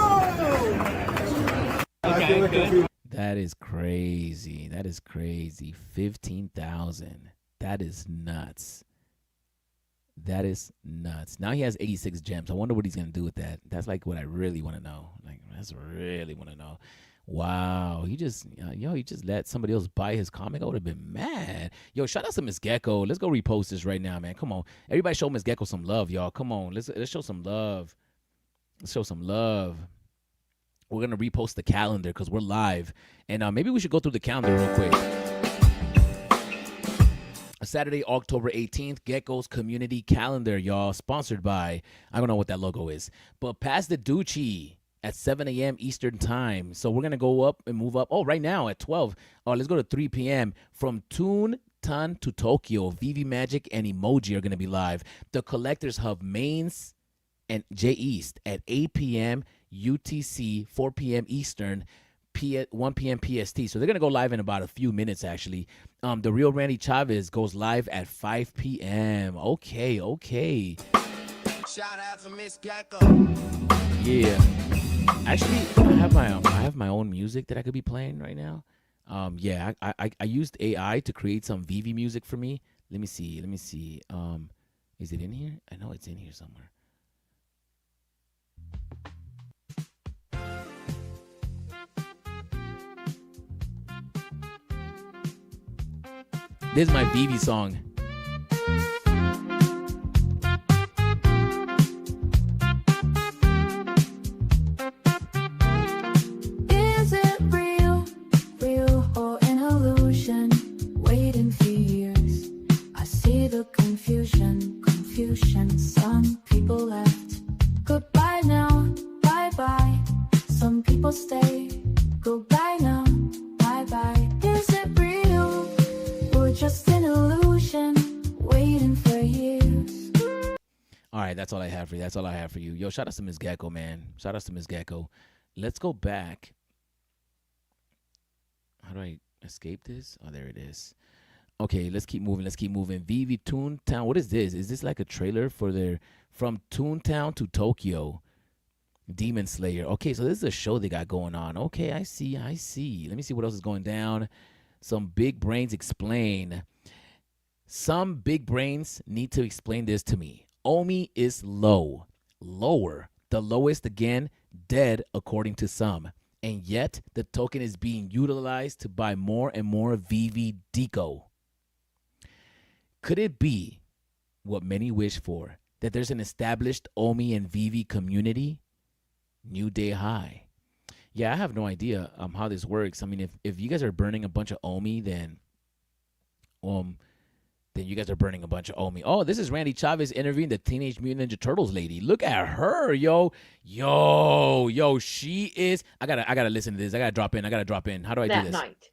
That is crazy. 15,000. That is nuts. Now he has 86 gems. I wonder what he's gonna do with that. That's like what I really want to know. Wow, he just let somebody else buy his comic. I would have been mad. Yo, shout out to Miss Gecko. Let's go repost this right now, man. Come on, everybody, show Miss Gecko some love, y'all. Come on, let's show some love. We're gonna repost the calendar because we're live, and maybe we should go through the calendar real quick. Saturday, October 18th, Gecko's Community Calendar, y'all. Sponsored by, I don't know what that logo is, but Pass the Ducci at 7 a.m. Eastern Time. So we're going to go up and move up. Oh, right now at 12. Oh, let's go to 3 p.m. From Toontown to Tokyo, VeVe Magic and Emoji are going to be live. The Collectors Hub Mains and J East at 8 p.m. UTC, 4 p.m. Eastern, 1 p.m. PST. So they're going to go live in about a few minutes, actually. The Real Randy Chavez goes live at 5 p.m. Okay. Shout out to Miss Gecko. Yeah. Actually, I have my own music that I could be playing right now. Yeah, I used AI to create some VeVe music for me. Let me see. Is it in here? I know it's in here somewhere. This is my VeVe song. Is it real or an illusion? Waiting for years. I see the confusion. Some people left. Goodbye now, bye. Some people stay. Goodbye now, bye. Is it real or just an illusion? Waiting for years. All right, that's all I have for you. Yo, shout out to Ms. Gecko, man. Let's go back. How do I escape this? Oh, there it is. Okay, let's keep moving. Let's keep moving. VeVe Toontown. What is this? Is this like a trailer for their From Toontown to Tokyo Demon Slayer? Okay, so this is a show they got going on. Okay, I see. I see. Let me see what else is going down. Some big brains explain. Some big brains need to explain this to me. Omi is low. Lower. The lowest again, dead according to some. And yet, the token is being utilized to buy more and more VeVe Deco. Could it be what many wish for, that there's an established Omi and VeVe community? New day high. Yeah, I have no idea how this works. I mean, if you guys are burning a bunch of Omi, then you guys are burning a bunch of Omi. Oh, this is Randy Chavez interviewing the Teenage Mutant Ninja Turtles lady. Look at her, yo. She is. I gotta listen to this. I gotta drop in. How do I do this? Night.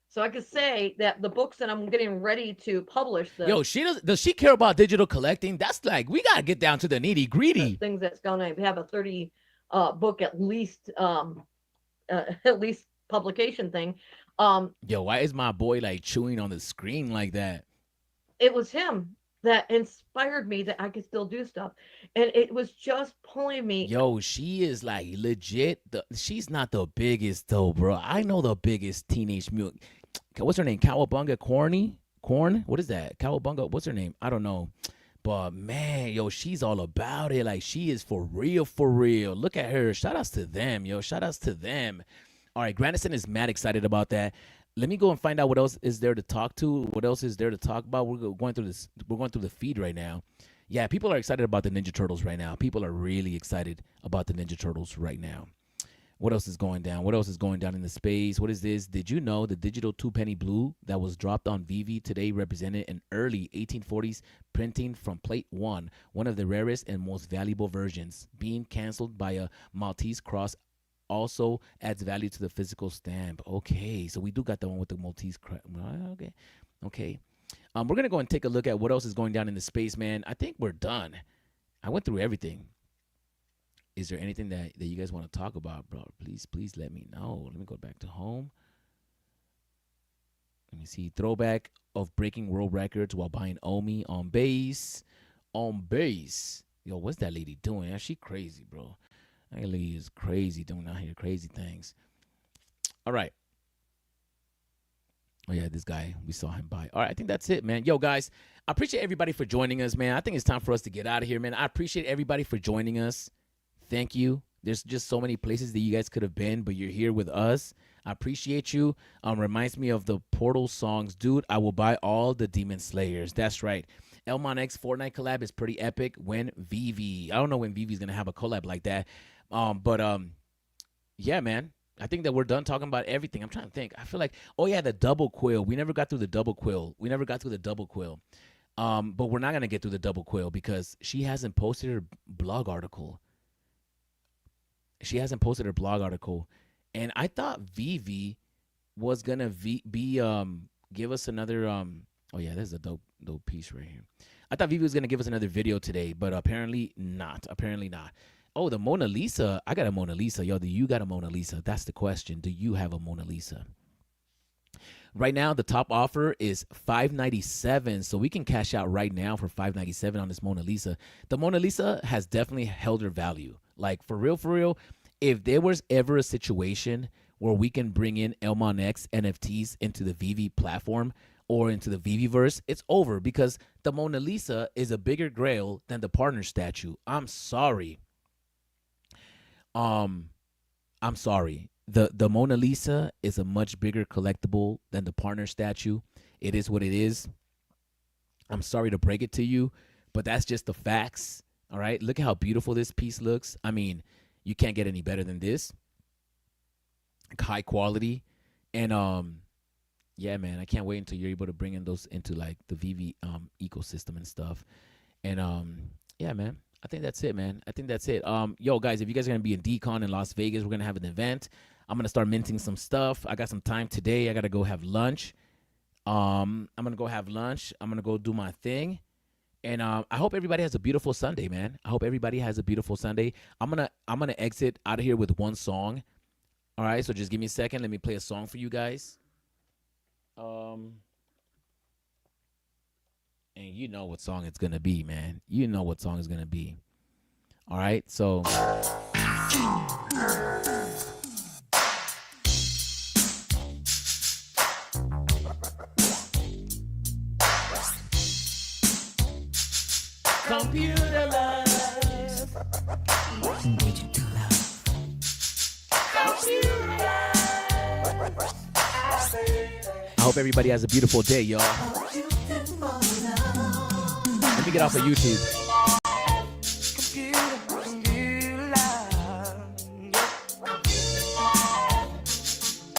So I could say that the books that I'm getting ready to publish. Does she care about digital collecting? That's like, we gotta get down to the nitty gritty. Things that's gonna have a 30 book at least publication thing. Why is my boy like chewing on the screen like that? It was him that inspired me that I could still do stuff. And it was just pulling me. She is like legit. She's not the biggest though, bro. I know the biggest Teenage Mutant. What's her name? Cowabunga Corn? What is that? Cowabunga, what's her name? I don't know. But man, she's all about it. Like, she is for real, for real. Look at her. Shout outs to them, Shout outs to them. All right, Grandison is mad excited about that. Let me go and find out what else is there to talk to. What else is there to talk about? We're going through this. We're going through the feed right now. Yeah, people are excited about the Ninja Turtles right now. People are really excited about the Ninja Turtles right now. What else is going down? What else is going down in the space? What is this? Did you know the digital 2-penny blue that was dropped on VeVe today represented an early 1840s printing from Plate 1, one of the rarest and most valuable versions, being canceled by a Maltese cross also adds value to the physical stamp. Okay, so we do got the one with the Maltese cross. Okay. We're going to go and take a look at what else is going down in the space, man. I think we're done. I went through everything. Is there anything that you guys want to talk about, bro? Please let me know. Let me go back to home. Let me see. Throwback of breaking world records while buying Omi on base. On base. Yo, what's that lady doing? Yeah, she crazy, bro. That lady is crazy doing out here crazy things. All right. Oh, yeah, this guy, we saw him buy. All right, I think that's it, man. Yo, guys, I appreciate everybody for joining us, man. I think it's time for us to get out of here, man. I appreciate everybody for joining us. Thank you. There's just so many places that you guys could have been, but you're here with us. I appreciate you. Reminds me of the Portal songs. Dude, I will buy all the Demon Slayers. That's right. Elmon X Fortnite collab is pretty epic. When VeVe. I don't know when VeVe's going to have a collab like that. Yeah, man. I think that we're done talking about everything. I'm trying to think. I feel like, oh, yeah, the double quill. We never got through the double quill. But we're not going to get through the double quill because she hasn't posted her blog article. And I thought VeVe was gonna give us another oh yeah, this is a dope piece right here. I thought VeVe was gonna give us another video today, but apparently not. Oh, the Mona Lisa. I got a Mona Lisa. Yo, do you got a Mona Lisa? That's the question. Do you have a Mona Lisa? Right now, the top offer is $597, so we can cash out right now for $597 on this Mona Lisa. The Mona Lisa has definitely held her value. Like, for real, if there was ever a situation where we can bring in Elmon X NFTs into the VeVe platform or into the VeVeverse, it's over because the Mona Lisa is a bigger grail than the partner statue. I'm sorry. The Mona Lisa is a much bigger collectible than the partner statue. It is what it is. I'm sorry to break it to you, but that's just the facts. All right, look at how beautiful this piece looks. I mean, you can't get any better than this. High quality. And yeah, man, I can't wait until you're able to bring in those into like the VeVe ecosystem and stuff. And yeah, man, I think that's it, man. Yo, guys, if you guys are gonna be in DCon in Las Vegas, we're gonna have an event. I'm gonna start minting some stuff. I got some time today. I gotta go have lunch. I'm gonna go have lunch. I'm gonna go do my thing. And I hope everybody has a beautiful Sunday, man. I hope everybody has a beautiful Sunday. I'm gonna exit out of here with one song. All right, so just give me a second. Let me play a song for you guys. And you know what song it's gonna be, man. You know what song it's gonna be. All right, so computer love. Digital love. Computer love. I hope everybody has a beautiful day, y'all. Let me get off of YouTube.